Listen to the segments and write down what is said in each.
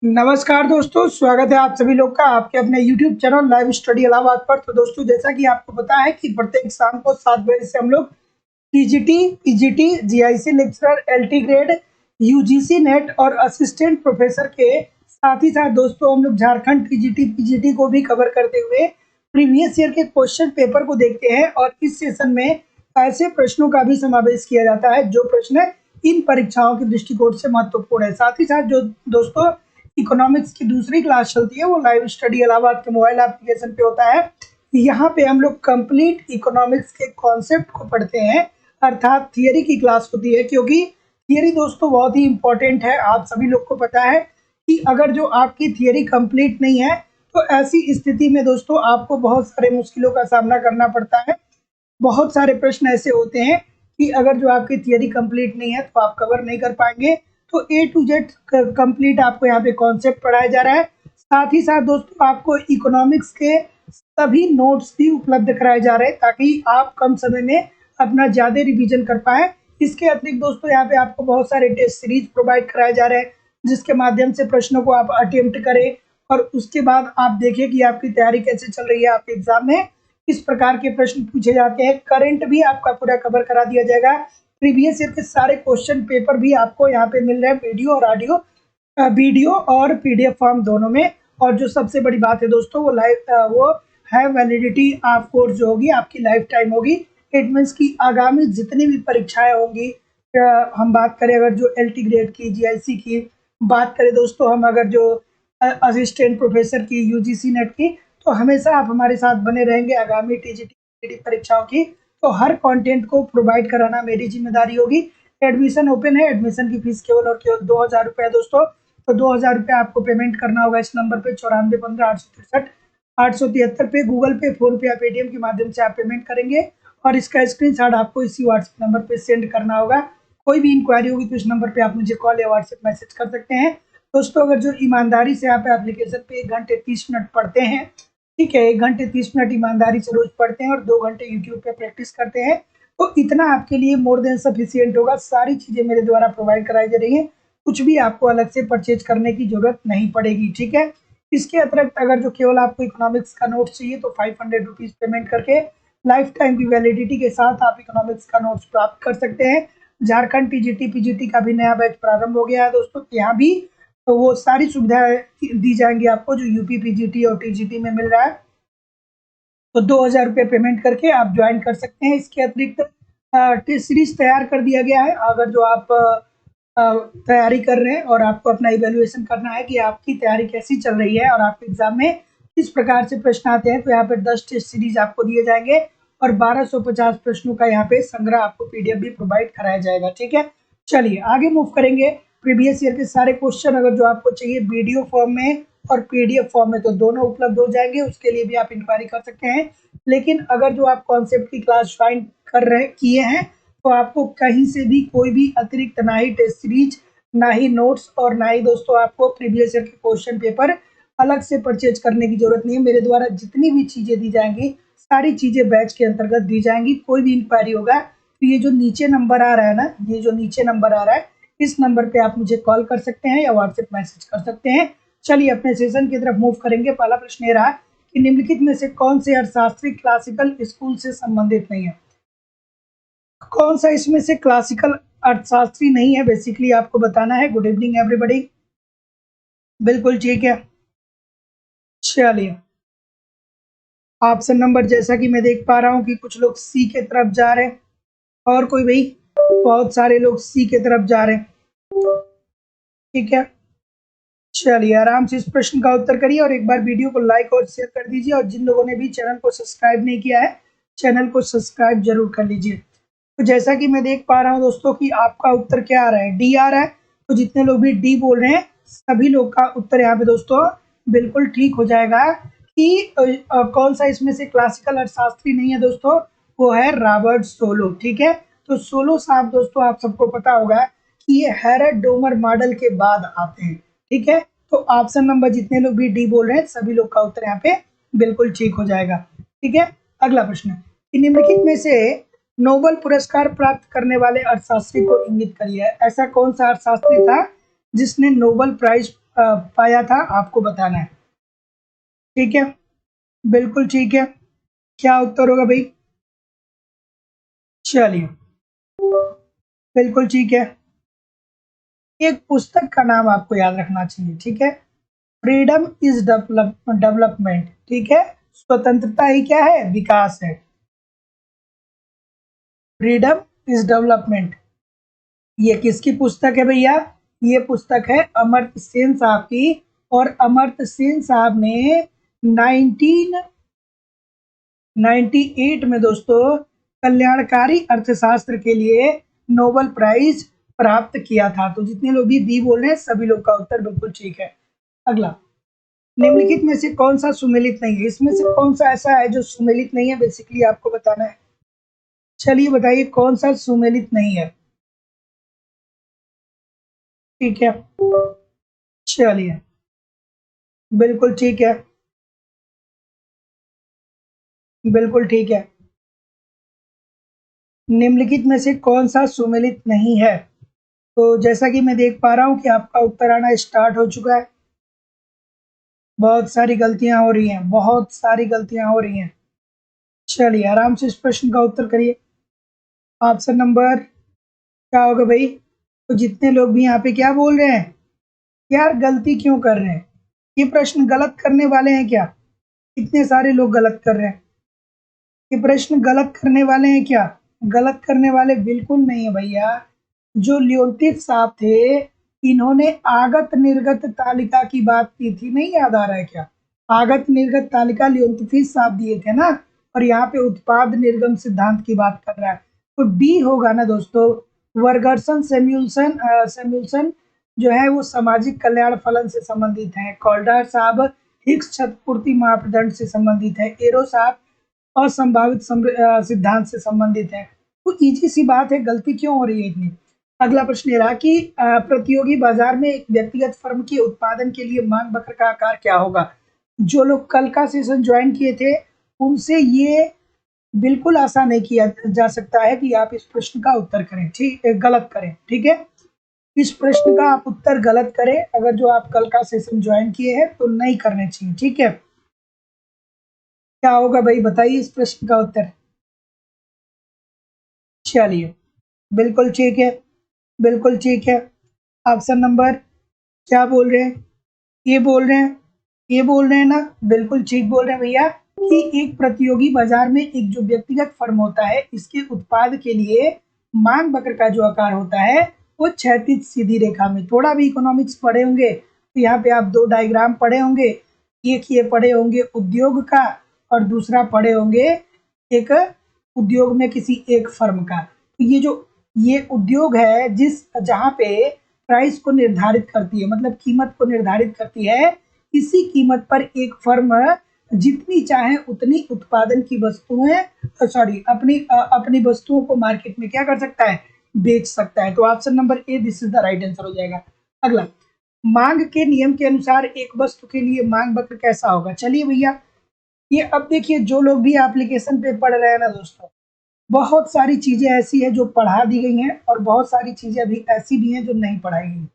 नमस्कार दोस्तों, स्वागत है आप सभी लोग का आपके अपने YouTube channel live study Allahabad पर। तो दोस्तों, जैसा कि आपको पता है कि प्रत्येक शाम को 7 बजे से हम लोग TGT, PGT, GIC lecturer, LT grade, UGC net और असिस्टेंट प्रोफेसर के साथ ही साथ दोस्तों हम लोग झारखंड टीजीटी, पीजीटी को भी कवर करते हुए प्रीवियस ईयर के क्वेश्चन पेपर को देखते हैं। और इस सेशन में ऐसे प्रश्नों का भी समावेश किया जाता है जो प्रश्न इन परीक्षाओं के दृष्टिकोण से महत्वपूर्ण है। साथ ही साथ जो दोस्तों इकोनॉमिक्स की दूसरी क्लास चलती है वो लाइव स्टडी इलाहाबाद के मोबाइल एप्लीकेशन पे होता है। यहाँ पे हम लोग कंप्लीट इकोनॉमिक्स के कॉन्सेप्ट को पढ़ते हैं, अर्थात थियरी की क्लास होती है। क्योंकि थियरी दोस्तों बहुत ही इंपॉर्टेंट है। आप सभी लोग को पता है कि अगर जो आपकी थियरी कंप्लीट नहीं है तो ऐसी स्थिति में दोस्तों आपको बहुत सारे मुश्किलों का सामना करना पड़ता है। बहुत सारे प्रश्न ऐसे होते हैं कि अगर जो आपकी थियरी कंप्लीट नहीं है तो आप कवर नहीं कर पाएंगे। तो ए टू जेड कंप्लीट आपको यहाँ पे कॉन्सेप्ट पढ़ाया जा रहा है। साथ ही साथ दोस्तों आपको इकोनॉमिक्स के सभी नोट्स भी उपलब्ध कराए जा रहे हैं ताकि आप कम समय में अपना ज़्यादा रिवीजन कर पाए। इसके अतिरिक्त दोस्तों यहाँ पे आपको बहुत सारे टेस्ट सीरीज प्रोवाइड कराए जा रहे हैं जिसके माध्यम से प्रश्नों को आप अटेम्प्ट करें और उसके बाद आप देखें कि आपकी तैयारी कैसे चल रही है। आपके एग्जाम में किस प्रकार के प्रश्न पूछे जाते हैं, करंट भी आपका पूरा कवर करा दिया जाएगा। प्रीवियस ईयर के सारे क्वेश्चन पेपर भी आपको यहाँ पे मिल रहे हैं वीडियो और पीडीएफ फॉर्म दोनों में। और जो सबसे बड़ी बात है दोस्तों वो है वैलिडिटी ऑफ कोर्स जो होगी आपकी लाइफ टाइम होगी। इट मीन्स की आगामी जितनी भी परीक्षाएं होंगी, हम बात करें अगर जो एलटी ग्रेड की, जीआईसी की बात करें दोस्तों, हम अगर जो असिस्टेंट प्रोफेसर की, यूजीसी नेट की, तो हमेशा आप हमारे साथ बने रहेंगे आगामी टीजीटी परीक्षाओं की। तो हर कंटेंट को प्रोवाइड कराना मेरी जिम्मेदारी होगी। एडमिशन ओपन है, एडमिशन की फीस केवल और केवल 2000 रुपये है दोस्तों। तो 2000 रुपये आपको पेमेंट करना होगा इस नंबर पे 9415 863 873 पे, गूगल पे, फोन पे या पेटीएम के माध्यम से आप पेमेंट करेंगे और इसका स्क्रीनशॉट आपको इसी व्हाट्सएप नंबर पे सेंड करना होगा। कोई भी इंक्वायरी होगी तो इस नंबर पे आप मुझे कॉल या व्हाट्सएप मैसेज कर सकते हैं। दोस्तों अगर जो ईमानदारी से आप एप्लीकेशन पे 1 घंटे 30 मिनट पढ़ते हैं, ठीक है, 1 घंटे 30 मिनट ईमानदारी से रोज पढ़ते हैं और 2 घंटे यूट्यूब पे प्रैक्टिस करते हैं तो इतना आपके लिए मोर देन सफिशियंट होगा। सारी चीजें मेरे द्वारा प्रोवाइड कराई जा रही है, कुछ भी आपको अलग से परचेज करने की जरूरत नहीं पड़ेगी, ठीक है। इसके अतिरिक्त अगर जो केवल आपको इकोनॉमिक्स का नोट चाहिए तो 500 रुपीज पेमेंट करके लाइफ टाइम की वैलिडिटी के साथ आप इकोनॉमिक्स का नोट्स प्राप्त कर सकते हैं। झारखंड टीजीटी, पीजीटी का भी नया बैच प्रारंभ हो गया है दोस्तों। यहाँ भी तो वो सारी सुविधाएं दी जाएंगी आपको जो यूपी, पीजीटी और टीजीटी में मिल रहा है। तो 2000 रुपये पेमेंट करके आप ज्वाइन कर सकते हैं। इसके अतिरिक्त टेस्ट सीरीज तैयार कर दिया गया है। अगर जो आप तैयारी कर रहे हैं और आपको अपना इवेल्युएशन करना है कि आपकी तैयारी कैसी चल रही है और आपके एग्जाम में किस प्रकार से प्रश्न आते हैं, तो यहाँ पे 10 टेस्ट सीरीज आपको दिए जाएंगे और 1250 प्रश्नों का यहाँ पे संग्रह आपको पीडीएफ भी प्रोवाइड कराया जाएगा, ठीक है। चलिए आगे मूव करेंगे। प्रीवियस ईयर के सारे क्वेश्चन अगर जो आपको चाहिए वीडियो फॉर्म में और पीडीएफ फॉर्म में तो दोनों उपलब्ध हो जाएंगे, उसके लिए भी आप इंक्वायरी कर सकते हैं। लेकिन अगर जो आप कॉन्सेप्ट की क्लास ज्वाइन किए हैं तो आपको कहीं से भी कोई भी अतिरिक्त ना ही टेस्ट सीरीज, ना ही नोट्स और ना ही दोस्तों आपको प्रीवियस ईयर के क्वेश्चन पेपर अलग से परचेज करने की जरूरत नहीं है। मेरे द्वारा जितनी भी चीजें दी जाएंगी सारी चीजें बैच के अंतर्गत दी जाएंगी। कोई भी इंक्वायरी होगा तो ये जो नीचे नंबर आ रहा है ना, ये जो नीचे नंबर आ रहा है इस नंबर पे आप मुझे कॉल कर सकते हैं या व्हाट्सएप मैसेज कर सकते हैं। चलिए अपने सेशन की तरफ मूव करेंगे। पहला प्रश्न ये रहा कि निम्नलिखित में से कौन से अर्थशास्त्री क्लासिकल स्कूल से संबंधित नहीं है। कौन सा इसमें से क्लासिकल अर्थशास्त्री नहीं है, बेसिकली आपको बताना है। गुड इवनिंग एवरीबॉडी, बिल्कुल ठीक है। चलिए ऑप्शन नंबर, जैसा कि मैं देख पा रहा हूँ कि कुछ लोग सी के तरफ जा रहे हैं और कोई भाई, बहुत सारे लोग सी के तरफ जा रहे हैं, ठीक है। चलिए आराम से इस प्रश्न का उत्तर करिए और एक बार वीडियो को लाइक और शेयर कर दीजिए और जिन लोगों ने भी चैनल को सब्सक्राइब नहीं किया है चैनल को सब्सक्राइब जरूर कर लीजिए। तो जैसा कि मैं देख पा रहा हूं दोस्तों कि आपका उत्तर क्या आ रहा है, डी आ रहा है। तो जितने लोग भी डी बोल रहे हैं सभी लोग का उत्तर यहाँ पे दोस्तों बिल्कुल ठीक हो जाएगा कि कौन सा इसमें से क्लासिकल अर्थशास्त्री नहीं है दोस्तों, वो है रॉबर्ट सोलो, ठीक है। तो सोलो साहब दोस्तों आप सबको पता होगा कि ये हेरल्ड डोमर मॉडल के बाद आते हैं, ठीक है। तो ऑप्शन नंबर जितने लोग भी डी बोल रहे हैं सभी लोग का उत्तर यहाँ पे बिल्कुल ठीक हो जाएगा, ठीक है। अगला प्रश्न, निम्नलिखित में से नोबेल पुरस्कार प्राप्त करने वाले अर्थशास्त्री को इंगित करिए। ऐसा कौन सा अर्थशास्त्री था जिसने नोबेल प्राइज पाया था आपको बताना है। ठीक है, बिल्कुल ठीक है। क्या उत्तर होगा भाई? चलिए, बिल्कुल ठीक है। एक पुस्तक का नाम आपको याद रखना चाहिए, ठीक है। फ्रीडम इज डेवलपमेंट, ठीक है। स्वतंत्रता ही क्या है? विकास है। फ्रीडम इज डेवलपमेंट, ये किसकी पुस्तक है भैया? ये पुस्तक है अमर्त्य सेन साहब की। और अमर्त्य सेन साहब ने 1998 में दोस्तों कल्याणकारी अर्थशास्त्र के लिए नोबेल प्राइज प्राप्त किया था। तो जितने लोग भी बी बोल रहे हैं सभी लोग का उत्तर बिल्कुल ठीक है। अगला, निम्नलिखित में से कौन सा सुमेलित नहीं है? इसमें से कौन सा ऐसा है जो सुमेलित नहीं है, बेसिकली आपको बताना है। चलिए बताइए कौन सा सुमेलित नहीं है। ठीक है, चलिए, बिल्कुल ठीक है, बिल्कुल ठीक है। निम्नलिखित में से कौन सा सुमेलित नहीं है? तो जैसा कि मैं देख पा रहा हूं कि आपका उत्तर आना स्टार्ट हो चुका है। बहुत सारी गलतियां हो रही हैं, बहुत सारी गलतियां हो रही हैं। चलिए आराम से इस प्रश्न का उत्तर करिए। ऑप्शन नंबर क्या होगा भाई? तो जितने लोग भी यहाँ पे क्या बोल रहे हैं, यार गलती क्यों कर रहे हैं? ये प्रश्न गलत करने वाले हैं क्या? इतने सारे लोग गलत कर रहे हैं। ये प्रश्न गलत करने वाले हैं क्या? गलत करने वाले बिल्कुल नहीं है भैया। जो लियोनतीफ साहब थे, इन्होंने आगत निर्गत तालिका की बात की थी, नहीं याद आ रहा है क्या? आगत निर्गत तालिका लियोनतीफ साहब दिए थे ना। और यहाँ पे उत्पाद निर्गम सिद्धांत की बात कर रहा है। तो डी होगा ना दोस्तों। वर्गर्सन सैमुअल्सन सैमुअल्सन जो है वो सामाजिक कल्याण फलन से संबंधित है। कॉल्डार साहब हिग्स क्षतिपूर्ति मापदंड से संबंधित है। एरो साहब असंभावित सिद्धांत से संबंधित है। तो इजी सी बात है, गलती क्यों हो रही है इतनी? अगला प्रश्न ये रहा कि प्रतियोगी बाजार में एक व्यक्तिगत फर्म के उत्पादन के लिए मांग वक्र का आकार क्या होगा? जो लोग कल का सेशन ज्वाइन किए थे उनसे ये बिल्कुल आसान नहीं किया जा सकता है कि आप इस प्रश्न का उत्तर करें, ठीक, गलत करें, ठीक है। इस प्रश्न का आप उत्तर गलत करें अगर जो आप कल का सेशन ज्वाइन किए हैं तो नहीं करने चाहिए, ठीक है। क्या होगा भाई बताइए इस प्रश्न का उत्तर। चलिए, बिल्कुल ठीक है, बिल्कुल ठीक है। ऑप्शन नंबर क्या बोल रहे हैं? ये बोल रहे हैं, ये बोल रहे हैं ना, बिल्कुल ठीक बोल रहे हैं भैया कि एक प्रतियोगी बाजार में एक जो व्यक्तिगत फर्म होता है इसके उत्पाद के लिए मांग वक्र का जो आकार होता है वो क्षैतिज सीधी रेखा में। थोड़ा भी इकोनॉमिक्स पढ़े होंगे तो यहाँ पे आप दो डायग्राम पढ़े होंगे। एक ये पढ़े होंगे उद्योग का और दूसरा पढ़े होंगे एक उद्योग में किसी एक फर्म का। तो ये उद्योग है जिस जहाँ पे प्राइस को निर्धारित करती है, मतलब कीमत को निर्धारित करती है। इसी कीमत पर एक फर्म जितनी चाहे उतनी उत्पादन की वस्तुएं अपनी वस्तुओं को मार्केट में क्या कर सकता है? बेच सकता है। तो option number A this is the right answer हो जाएगा। अगला, मांग के नियम के अनुसार एक वस्तु के लिए मांग वक्र कैसा होगा? चलिए भैया, ये अब देखिए जो लोग भी एप्लीकेशन पे पढ़ रहे हैं ना दोस्तों, बहुत सारी चीजें ऐसी है जो पढ़ा दी गई हैं और बहुत सारी चीजें अभी ऐसी भी हैं जो नहीं पढ़ाई गई।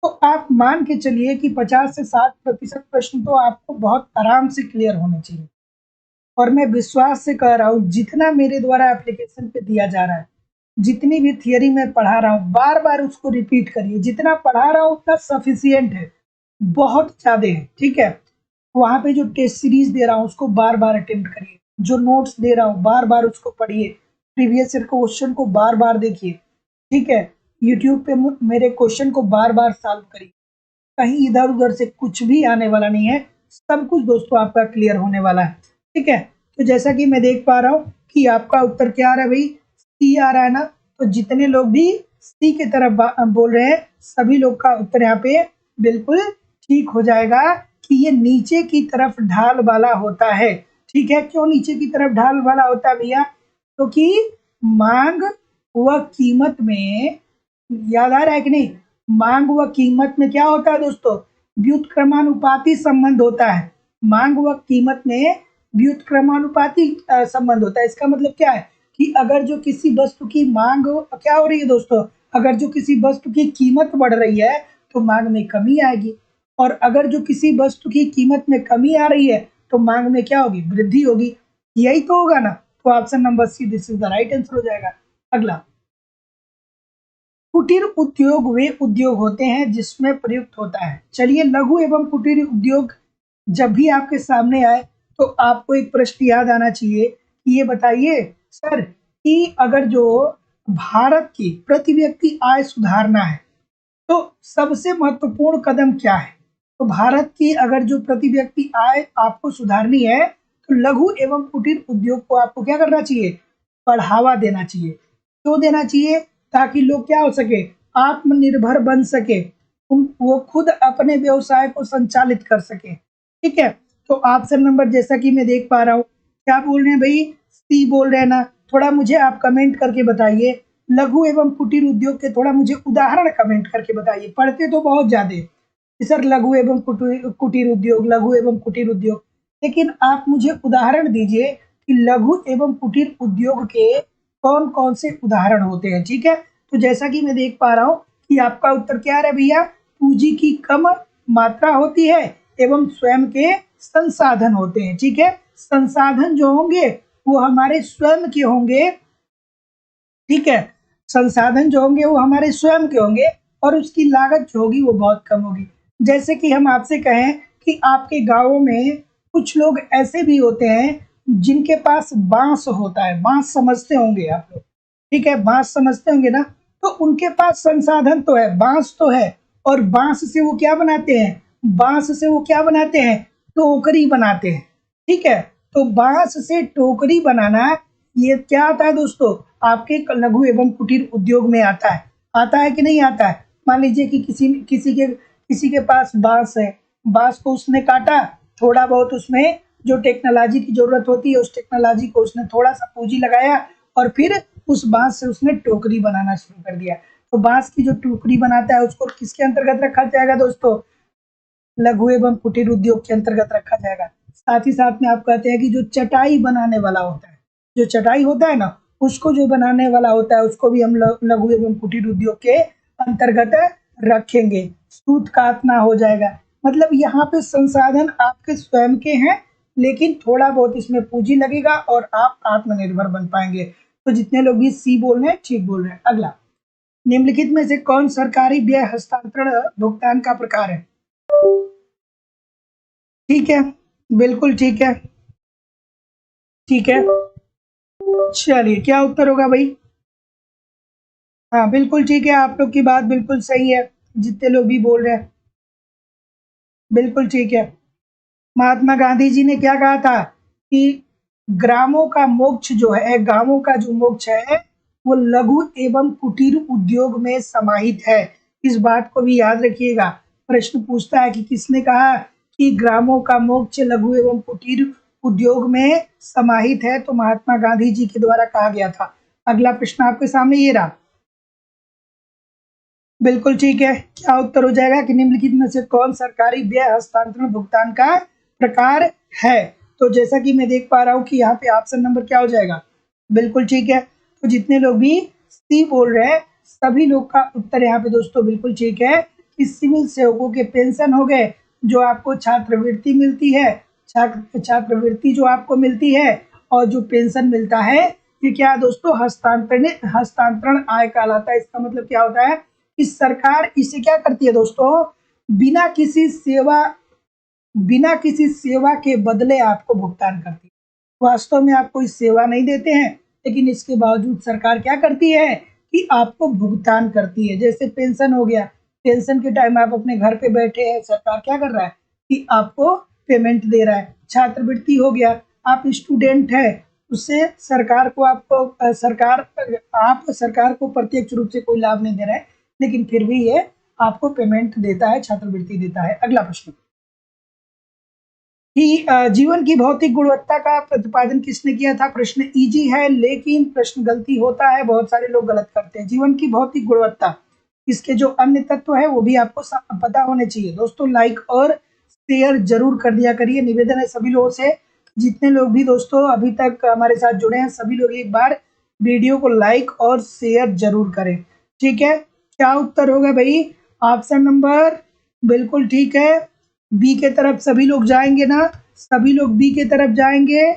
तो आप मान के चलिए कि 50 से 60% प्रश्न तो आपको बहुत आराम से क्लियर होने चाहिए। और मैं विश्वास से कह रहा हूँ जितना मेरे द्वारा एप्लीकेशन पे दिया जा रहा है, जितनी भी थियरी मैं पढ़ा रहा हूँ, बार बार उसको रिपीट करिए। जितना पढ़ा रहा हूँ उतना सफिशियंट है, बहुत ज्यादा है, ठीक है। वहां पे जो टेस्ट सीरीज दे रहा हूँ उसको बार बार अटेम्प्ट करिए। जो नोट्स दे रहा हूँ बार बार उसको पढ़िए। प्रीवियस ईयर क्वेश्चन को बार बार देखिए, ठीक है। यूट्यूब पे मेरे क्वेश्चन को बार बार सॉल्व करिए। कहीं इधर उधर से कुछ भी आने वाला नहीं है, सब कुछ दोस्तों आपका क्लियर होने वाला है, ठीक है। तो जैसा कि मैं देख पा रहा हूँ कि आपका उत्तर क्या आ रहा है भाई? सी आ रहा है ना। तो जितने लोग भी सी की तरफ बोल रहे हैं सभी लोग का उत्तर यहाँ पे बिल्कुल ठीक हो जाएगा कि ये नीचे की तरफ ढाल वाला होता है, ठीक है। क्यों नीचे की तरफ ढाल वाला होता है भैया? क्योंकि मांग व कीमत में, याद आ रहा है कि नहीं, मांग व कीमत में क्या होता है दोस्तों? व्युत्क्रमानुपाती संबंध होता है। मांग व कीमत में व्युत्क्रमानुपाती संबंध होता है। इसका मतलब क्या है कि अगर जो किसी वस्तु की मांग क्या हो रही है दोस्तों, अगर जो किसी वस्तु की कीमत बढ़ रही है तो मांग में कमी आएगी। और अगर जो किसी वस्तु की कीमत में कमी आ रही है तो मांग में क्या होगी, वृद्धि होगी। यही तो होगा ना। तो option number see this is the right answer हो जाएगा। अगला, कुटीर उद्योग वे उद्योग होते हैं जिसमें प्रयुक्त होता है। चलिए, लघु एवं कुटीर उद्योग जब भी आपके सामने आए तो आपको एक प्रश्न याद आना चाहिए कि ये बताइए सर कि अगर जो भारत की प्रति व्यक्ति आय सुधारना है तो सबसे महत्वपूर्ण कदम क्या है। तो भारत की अगर जो प्रति व्यक्ति आय आपको सुधारनी है तो लघु एवं कुटीर उद्योग को आपको क्या करना चाहिए, बढ़ावा देना चाहिए। क्यों देना चाहिए, ताकि लोग क्या हो सके, आत्मनिर्भर बन सके, वो खुद अपने व्यवसाय को संचालित कर सके। ठीक है, तो ऑप्शन नंबर जैसा कि मैं देख पा रहा हूँ, क्या बोल रहे हैं भाई, सी बोल रहे हैं ना। थोड़ा मुझे आप कमेंट करके बताइए, लघु एवं कुटीर उद्योग के थोड़ा मुझे उदाहरण कमेंट करके बताइए। पढ़ते तो बहुत ज्यादा सर लघु एवं कुटीर उद्योग, लघु एवं कुटीर उद्योग, लेकिन आप मुझे उदाहरण दीजिए कि लघु एवं कुटीर उद्योग के कौन कौन से उदाहरण होते हैं। ठीक है, तो जैसा कि मैं देख पा रहा हूँ कि आपका उत्तर क्या है भैया, पूंजी की कम मात्रा होती है एवं स्वयं के संसाधन होते हैं। ठीक है, संसाधन जो होंगे वो हमारे स्वयं के होंगे। ठीक है, संसाधन जो होंगे वो हमारे स्वयं के होंगे और उसकी लागत जो होगी वो बहुत कम होगी। जैसे कि हम आपसे कहें कि आपके गांवों में कुछ लोग ऐसे भी होते हैं जिनके पास बांस होता है, बांस समझते होंगे आप लोग। ठीक है, बांस समझते होंगे ना। तो उनके पास संसाधन तो है, बांस तो है, और बांस से वो क्या बनाते हैं, बांस से वो क्या बनाते हैं, टोकरी बनाते हैं। ठीक है, तो बांस से टोकरी बनाना ये क्या आता है दोस्तों, आपके लघु एवं कुटीर उद्योग में आता है कि नहीं आता है। मान लीजिए कि किसी के पास बांस है, बांस को उसने काटा, थोड़ा बहुत उसमें जो टेक्नोलॉजी की जरूरत होती है उस टेक्नोलॉजी को उसने थोड़ा सा पूंजी लगाया और फिर उस बांस से उसने टोकरी बनाना शुरू कर दिया। तो बांस की जो टोकरी बनाता है उसको किसके अंतर्गत रखा जाएगा दोस्तों, लघु एवं कुटीर उद्योग के अंतर्गत रखा जाएगा। साथ ही साथ में आप कहते हैं कि जो चटाई बनाने वाला होता है, जो चटाई होता है ना, उसको जो बनाने वाला होता है उसको भी हम लघु एवं कुटीर उद्योग के अंतर्गत रखेंगे। सूत काटना हो जाएगा। मतलब यहाँ पे संसाधन आपके स्वयं के हैं, लेकिन थोड़ा बहुत इसमें पूंजी लगेगा और आप आत्मनिर्भर बन पाएंगे। तो जितने लोग भी सी बोल रहे हैं ठीक बोल रहे हैं। अगला, निम्नलिखित में से कौन सरकारी व्यय हस्तांतरण भुगतान का प्रकार है। ठीक है, बिल्कुल ठीक है, ठीक है। चलिए, क्या उत्तर होगा भाई। हाँ बिल्कुल ठीक है, आप लोग की बात बिल्कुल सही है, जितने लोग भी बोल रहे हैं बिल्कुल ठीक है। महात्मा गांधी जी ने क्या कहा था कि ग्रामों का मोक्ष जो है, गांवों का जो मोक्ष है वो लघु एवं कुटीर उद्योग में समाहित है। इस बात को भी याद रखिएगा। प्रश्न पूछता है कि किसने कहा कि ग्रामों का मोक्ष लघु एवं कुटीर उद्योग में समाहित है, तो महात्मा गांधी जी के द्वारा कहा गया था। अगला प्रश्न आपके सामने ये रहा, बिल्कुल ठीक है। क्या उत्तर हो जाएगा कि निम्नलिखित में से कौन सरकारी व्यय हस्तांतरण भुगतान का प्रकार है। तो जैसा कि मैं देख पा रहा हूँ कि यहाँ पे ऑप्शन नंबर क्या हो जाएगा, बिल्कुल ठीक है। तो जितने लोग भी सी बोल रहे हैं सभी लोग का उत्तर यहाँ पे दोस्तों बिल्कुल ठीक है कि सिविल सेवकों के पेंशन हो गए, जो आपको छात्रवृत्ति मिलती है, छात्रवृत्ति जो आपको मिलती है और जो पेंशन मिलता है, ये क्या दोस्तों, हस्तांतरण आय कहलाता है। इसका मतलब क्या होता है कि सरकार इसे क्या करती है दोस्तों, बिना किसी सेवा के बदले आपको भुगतान करती है। वास्तव में आपको इस सेवा नहीं देते हैं, लेकिन इसके बावजूद सरकार क्या करती है कि आपको भुगतान करती है। जैसे पेंशन हो गया, पेंशन के टाइम आप अपने घर पे बैठे हैं, सरकार क्या कर रहा है कि आपको पेमेंट दे रहा है। छात्रवृत्ति हो गया, आप स्टूडेंट है, उससे सरकार को आप सरकार को प्रत्यक्ष रूप से कोई लाभ नहीं दे रहे हैं, लेकिन फिर भी ये आपको पेमेंट देता है, छात्रवृत्ति देता है। अगला प्रश्न कि जीवन की भौतिक गुणवत्ता का प्रतिपादन किसने किया था। प्रश्न इजी है लेकिन प्रश्न गलती होता है, बहुत सारे लोग गलत करते हैं। जीवन की भौतिक गुणवत्ता, इसके जो अन्य तत्व है वो भी आपको पता होने चाहिए। दोस्तों लाइक और शेयर जरूर कर दिया करिए, निवेदन है सभी लोगों से। जितने लोग भी दोस्तों अभी तक हमारे साथ जुड़े हैं सभी लोग एक बार वीडियो को लाइक और शेयर जरूर करें। ठीक है, क्या उत्तर होगा भाई, ऑप्शन नंबर बिल्कुल ठीक है, बी के तरफ सभी लोग जाएंगे ना, सभी लोग बी के तरफ जाएंगे।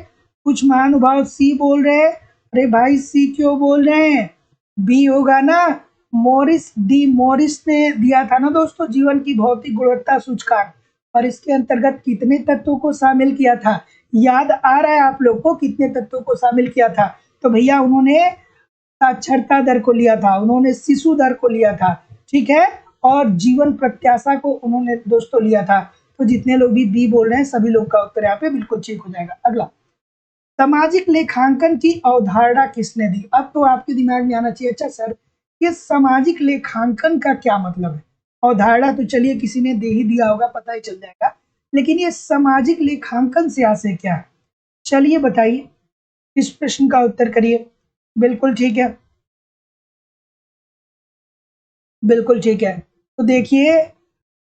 कुछ महानुभाव सी बोल रहे हैं। अरे भाई सी क्यों बोल रहे हैं? बी होगा ना। मॉरिस ने दिया था ना दोस्तों जीवन की भौतिक गुणवत्ता सूचकांक, और इसके अंतर्गत कितने तत्वों को शामिल किया था? याद आ रहा है आप लोग को कितने तत्वों को शामिल किया था? तो भैया उन्होंने साक्षरता दर को लिया था, उन्होंने शिशु दर को लिया था, ठीक है, और जीवन प्रत्याशा को उन्होंने दोस्तों लिया था। तो जितने लोग भी बी बोल रहे हैं सभी लोग का उत्तर यहाँ पे बिल्कुल ठीक हो जाएगा। अगला, सामाजिक लेखांकन की अवधारणा किसने दी? अब तो आपके दिमाग में आना चाहिए, अच्छा सर ये सामाजिक लेखांकन का क्या मतलब है? अवधारणा तो चलिए किसी ने दे ही दिया होगा, पता ही चल जाएगा, लेकिन ये सामाजिक लेखांकन से आशय क्या है? चलिए बताइए, इस प्रश्न का उत्तर करिए। बिल्कुल ठीक है, बिल्कुल ठीक है। तो देखिए,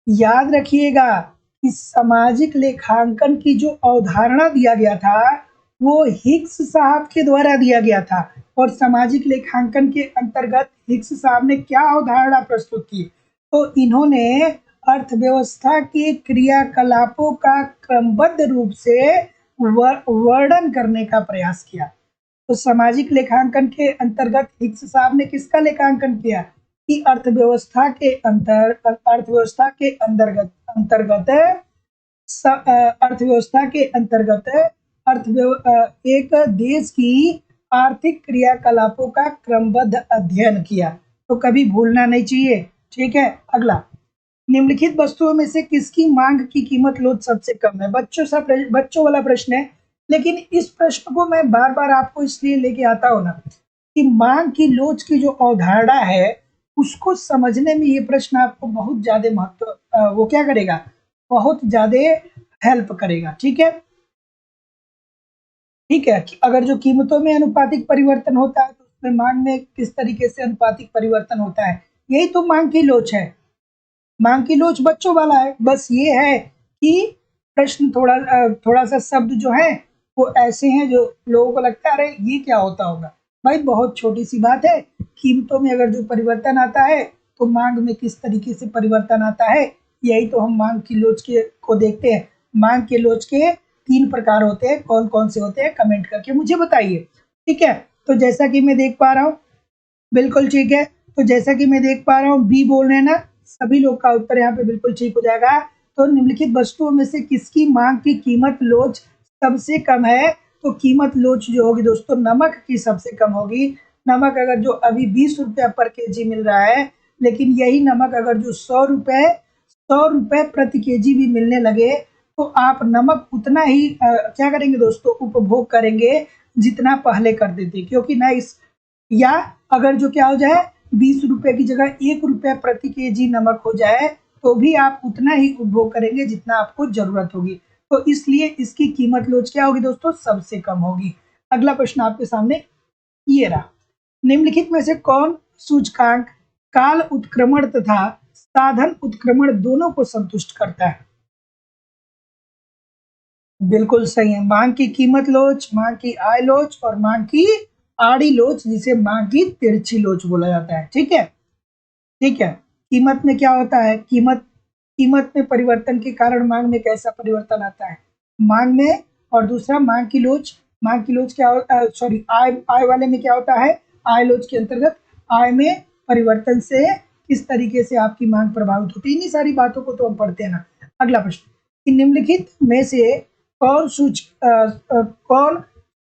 याद रखिएगा कि सामाजिक लेखांकन की जो अवधारणा दिया गया था वो हिक्स साहब के द्वारा दिया गया था। और सामाजिक लेखांकन के अंतर्गत हिक्स साहब ने क्या अवधारणा प्रस्तुत की? तो इन्होंने अर्थव्यवस्था के क्रियाकलापों का क्रमबद्ध रूप से वर्णन करने का प्रयास किया। तो सामाजिक लेखांकन के अंतर्गत हिक्स साहब ने किसका लेखांकन किया? कि अर्थव्यवस्था के अंतर्गत अर्थव्यवस्था के अंतर्गत एक देश की आर्थिक क्रियाकलापों का क्रमबद्ध अध्ययन किया। तो कभी भूलना नहीं चाहिए, ठीक है। अगला, निम्नलिखित वस्तुओं में से किसकी मांग की कीमत लोच सबसे कम है? बच्चों वाला प्रश्न है, लेकिन इस प्रश्न को मैं बार बार आपको इसलिए लेके आता हूँ ना कि मांग की लोच की जो अवधारणा है उसको समझने में ये प्रश्न आपको बहुत ज्यादा महत्व वो क्या करेगा, बहुत ज्यादा हेल्प करेगा, ठीक है। ठीक है, अगर जो कीमतों में अनुपातिक परिवर्तन होता है तो उसमें मांग में किस तरीके से अनुपातिक परिवर्तन होता है, यही तो मांग की लोच है। मांग की लोच बच्चों वाला है, बस ये है कि प्रश्न थोड़ा सा शब्द जो है वो ऐसे हैं जो लोगों को लगता है अरे ये क्या होता होगा। भाई बहुत छोटी सी बात है, कीमतों में अगर जो परिवर्तन आता है तो मांग में किस तरीके से परिवर्तन आता है, यही तो हम मांग की लोच के को देखते हैं। मांग के लोच के 3 प्रकार होते हैं, कौन कौन से होते हैं कमेंट करके मुझे बताइए, ठीक है। तो जैसा कि मैं देख पा रहा हूँ, बिल्कुल ठीक है, तो जैसा कि मैं देख पा रहा हूँ बी बोल रहे हैं ना, सभी लोग का उत्तर यहाँ पे बिल्कुल ठीक हो जाएगा। तो निम्नलिखित वस्तुओं में से किसकी मांग की कीमत लोच सबसे कम है? तो कीमत लोच जो होगी दोस्तों नमक की सबसे कम होगी। नमक अगर जो अभी 20 रुपया पर केजी मिल रहा है, लेकिन यही नमक अगर जो 100 रुपए प्रति केजी भी मिलने लगे तो आप नमक उतना ही क्या करेंगे दोस्तों, उपभोग करेंगे जितना पहले कर देते, क्योंकि ना इस या अगर जो क्या हो जाए 20 रुपए की जगह 1 रुपया प्रति केजी नमक हो जाए तो भी आप उतना ही उपभोग करेंगे जितना आपको जरूरत होगी। तो इसलिए इसकी कीमत लोच क्या होगी दोस्तों, सबसे कम होगी। अगला प्रश्न आपके सामने ये रहा, निम्नलिखित में से कौन सूचकांक काल उत्क्रमण तथा साधन उत्क्रमण दोनों को संतुष्ट करता है? बिल्कुल सही है, मांग की कीमत लोच, मांग की आय लोच और मांग की आड़ी लोच, जिसे मांग की तिरछी लोच बोला जाता है, ठीक है। ठीक है, कीमत में क्या होता है, कीमत में परिवर्तन के कारण मांग में कैसा परिवर्तन आता है, मांग में। और दूसरा मांग की लोच क्या सॉरी आय वाले में क्या होता है, आय लोच के अंतर्गत आय में परिवर्तन से किस तरीके से आपकी मांग प्रभावित होती है, इन्हीं सारी बातों को तो हम पढ़ते हैं ना। अगला प्रश्न, कि निम्नलिखित में से कौन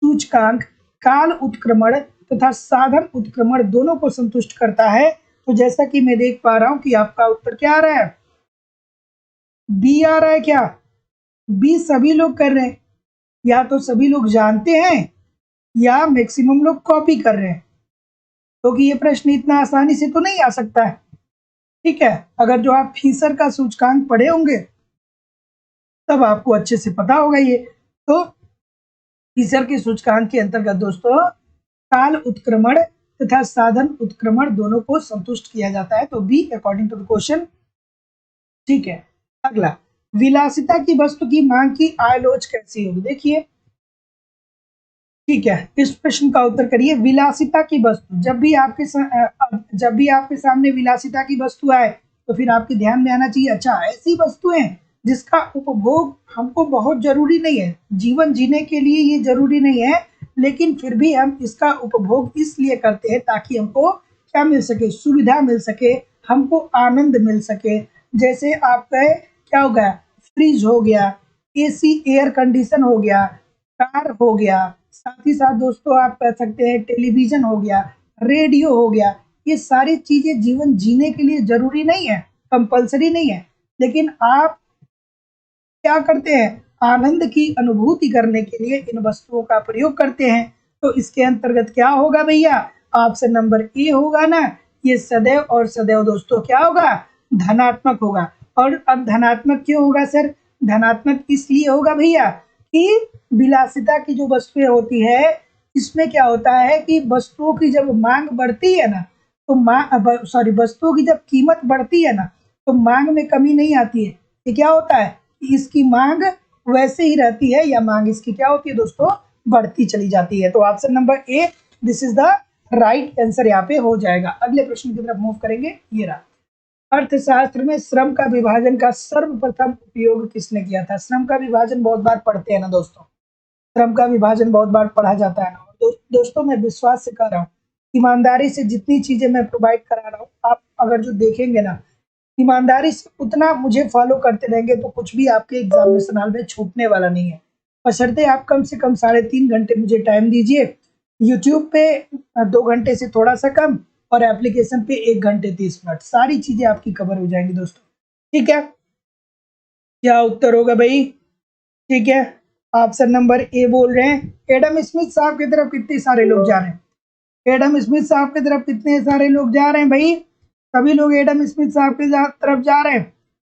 सूचकांक काल उत्क्रमण तथा साधन उत्क्रमण दोनों को संतुष्ट करता है? तो जैसा कि मैं देख पा रहा हूं कि आपका उत्तर क्या आ रहा है, बी आ रहा है। क्या बी सभी लोग कर रहे हैं, या तो सभी लोग जानते हैं या मैक्सिमम लोग कॉपी कर रहे हैं, क्योंकि ये प्रश्न इतना आसानी से तो नहीं आ सकता है, ठीक है। अगर जो आप फीसर का सूचकांक पढ़े होंगे तब आपको अच्छे से पता होगा ये। तो फीसर के सूचकांक के अंतर्गत दोस्तों काल उत्क्रमण तथा साधन उत्क्रमण दोनों को संतुष्ट किया जाता है, तो B according to the question, ठीक है। अगला, विलासिता की वस्तु की मांग की आय लोच कैसी होगी? देखिए, ठीक है, इस प्रश्न का उत्तर करिए। विलासिता की वस्तु, जब भी आपके सामने विलासिता की वस्तु आए तो फिर आपके ध्यान में आना चाहिए अच्छा ऐसी वस्तुएं जिसका उपभोग हमको बहुत जरूरी नहीं है, जीवन जीने के लिए ये जरूरी नहीं है, लेकिन फिर भी हम इसका उपभोग इसलिए करते हैं ताकि हमको क्या मिल सके, सुविधा मिल सके, हमको आनंद मिल सके। जैसे आपका क्या हो गया, फ्रिज हो गया, एसी एयर कंडीशन हो गया, कार हो गया, साथ ही साथ दोस्तों आप कह सकते हैं टेलीविजन हो गया, रेडियो हो गया। ये सारी चीजें जीवन जीने के लिए जरूरी नहीं है, कंपलसरी नहीं है, लेकिन आप क्या करते हैं, आनंद की अनुभूति करने के लिए इन वस्तुओं का प्रयोग करते हैं। तो इसके अंतर्गत क्या होगा भैया, ऑप्शन नंबर ए होगा ना, ये सदैव और सदैव दोस्तों क्या होगा, धनात्मक होगा। और अब धनात्मक क्यों होगा सर, धनात्मक इसलिए होगा भैया कि विलासिता की जो वस्तुएं होती है, इसमें क्या होता है कि वस्तुओं की जब मांग बढ़ती है ना, तो वस्तुओं की जब कीमत बढ़ती है ना, तो मांग में कमी नहीं आती है। ये क्या होता है, इसकी मांग वैसे ही रहती है, या मांग इसकी क्या होती है दोस्तों, बढ़ती चली जाती है। तो option number A this is the right answer यहाँ पे हो जाएगा। अगले प्रश्न की तरफ मूव करेंगे। ये रहा, अर्थशास्त्र में श्रम का विभाजन का सर्वप्रथम उपयोग किसने किया था। श्रम का विभाजन बहुत बार पढ़ते हैं ना दोस्तों, श्रम का विभाजन बहुत बार पढ़ा जाता है ना। दोस्तों मैं विश्वास से कह रहा हूँ, ईमानदारी से जितनी चीजें मैं प्रोवाइड करा रहा हूँ, आप अगर जो देखेंगे ना, ईमानदारी से उतना मुझे फॉलो करते रहेंगे, तो कुछ भी आपके एग्जामिनेशन हॉल में छूटने वाला नहीं है। बशर्ते आप कम से कम 3.5 घंटे मुझे टाइम दीजिए, यूट्यूब पे 2 घंटे से थोड़ा सा कम, और एप्लीकेशन पे 1 घंटे 30 मिनट, सारी चीजें आपकी कवर हो जाएंगी दोस्तों। ठीक है, क्या उत्तर होगा भाई, ठीक है, ऑप्शन नंबर ए बोल रहे हैं। एडम स्मिथ साहब की तरफ कितने सारे लोग जा रहे हैं, एडम स्मिथ साहब की तरफ कितने सारे लोग जा रहे हैं भाई, सभी लोग एडम स्मिथ साहब की तरफ जा रहे हैं,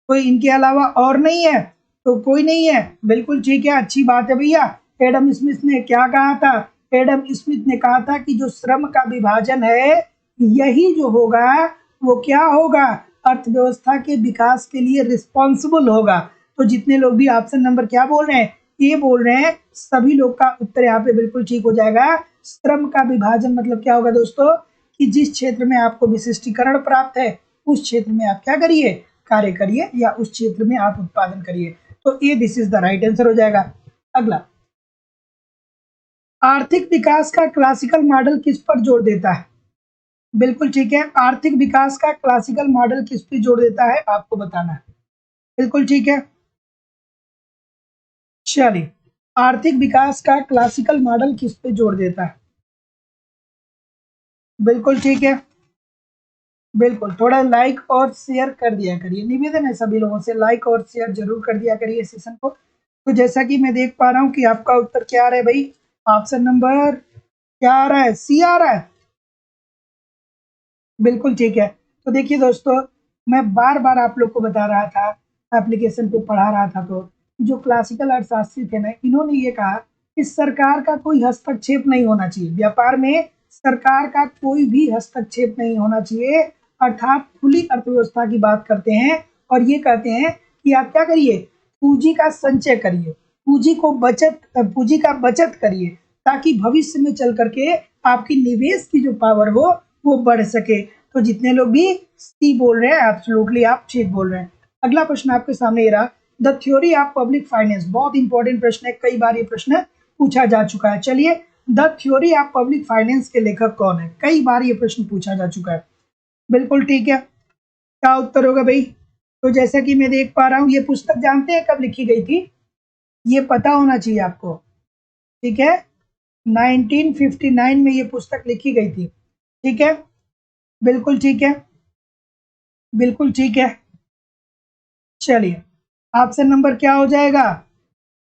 कोई इनके अलावा और नहीं है, तो कोई नहीं है, बिल्कुल ठीक है, अच्छी बात है भैया। एडम स्मिथ ने क्या कहा था, एडम स्मिथ ने कहा था कि जो श्रम का विभाजन है, यही जो होगा वो क्या होगा, अर्थव्यवस्था के विकास के लिए रिस्पॉन्सिबल होगा। तो जितने लोग भी ऑप्शन नंबर क्या बोल रहे हैं, ये बोल रहे हैं, सभी लोग का उत्तर यहाँ पे बिल्कुल ठीक हो जाएगा। श्रम का विभाजन मतलब क्या होगा दोस्तों, कि जिस क्षेत्र में आपको विशिष्टीकरण प्राप्त है, उस क्षेत्र में आप क्या करिए, कार्य करिए, या उस क्षेत्र में आप उत्पादन करिए। तो ये this is the right answer हो जाएगा। अगला, आर्थिक विकास का क्लासिकल मॉडल किस पर जोर देता है। बिल्कुल ठीक है, आर्थिक विकास का क्लासिकल मॉडल किस पर जोर देता है, आपको बताना है। बिल्कुल ठीक है, चलिए, आर्थिक विकास का क्लासिकल मॉडल किस पे जोर देता है। बिल्कुल ठीक है, बिल्कुल, थोड़ा लाइक और शेयर कर दिया करिए, निवेदन है सभी लोगों से, लाइक और शेयर जरूर कर दिया करिए सेशन को। तो जैसा कि मैं देख पा रहा हूँ कि आपका उत्तर क्या आ रहा है भाई, ऑप्शन नंबर क्या आ रहा है, सी आ रहा है। बिल्कुल ठीक है। तो देखिए दोस्तों, मैं बार बार आप लोग को बता रहा था, एप्लीकेशन पे पढ़ा रहा था, तो जो क्लासिकल अर्थशास्त्री थे ना, इन्होंने ये कहा कि सरकार का कोई हस्तक्षेप नहीं होना चाहिए, व्यापार में सरकार का कोई भी हस्तक्षेप नहीं होना चाहिए, अर्थात खुली अर्थव्यवस्था की बात करते हैं। और ये कहते हैं कि आप क्या करिए, पूंजी का संचय करिए, पूंजी का बचत करिए, ताकि भविष्य में चल करके आपकी निवेश की जो पावर हो वो बढ़ सके। तो जितने लोग भी सी बोल रहे हैं, एब्सोल्युटली आप ठीक बोल रहे हैं। अगला प्रश्न आपके सामने ये रहा, the theory of public finance, बहुत इंपॉर्टेंट प्रश्न है, कई बार ये प्रश्न पूछा जा चुका है। चलिए, the theory of public finance के लेखक कौन है, कई बार ये प्रश्न पूछा जा चुका है। बिल्कुल ठीक है, क्या उत्तर होगा भाई। तो जैसा कि मैं देख पा रहा हूँ, ये पुस्तक जानते हैं कब लिखी गई थी, ये पता होना चाहिए आपको, ठीक है, 1959 में ये पुस्तक लिखी गई थी। ठीक है, बिल्कुल ठीक है, बिल्कुल ठीक है। चलिए, ऑप्शन नंबर क्या हो जाएगा,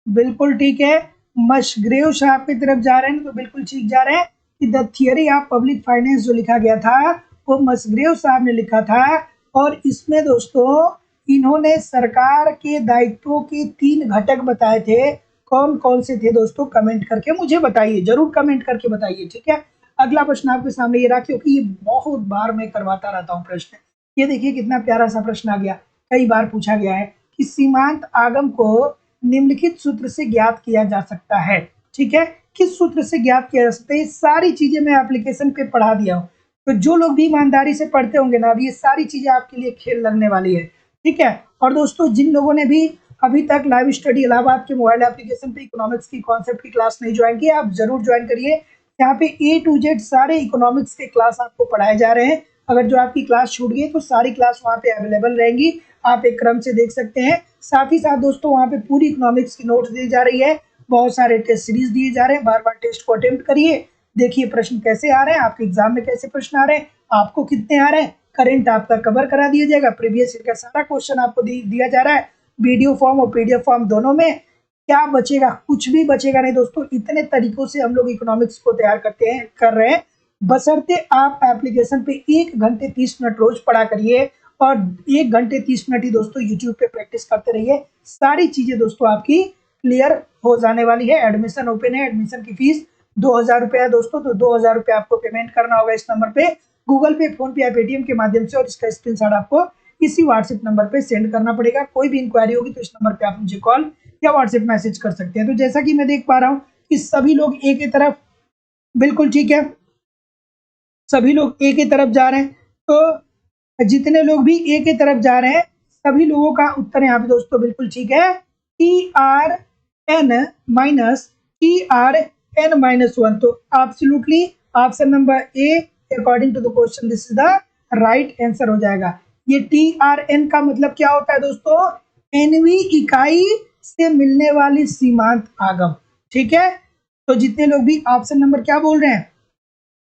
बिल्कुल ठीक है, मशग्रेव साहब की तरफ जा रहे हैं, तो बिल्कुल ठीक जा रहे हैं कि the theory of public finance जो लिखा गया था वो मशग्रेव साहब ने लिखा था। और इसमें दोस्तों इन्होंने सरकार के दायित्वों के 3 घटक बताए थे, कौन कौन से थे दोस्तों, कमेंट करके मुझे बताइए, जरूर कमेंट करके बताइए। ठीक है, अगला प्रश्न आपके सामने ये रहा, क्योंकि ये बहुत बार मैं करवाता रहता हूँ प्रश्न। ये देखिए कितना प्यारा सा प्रश्न आ गया, कई बार पूछा गया है कि सीमांत आगम को निम्नलिखित सूत्र से ज्ञात किया जा सकता है। ठीक है, किस सूत्र से ज्ञात किया जा सकता है, ये सारी चीजें मैं एप्लीकेशन पे पढ़ा दिया हूँ। तो जो लोग भी ईमानदारी से पढ़ते होंगे ना, ये सारी चीजें आपके लिए खेल लगने वाली है। ठीक है, और दोस्तों जिन लोगों ने भी अभी तक लाइव स्टडी इलाहाबाद के मोबाइल एप्लीकेशन पे इकोनॉमिक्स की कॉन्सेप्ट की क्लास नहीं ज्वाइन की, आप जरूर ज्वाइन करिए। यहाँ पे A to Z सारे इकोनॉमिक्स के क्लास आपको पढ़ाए जा रहे हैं। अगर जो आपकी क्लास छूट गई तो सारी क्लास वहाँ पे अवेलेबल रहेंगी, आप एक क्रम से देख सकते हैं। साथ ही साथ दोस्तों वहाँ पे पूरी इकोनॉमिक्स की नोट्स दी जा रही है, बहुत सारे टेस्ट सीरीज दिए जा रहे हैं, बार बार टेस्ट को अटेम्प्ट करिए, देखिए प्रश्न कैसे आ रहे हैं, आपके एग्जाम में कैसे प्रश्न आ रहे हैं, आपको कितने आ रहे हैं, करंट आपका कवर करा दिया जाएगा, प्रीवियस ईयर का सारा क्वेश्चन आपको दिया जा रहा है, वीडियो फॉर्म और PDF फॉर्म दोनों में। क्या बचेगा? कुछ भी बचेगा नहीं दोस्तों। इतने तरीकों से हम लोग इकोनॉमिक्स को तैयार कर रहे हैं, बशर्ते आप एप्लीकेशन पे 1 घंटे 30 मिनट रोज पढ़ा करिए और 1 घंटे 30 मिनट ही दोस्तों यूट्यूब पे प्रैक्टिस करते रहिए। सारी चीजें दोस्तों आपकी क्लियर हो जाने वाली है। एडमिशन ओपन है, एडमिशन की फीस 2000 रुपये है दोस्तों, तो 2000 रुपये आपको पेमेंट करना होगा इस नंबर पे, गूगल पे, फोन पे या पेटीएम के माध्यम से, और इसका स्क्रीनशॉट आपको इसी व्हाट्सएप नंबर पे सेंड करना पड़ेगा। कोई भी इंक्वायरी होगी तो इस नंबर पे आप मुझे कॉल या व्हाट्सएप मैसेज कर सकते हैं। तो जैसा कि मैं देख पा रहा हूँ कि सभी लोग एक ही तरफ, बिल्कुल ठीक है, सभी लोग एक ही तरफ जा रहे हैं। तो जितने लोग भी एक ही तरफ जा रहे हैं सभी लोगों का उत्तर यहाँ पे दोस्तों बिल्कुल ठीक है, TRN-1। तो absolutely option number A according to the question this is the right answer हो जाएगा। ये TRN का मतलब क्या होता है दोस्तों? nवीं इकाई से मिलने वाली सीमांत आगम, ठीक है। तो जितने लोग भी ऑप्शन नंबर क्या बोल रहे हैं,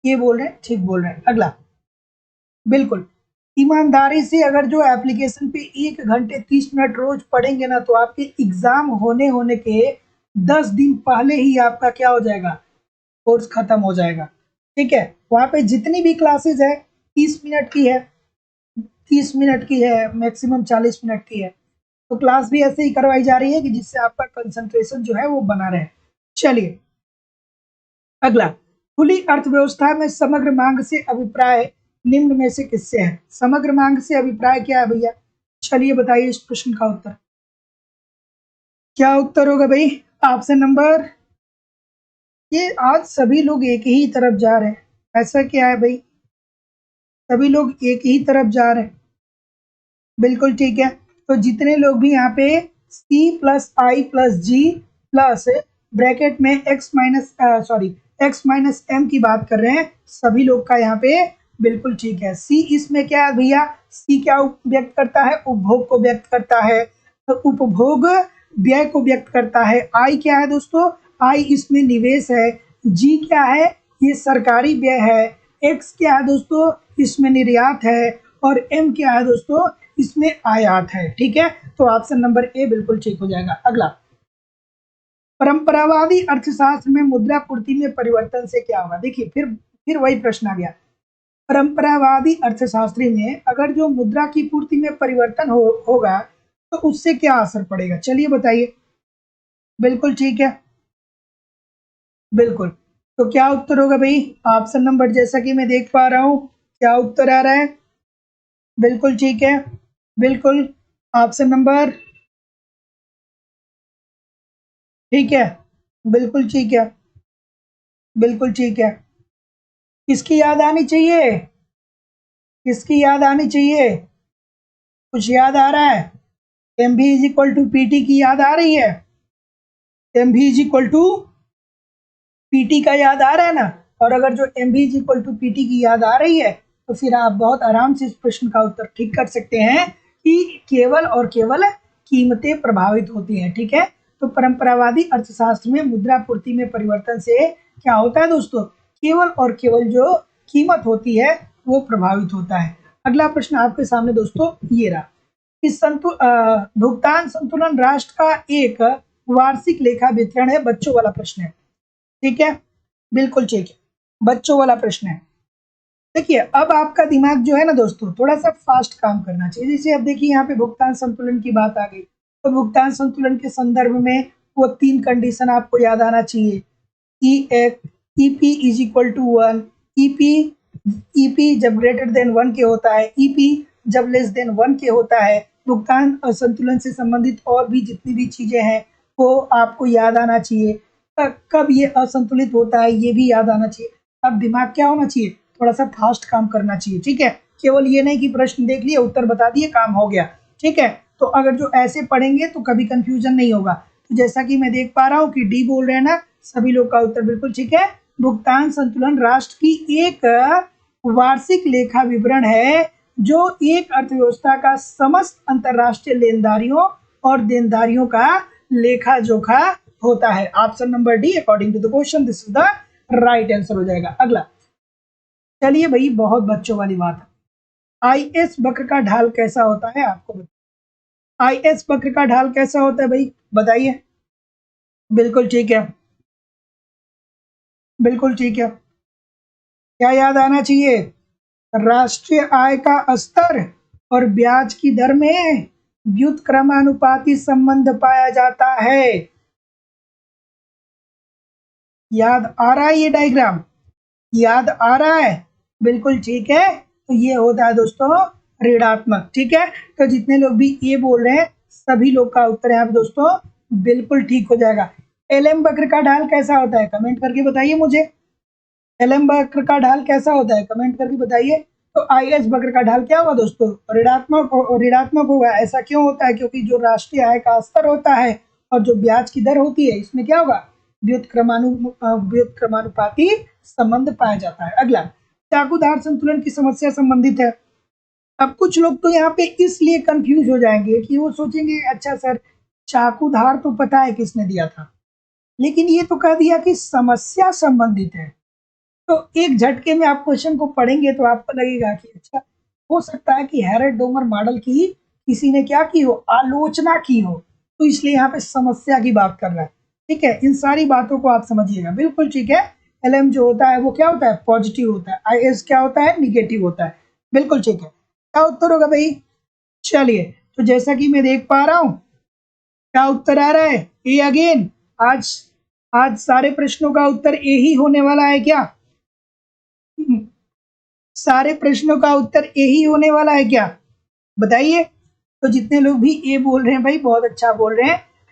ये बोल रहे हैं, ठीक बोल रहे हैं। अगला, बिल्कुल ईमानदारी से अगर जो एप्लीकेशन पे 1 घंटे 30 मिनट रोज पढ़ेंगे ना, तो आपके एग्जाम होने के 10 दिन पहले ही आपका क्या हो जाएगा, कोर्स खत्म हो जाएगा, ठीक है। वहाँ पे जितनी भी क्लासेस है 30 मिनट की है, 30 मिनट की है, मैक्सिमम 40 मिनट की है। तो क्लास भी ऐसे ही करवाई जा रही है कि जिससे आपका कंसंट्रेशन जो है वो बना रहे। चलिए अगला, खुली अर्थव्यवस्था में समग्र मांग से अभिप्राय निम्न में से किससे है? समग्र मांग से अभिप्राय क्या है भैया? चलिए बताइए इस प्रश्न का उत्तर। क्या उत्तर होगा भाई? ऑप्शन नंबर, ये आज सभी लोग एक ही तरफ जा रहे हैं, ऐसा क्या है भाई? सभी लोग एक ही तरफ जा रहे हैं, बिल्कुल ठीक है। तो जितने लोग भी यहाँ पे C+I+G प्लस ब्रैकेट में x-m की बात कर रहे हैं, सभी लोग का यहाँ पे बिल्कुल ठीक है। सी इसमें क्या है भैया? सी क्या व्यक्त करता है? उपभोग को व्यक्त करता है, तो उपभोग व्यय को व्यक्त करता है। आई क्या है दोस्तों? आई इसमें निवेश है। जी क्या है? ये सरकारी व्यय है। एक्स क्या है दोस्तों? इसमें निर्यात है। और एम क्या है दोस्तों? इसमें आयात है, ठीक है। तो ऑप्शन नंबर ए बिल्कुल ठीक हो जाएगा। अगला, परंपरावादी अर्थशास्त्र में मुद्रा पूर्ति में परिवर्तन से क्या होगा? देखिए फिर वही प्रश्न आ गया। परंपरावादी अर्थशास्त्री में अगर जो मुद्रा की पूर्ति में परिवर्तन होगा तो उससे क्या असर पड़ेगा? चलिए बताइए। बिल्कुल ठीक है, बिल्कुल। तो क्या उत्तर होगा भाई? ऑप्शन नंबर, जैसा कि मैं देख पा रहा हूं, क्या उत्तर आ रहा है? बिल्कुल ठीक है, बिल्कुल ऑप्शन नंबर ठीक है, बिल्कुल ठीक है, बिल्कुल ठीक है। किसकी याद आनी चाहिए? किसकी याद आनी चाहिए? कुछ याद आ रहा है? MV is equal to PT की याद आ रही है? MV is equal to PT का याद आ रहा है ना? और अगर जो MV is equal to PT की याद आ रही है तो फिर आप बहुत आराम से इस प्रश्न का उत्तर ठीक कर सकते हैं कि केवल और केवल कीमतें प्रभावित होती हैं, ठीक है। तो परंपरावादी अर्थशास्त्र में मुद्रा पूर्ति में परिवर्तन से क्या होता है दोस्तों? केवल और केवल जो कीमत होती है वो प्रभावित होता है। अगला प्रश्न आपके सामने दोस्तों ये रहा, इस भुगतान संतुलन राष्ट्र का एक वार्षिक लेखा वितरण है। बच्चों वाला प्रश्न है, ठीक है, बिल्कुल ठीक है, बच्चों वाला प्रश्न है। देखिए अब आपका दिमाग जो है ना दोस्तों थोड़ा सा फास्ट काम करना चाहिए। जैसे अब देखिए यहाँ पे भुगतान संतुलन की बात आ गई, तो भुगतान संतुलन के संदर्भ में वो 3 कंडीशन आपको याद आना चाहिए। EP is equal to 1, EP जब ग्रेटर देन 1 के होता है, EP जब लेस देन 1 के होता है। भुगतान संतुलन से संबंधित और भी जितनी भी चीजें हैं वो आपको याद आना चाहिए। कब ये असंतुलित होता है ये भी याद आना चाहिए। अब दिमाग क्या होना चाहिए? थोड़ा सा फास्ट काम करना चाहिए, ठीक है। केवल ये नहीं कि प्रश्न देख लिए उत्तर बता दिए काम हो गया, ठीक है। तो अगर जो ऐसे पढ़ेंगे तो कभी कंफ्यूजन नहीं होगा। तो जैसा कि मैं देख पा रहा हूँ कि डी बोल रहे हैं ना सभी लोग का उत्तर बिल्कुल ठीक है। भुगतान संतुलन राष्ट्र की एक वार्षिक लेखा विवरण है जो एक अर्थव्यवस्था का समस्त अंतरराष्ट्रीय लेनदारियों और देनदारियों का लेखा जोखा होता है। Option number D according to the question this is the right answer हो जाएगा। अगला चलिए भाई, बहुत बच्चों वाली बात है। आईएस वक्र का ढाल कैसा होता है आपको बताइए। आईएस वक्र का ढाल कैसा होता है भाई बताइए। बिल्कुल ठीक है, बिल्कुल ठीक है। क्या याद आना चाहिए? राष्ट्रीय आय का स्तर और ब्याज की दर में व्युत्क्रमानुपाती संबंध पाया जाता है। याद आ रहा है ये डायग्राम? याद आ रहा है? बिल्कुल ठीक है। तो ये होता है दोस्तों ऋणात्मक। ठीक है, तो जितने लोग भी ये बोल रहे हैं सभी लोग का उत्तर यहाँ पे दोस्तों बिल्कुल ठीक हो जाएगा। एलएम वक्र का ढाल कैसा होता है कमेंट करके बताइए मुझे। एलएम वक्र का ढाल कैसा होता है कमेंट करके बताइए। तो आईएस वक्र का ढाल क्या होगा दोस्तों? ऋणात्मक होगा। ऐसा क्यों होता है? क्योंकि जो राष्ट्रीय आय का स्तर होता है और जो ब्याज की दर होती है इसमें क्या होगा? व्युत्क्रमानुपाती संबंध पाया जाता है। अगला चाकूधार संतुलन की समस्या संबंधित है। अब कुछ लोग तो यहाँ पे इसलिए कंफ्यूज हो जाएंगे कि वो सोचेंगे अच्छा सर चाकूधार तो पता है किसने दिया था, लेकिन ये तो कह दिया कि समस्या संबंधित है। तो एक झटके में आप क्वेश्चन को पढ़ेंगे तो आपको लगेगा कि अच्छा हो सकता है कि हैरेड डोमर मॉडल की किसी ने क्या की हो, आलोचना की हो, तो इसलिए यहाँ पे समस्या की बात कर रहा है। ठीक है, इन सारी बातों को आप समझिएगा। बिल्कुल ठीक है। एलएम जो होता है वो क्या होता है? पॉजिटिव होता है। आईएस क्या होता है? निगेटिव होता है। बिल्कुल ठीक है। क्या उत्तर होगा भाई? चलिए, तो जैसा कि मैं देख पा रहा हूं क्या उत्तर आ रहा है? ए अगेन। आज आज सारे प्रश्नों का उत्तर ए ही होने वाला है क्या? सारे प्रश्नों का उत्तर ए ही होने वाला है क्या बताइए। तो जितने लोग भी ए बोल रहे हैं भाई बहुत अच्छा बोल रहे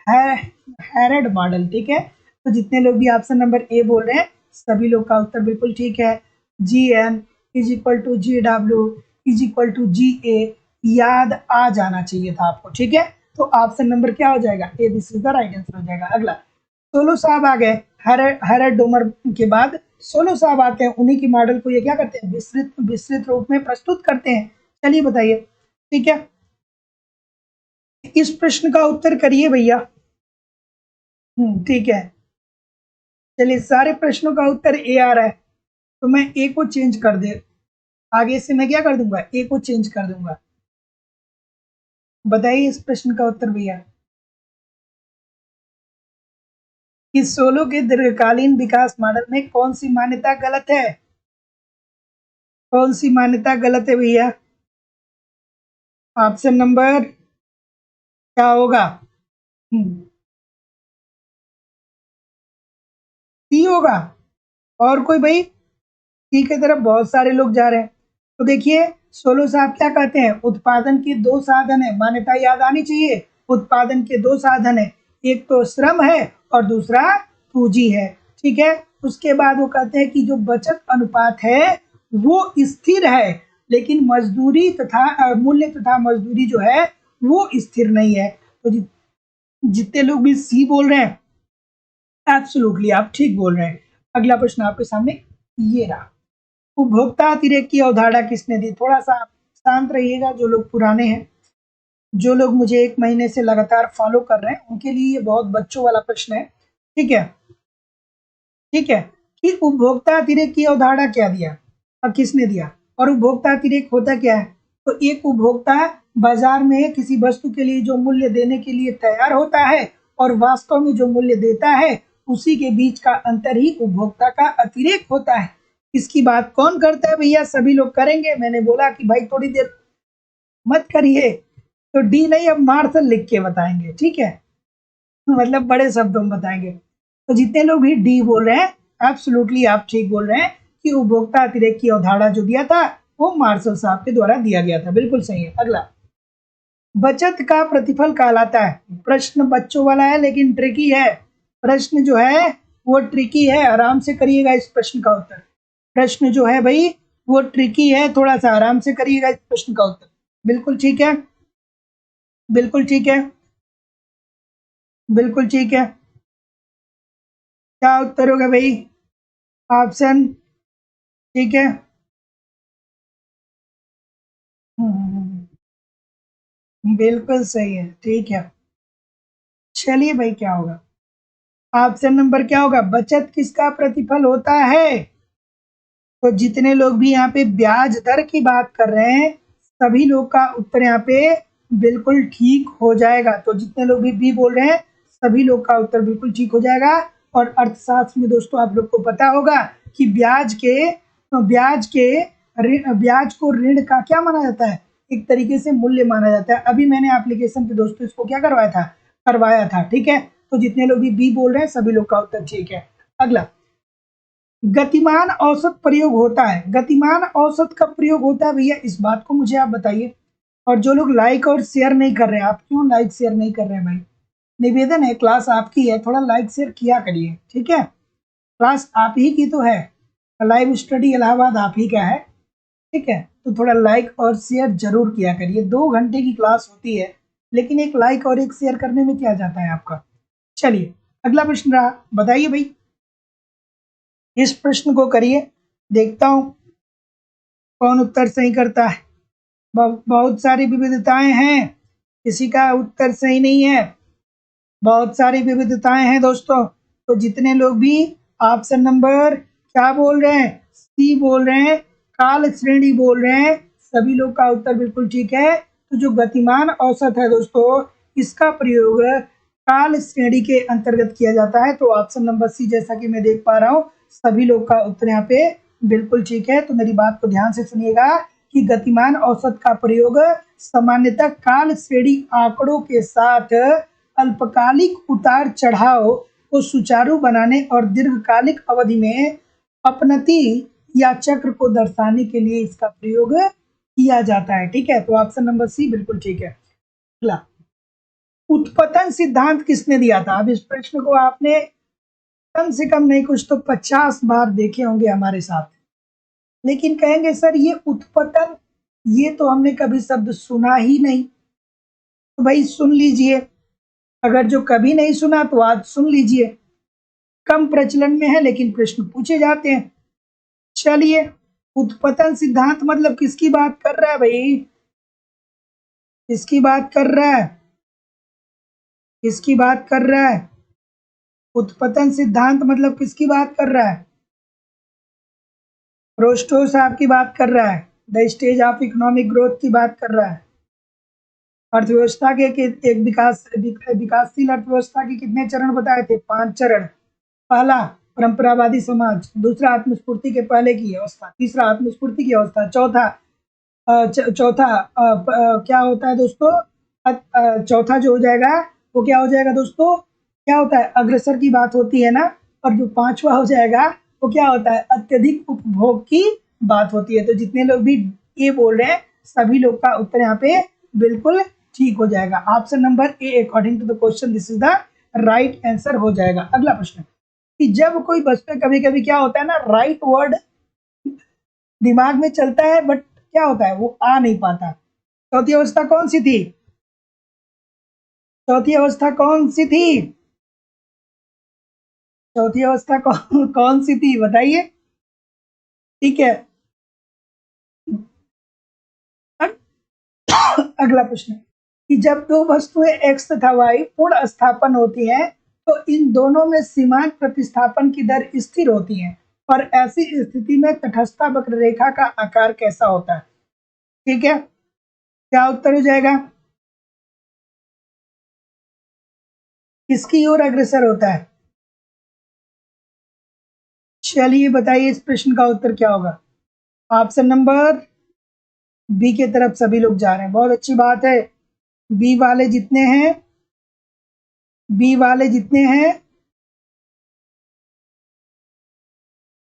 हैं, हैरेड मॉडल। ठीक है, तो जितने लोग भी ऑप्शन नंबर ए बोल रहे हैं सभी लोग का उत्तर बिल्कुल ठीक है। G N is equal to G W is equal to G A याद आ जाना चाहिए था आपको। ठीक है, तो ऑप्शन नंबर क्या हो जाएगा? A, this is the right answer हो जाएगा। अगला सोलो साहब आ गए। हैरेड डोमर के बाद सोलो साहब आते हैं। उन्हीं की मॉडल को ये क्या करते हैं? विस्तृत रूप में प्रस्तुत करते हैं। चलिए बताइए। ठीक है, इस प्रश्न का उत्तर करिए भैया। ठीक है, चलिए सारे प्रश्नों का उत्तर ए आ रहा है तो मैं ए को चेंज कर दे, आगे से मैं क्या कर दूंगा? ए को चेंज कर दूंगा। बताइए इस प्रश्न का उत्तर भैया। इस सोलो के दीर्घकालीन विकास मॉडल में कौन सी मान्यता गलत है? कौन सी मान्यता गलत है भैया? ऑप्शन नंबर क्या होगा? सी होगा। और कोई भाई? सी की तरफ बहुत सारे लोग जा रहे हैं। तो देखिए सोलो साहब क्या कहते हैं? उत्पादन के दो साधन है। मान्यता याद आनी चाहिए। उत्पादन के दो साधन है, एक तो श्रम है और दूसरा पूंजी है। ठीक है, उसके बाद वो कहते हैं कि जो बचत अनुपात है वो स्थिर है, लेकिन मजदूरी तथा मूल्य तथा मजदूरी जो है वो स्थिर नहीं है। तो जितने लोग भी सी बोल रहे हैं एब्सोल्युटली आप ठीक बोल रहे हैं। अगला प्रश्न आपके सामने ये रहा। उपभोक्ता अतिरेक की अवधारणा किसने दी? थोड़ा सा शांत रहिएगा। जो लोग पुराने हैं, जो लोग मुझे 1 महीने से लगातार फॉलो कर रहे हैं उनके लिए ये बहुत बच्चों वाला प्रश्न है। ठीक है, ठीक है, कि उपभोक्ता अतिरेक की अवधारणा क्या दिया और किसने दिया? और उपभोक्ता अतिरेक होता क्या है? तो एक उपभोक्ता बाजार में किसी वस्तु के लिए जो मूल्य देने के लिए तैयार होता है और वास्तव में जो मूल्य देता है उसी के बीच का अंतर ही उपभोक्ता का अतिरेक होता है। इसकी बात कौन करता है भैया? सभी लोग करेंगे। मैंने बोला कि भाई थोड़ी देर मत करिए, तो डी नहीं अब मार्शल लिख के बताएंगे। ठीक है, मतलब बड़े शब्दों में बताएंगे। तो जितने लोग भी डी बोल रहे हैं एब्सोल्युटली आप ठीक बोल रहे हैं कि उपभोक्ता अतिरेक की अवधारणा जो दिया था वो मार्शल साहब के द्वारा दिया गया था। बिल्कुल सही है। अगला बचत का प्रतिफल कहलाता है। प्रश्न बच्चों वाला है लेकिन ट्रिकी है। प्रश्न जो है वो ट्रिकी है, आराम से करिएगा इस प्रश्न का उत्तर। प्रश्न जो है भाई वो ट्रिकी है, थोड़ा सा आराम से करिएगा इस प्रश्न का उत्तर। बिल्कुल ठीक है। बिल्कुल ठीक है, बिल्कुल ठीक है। क्या उत्तर होगा भाई? ऑप्शन ठीक है। बिल्कुल सही है, ठीक है। चलिए भाई, क्या होगा? ऑप्शन नंबर क्या होगा? बचत किसका प्रतिफल होता है? तो जितने लोग भी यहाँ पे ब्याज दर की बात कर रहे हैं, सभी लोग का उत्तर यहाँ पे बिल्कुल ठीक हो जाएगा। तो जितने लोग भी बी बोल रहे हैं, सभी लोग का उत्तर बिल्कुल ठीक हो जाएगा। और अर्थशास्त्र में दोस्तों आप लोग को पता होगा कि ब्याज को ऋण का क्या माना जाता है? एक तरीके से मूल्य माना जाता है। अभी मैंने एप्लीकेशन पे दोस्तों इसको क्या करवाया था, ठीक है। तो जितने लोग भी बी बोल रहे हैं, सभी लोग का उत्तर ठीक है। अगला, गतिमान औसत प्रयोग होता है। गतिमान औसत कब प्रयोग होता है भैया? इस बात को मुझे आप बताइए। और जो लोग लाइक और शेयर नहीं कर रहे हैं, आप क्यों लाइक शेयर नहीं कर रहे हैं भाई? निवेदन है, क्लास आपकी है, थोड़ा लाइक शेयर किया करिए, ठीक है। क्लास आप ही की तो है, लाइव स्टडी इलाहाबाद आप ही का है, ठीक है। तो थोड़ा लाइक और शेयर जरूर किया करिए। 2 घंटे की क्लास होती है, लेकिन एक लाइक और एक शेयर करने में क्या जाता है आपका? चलिए, अगला प्रश्न रहा, बताइए भाई। इस प्रश्न को करिए, देखता हूं कौन उत्तर सही करता है। बहुत सारी विविधताएं हैं, किसी का उत्तर सही नहीं है। बहुत सारी विविधताएं हैं दोस्तों। तो जितने लोग भी ऑप्शन नंबर क्या बोल रहे हैं, सी बोल रहे हैं, काल श्रेणी बोल रहे हैं, सभी लोग का उत्तर बिल्कुल ठीक है। तो जो गतिमान औसत है दोस्तों, इसका प्रयोग काल श्रेणी के अंतर्गत किया जाता है। तो ऑप्शन नंबर सी, जैसा कि मैं देख पा रहा हूँ, सभी लोग का उत्तर यहाँ पे बिल्कुल ठीक है। तो मेरी बात को ध्यान से सुनिएगा कि गतिमान औसत का प्रयोग सामान्यतः काल श्रेणी आंकड़ों के साथ अल्पकालिक उतार चढ़ाव को सुचारू बनाने और दीर्घकालिक अवधि में अपनति या चक्र को दर्शाने के लिए इसका प्रयोग किया जाता है, ठीक है। तो ऑप्शन नंबर सी बिल्कुल ठीक है। अगला, उत्पतन सिद्धांत किसने दिया था? अब इस प्रश्न को आपने कम से कम नहीं कुछ तो 50 बार देखे होंगे हमारे साथ, लेकिन कहेंगे सर ये उत्पतन, ये तो हमने कभी शब्द सुना ही नहीं। तो भाई सुन लीजिए, अगर जो कभी नहीं सुना तो आज सुन लीजिए। कम प्रचलन में है लेकिन प्रश्न पूछे जाते हैं। चलिए, उत्पतन सिद्धांत मतलब किसकी बात कर रहा है भाई? किसकी बात कर रहा है? किसकी बात कर रहा है? उत्पतन सिद्धांत मतलब किसकी बात कर रहा है? रोस्टो साहब की बात कर रहा है। The stage of economic growth की बात कर रहा है। अर्थव्यवस्था के एक विकासशील अर्थव्यवस्था के कितने चरण बताए थे? 5 चरण। पहला परंपरावादी समाज, दूसरा आत्मस्फूर्ति के पहले की अवस्था, तीसरा आत्मस्फूर्ति की अवस्था, चौथा क्या होता है दोस्तों? चौथा जो हो जाएगा वो क्या हो जाएगा दोस्तों? क्या होता है? अग्रसर की बात होती है ना। और जो 5वां हो जाएगा वो क्या होता है? अत्यधिक उपभोग की बात होती है। तो जितने लोग भी ये बोल रहे हैं, सभी लोग का उत्तर यहाँ पे बिल्कुल ठीक हो जाएगा। Option number A according to the question this is the right answer हो जाएगा। अगला प्रश्न, कि जब कोई बच्चे कभी कभी क्या होता है ना, राइट वर्ड दिमाग में चलता है बट क्या होता है, वो आ नहीं पाता। चौथी अवस्था कौन सी थी? चौथी अवस्था कौन सी थी? चौथी अवस्था कौन सी थी बताइए? ठीक है। अगला प्रश्न, कि जब दो वस्तुएं एक्स तथा वाई पूर्ण स्थापन होती हैं, तो इन दोनों में सीमांत प्रतिस्थापन की दर स्थिर होती है, और ऐसी स्थिति में तटस्थ वक्र रेखा का आकार कैसा होता है? ठीक है, क्या उत्तर हो जाएगा? किसकी ओर अग्रसर होता है? चलिए बताइए, इस प्रश्न का उत्तर क्या होगा? ऑप्शन नंबर बी की तरफ सभी लोग जा रहे हैं, बहुत अच्छी बात है। बी वाले जितने हैं, बी वाले जितने हैं,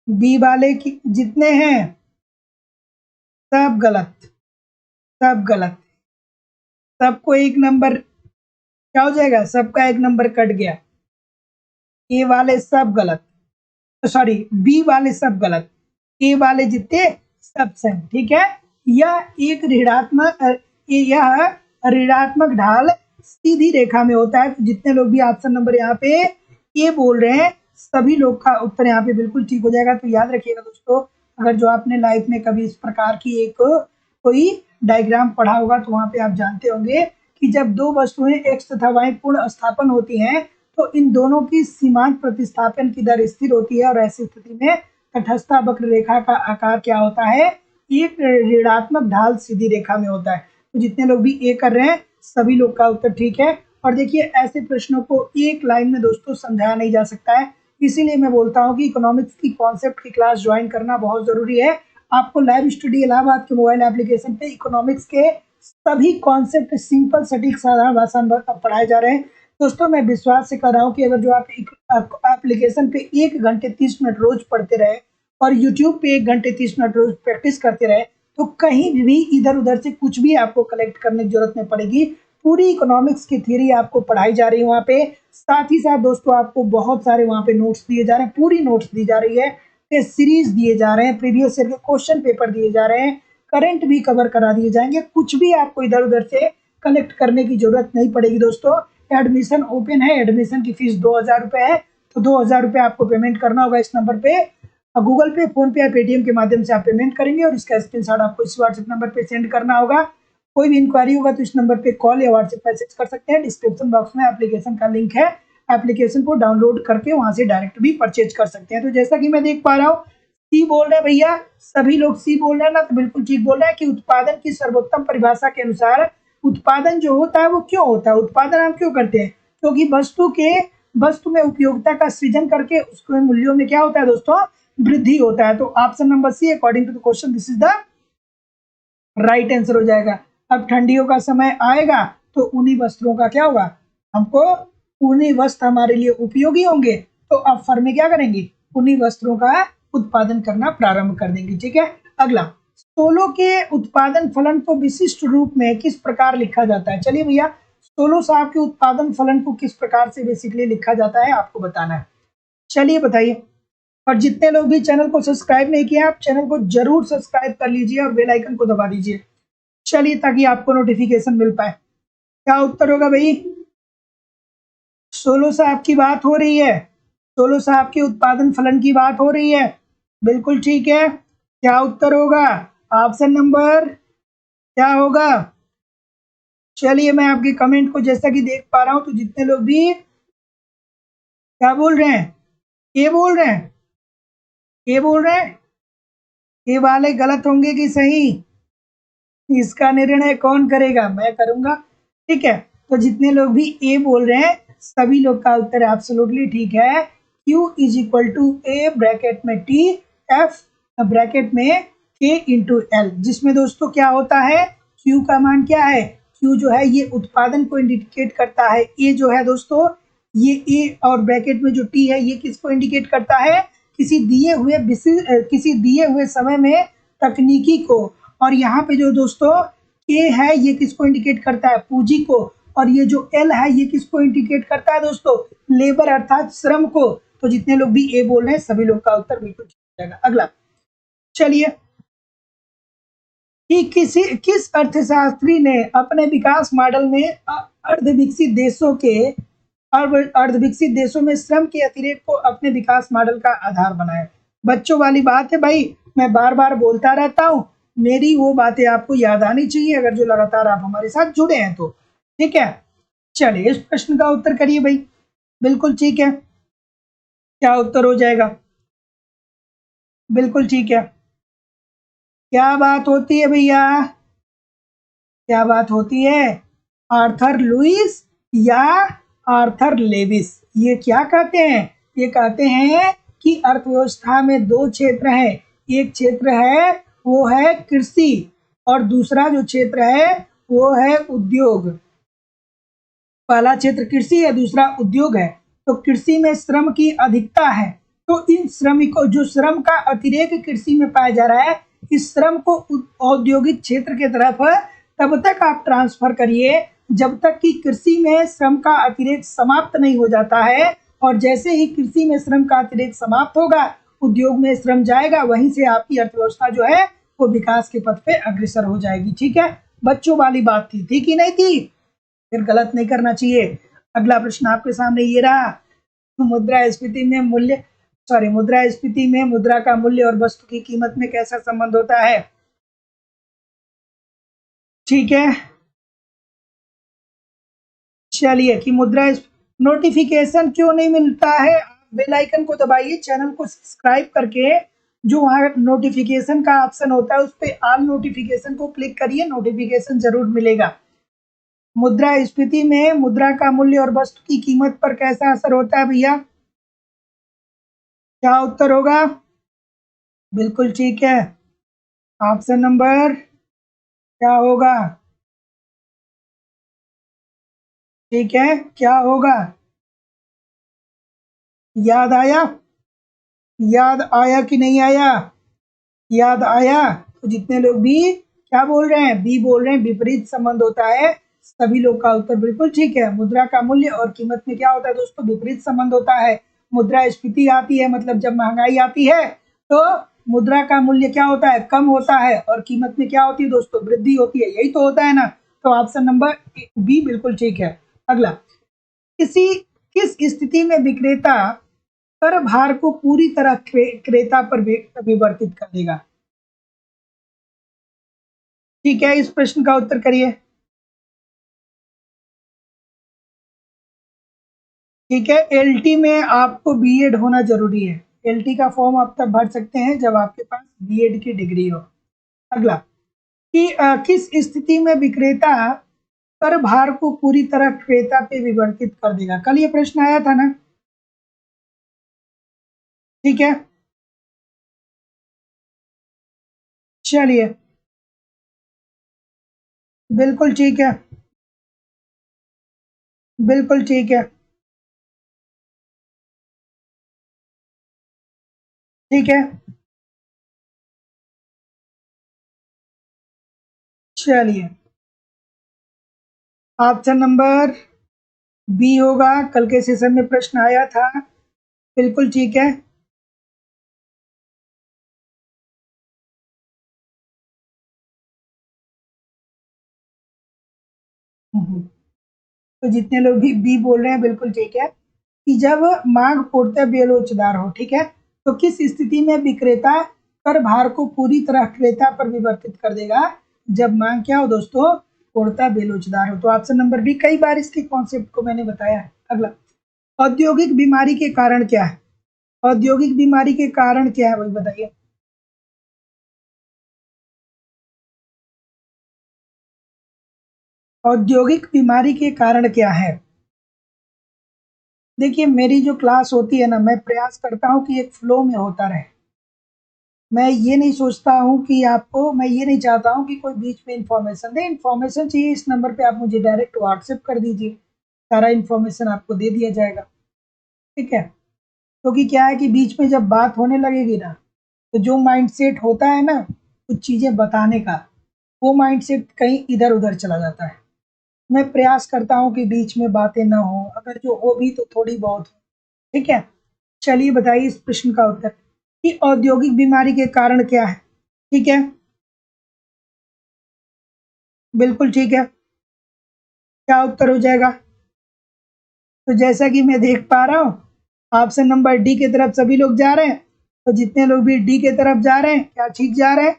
बी वाले की जितने हैं, सब गलत, सब गलत। सबको एक नंबर क्या हो जाएगा? सबका एक नंबर कट गया। ए वाले सब गलत, सॉरी बी वाले सब गलत, ए वाले जितने सब सही, ठीक है। यह एक ऋणात्मक, यह ऋणात्मक ढाल सीधी रेखा में होता है। तो जितने लोग भी ऑप्शन नंबर यहाँ पे ये बोल रहे हैं सभी लोग का उत्तर यहाँ पे बिल्कुल ठीक हो जाएगा। तो याद रखिएगा दोस्तों, अगर जो आपने लाइफ में कभी इस प्रकार की एक कोई डायग्राम पढ़ा होगा तो वहां पे आप जानते होंगे कि जब दो वस्तुएं x तथा y पूर्ण स्थापन होती हैं तो इन दोनों की सीमांत प्रतिस्थापन की दर स्थिर होती है और ऐसी स्थिति में तटस्थ वक्र रेखा का आकार क्या होता है, एक ऋणात्मक ढाल सीधी रेखा में होता है। तो जितने लोग भी ए कर रहे हैं सभी लोग का उत्तर ठीक है। और देखिए ऐसे प्रश्नों को एक लाइन में दोस्तों समझाया नहीं जा सकता है, इसीलिए मैं बोलता हूँ कि इकोनॉमिक्स की कॉन्सेप्ट की क्लास ज्वाइन करना बहुत जरूरी है। आपको लाइव स्टडी इलाहाबाद के मोबाइल एप्लीकेशन पे इकोनॉमिक्स के सभी कॉन्सेप्ट सिंपल सटीक साधारण भाषा में पढ़ाए जा रहे हैं। दोस्तों मैं विश्वास से कर रहा हूँ कि अगर जो आप एप्लीकेशन पे 1 घंटे 30 मिनट रोज पढ़ते रहे और यूट्यूब पे 1 घंटे 30 मिनट रोज प्रैक्टिस करते रहे तो कहीं भी इधर उधर से कुछ भी आपको कलेक्ट करने की जरूरत नहीं पड़ेगी। पूरी इकोनॉमिक्स की थ्योरी आपको पढ़ाई जा रही है वहाँ पे। साथ ही साथ दोस्तों आपको बहुत सारे वहाँ पे नोट्स दिए जा रहे हैं, पूरी नोट्स दी जा रही है, टेस्ट सीरीज दिए जा रहे हैं, प्रीवियस ईयर के क्वेश्चन पेपर दिए जा रहे हैं, करंट भी कवर करा दिए जाएंगे। कुछ भी आपको इधर उधर से कलेक्ट करने की जरूरत नहीं पड़ेगी दोस्तों। एडमिशन ओपन है, एडमिशन की फीस 2000 रुपये है। तो 2000 रुपये आपको पेमेंट करना होगा इस नंबर पे, गूगल पे, फोन पे या पेटीएम के माध्यम से आप पेमेंट करेंगे और इसका स्क्रीनशॉट आपको इस व्हाट्सएप नंबर पे सेंड करना होगा। कोई भी इंक्वायरी होगा तो इस नंबर पे कॉल या व्हाट्सएप मैसेज कर सकते हैं। डिस्क्रिप्शन बॉक्स में एप्लीकेशन का लिंक है, एप्लीकेशन को डाउनलोड करके वहां से डायरेक्ट भी परचेज कर सकते हैं। तो जैसा कि मैं देख पा रहा हूँ सी बोल रहे हैं भैया, सभी लोग सी बोल रहे हैं ना, तो बिल्कुल ठीक बोल रहे हैं कि उत्पादन की सर्वोत्तम परिभाषा के अनुसार उत्पादन जो होता है वो क्यों होता है, उत्पादन हम क्यों करते हैं, क्योंकि वस्तु में उपयोगिता का सृजन करके उसके मूल्यों में क्या होता है दोस्तों, वृद्धि होता है। तो option number C according to the question this is the right answer हो जाएगा। अब ठंडियों का समय आएगा तो उन्हीं वस्त्रों का क्या होगा, हमको उन्हीं वस्त्र हमारे लिए उपयोगी होंगे तो अब फर्में क्या करेंगी, उन्हीं वस्त्रों का उत्पादन करना प्रारंभ कर देंगे। ठीक है, अगला सोलो के उत्पादन फलन को विशिष्ट रूप में किस प्रकार लिखा जाता है। चलिए भैया, सोलो साहब के उत्पादन फलन को किस प्रकार से बेसिकली लिखा जाता है आपको बताना है। चलिए बताइए। और जितने लोग भी चैनल को सब्सक्राइब नहीं किया आप चैनल को जरूर सब्सक्राइब कर लीजिए और बेल आइकन को दबा दीजिए, चलिए, ताकि आपको नोटिफिकेशन मिल पाए। क्या उत्तर होगा भाई, सोलो साहब की बात हो रही है, सोलो साहब के उत्पादन फलन की बात हो रही है, बिल्कुल ठीक है। क्या उत्तर होगा, ऑप्शन नंबर क्या होगा। चलिए मैं आपके कमेंट को जैसा कि देख पा रहा हूं तो जितने लोग भी क्या बोल रहे हैं, ये बोल रहे हैं, ये बोल रहे हैं, ये वाले गलत होंगे कि सही, इसका निर्णय कौन करेगा, मैं करूंगा। ठीक है, तो जितने लोग भी ए बोल रहे हैं सभी लोग का उत्तर एब्सोल्युटली ठीक है। Q is equal to A bracket में T, F ब्रैकेट में K इंटू L, जिसमें दोस्तों क्या होता है, Q का मान क्या है, Q जो है ये उत्पादन को इंडिकेट करता है, A जो है दोस्तों ये A और ब्रैकेट में जो T है ये किसको इंडिकेट करता है, किसी दिए हुए समय में तकनीकी को, और यहाँ पे जो दोस्तों K है ये किसको इंडिकेट करता है, पूंजी को, और ये जो L है ये किसको इंडिकेट करता है दोस्तों, लेबर अर्थात श्रम को। तो जितने लोग भी ए बोल रहे हैं सभी लोग का उत्तर बिल्कुल ठीक हो जाएगा। अगला चलिए, कि किस अर्थशास्त्री ने अपने विकास मॉडल में अर्धविकसित देशों में श्रम के अतिरेक को अपने विकास मॉडल का आधार बनाया। बच्चों वाली बात है भाई, मैं बार बार बोलता रहता हूँ, मेरी वो बातें आपको याद आनी चाहिए अगर जो लगातार आप हमारे साथ जुड़े हैं तो। ठीक है, चलिए इस प्रश्न का उत्तर करिए भाई, बिल्कुल ठीक है। क्या उत्तर हो जाएगा, बिल्कुल ठीक है। क्या बात होती है भैया, क्या बात होती है, आर्थर लुइस या आर्थर लेविस, ये क्या कहते हैं, ये कहते हैं कि अर्थव्यवस्था में दो क्षेत्र हैं, एक क्षेत्र है वो है कृषि और दूसरा जो क्षेत्र है वो है उद्योग। पहला क्षेत्र कृषि है, दूसरा उद्योग है। तो कृषि में श्रम की अधिकता है, तो इन श्रमिकों जो श्रम का अतिरेक कृषि में पाया जा रहा है, इस श्रम को औद्योगिक क्षेत्र के तरफ तब तक आप ट्रांसफर करिए जब तक कि कृषि में श्रम का अतिरेक समाप्त नहीं हो जाता है, और जैसे ही कृषि में श्रम का अतिरेक समाप्त होगा उद्योग में श्रम जाएगा, वहीं से आपकी अर्थव्यवस्था जो है वो विकास के पथ पे अग्रसर हो जाएगी। ठीक है, बच्चों वाली बात थी कि नहीं थी? फिर गलत नहीं करना चाहिए। अगला प्रश्न आपके सामने ये रहा, मुद्रास्फीति में मुद्रास्फीति में मुद्रा का मूल्य और वस्तु की कीमत में कैसा संबंध होता है? ठीक है, चलिए कि मुद्रा नोटिफिकेशन क्यों नहीं मिलता है? बेल आइकन को दबाइए, चैनल को सब्सक्राइब करके जो वहाँ नोटिफिकेशन का ऑप्शन होता है उस पर ऑल नोटिफिकेशन को क्लिक करिए, नोटिफिकेशन जरूर मिलेगा। मुद्रास्फीति में मुद्रा का मूल्य और वस्तु की कीमत पर कैसा असर होता है भैया? क्या उत्तर होगा? बिल्कुल ठीक है, ऑप्शन नंबर क्या होगा? ठीक है, क्या होगा? याद आया? याद आया कि नहीं आया? याद आया? तो जितने लोग भी क्या बोल रहे हैं, बी बोल रहे हैं, विपरीत संबंध होता है, सभी लोग का उत्तर बिल्कुल ठीक है। मुद्रा का मूल्य और कीमत में क्या होता है दोस्तों? विपरीत संबंध होता है। मुद्रास्फीति आती है मतलब जब महंगाई आती है तो मुद्रा का मूल्य क्या होता है? कम होता है, और कीमत में क्या होती है दोस्तों? वृद्धि होती है। यही तो होता है ना। तो ऑप्शन नंबर बी बिल्कुल ठीक है। अगला, किसी किस स्थिति में विक्रेता कर भार को पूरी तरह क्रेता पर विवर्तित कर देगा? ठीक है, इस प्रश्न का उत्तर करिए। ठीक है, एलटी में आपको बीएड होना जरूरी है। एलटी का फॉर्म आप तब भर सकते हैं जब आपके पास बीएड की डिग्री हो। अगला, कि किस स्थिति में विक्रेता कर भार को पूरी तरह क्रेता पे विवर्तित कर देगा? कल ये प्रश्न आया था ना। ठीक है, चलिए, बिल्कुल ठीक है, बिल्कुल ठीक है, ठीक है, चलिए, ऑप्शन नंबर बी होगा। कल के सेशन में प्रश्न आया था, बिल्कुल ठीक है। तो जितने लोग भी बी बोल रहे हैं बिल्कुल ठीक है, कि जब मांग पूर्णतः बेलोचदार हो। ठीक है, तो किस स्थिति में विक्रेता कर भार को पूरी तरह क्रेता पर विवर्तित कर देगा? जब मांग क्या हो दोस्तों? पूर्णतः बेलोचदार हो। तो ऑप्शन नंबर बी, कई बार इसके कॉन्सेप्ट को मैंने बताया है। अगला, औद्योगिक बीमारी के कारण क्या है? औद्योगिक बीमारी के कारण क्या है वही बताइए। औद्योगिक बीमारी के कारण क्या है? देखिए, मेरी जो क्लास होती है ना, मैं प्रयास करता हूँ कि एक फ्लो में होता रहे। मैं ये नहीं सोचता हूँ कि आपको, मैं ये नहीं चाहता हूँ कि कोई बीच में इन्फॉर्मेशन दे। इन्फॉर्मेशन चाहिए इस नंबर पे आप मुझे डायरेक्ट व्हाट्सएप कर दीजिए, सारा इन्फॉर्मेशन आपको दे दिया जाएगा। ठीक है, क्योंकि क्या है कि बीच में जब बात होने लगेगी ना, तो जो माइंडसेट होता है ना कुछ चीज़ें बताने का, वो माइंडसेट कहीं इधर उधर चला जाता है। मैं प्रयास करता हूँ कि बीच में बातें ना हो, अगर जो हो भी तो थोड़ी बहुत हो। ठीक है, चलिए बताइए इस प्रश्न का उत्तर, कि औद्योगिक बीमारी के कारण क्या है? ठीक है, बिल्कुल ठीक है, क्या उत्तर हो जाएगा? तो जैसा कि मैं देख पा रहा हूँ, ऑप्शन नंबर डी की तरफ सभी लोग जा रहे हैं। तो जितने लोग भी डी के तरफ जा रहे हैं, क्या ठीक जा रहे हैं?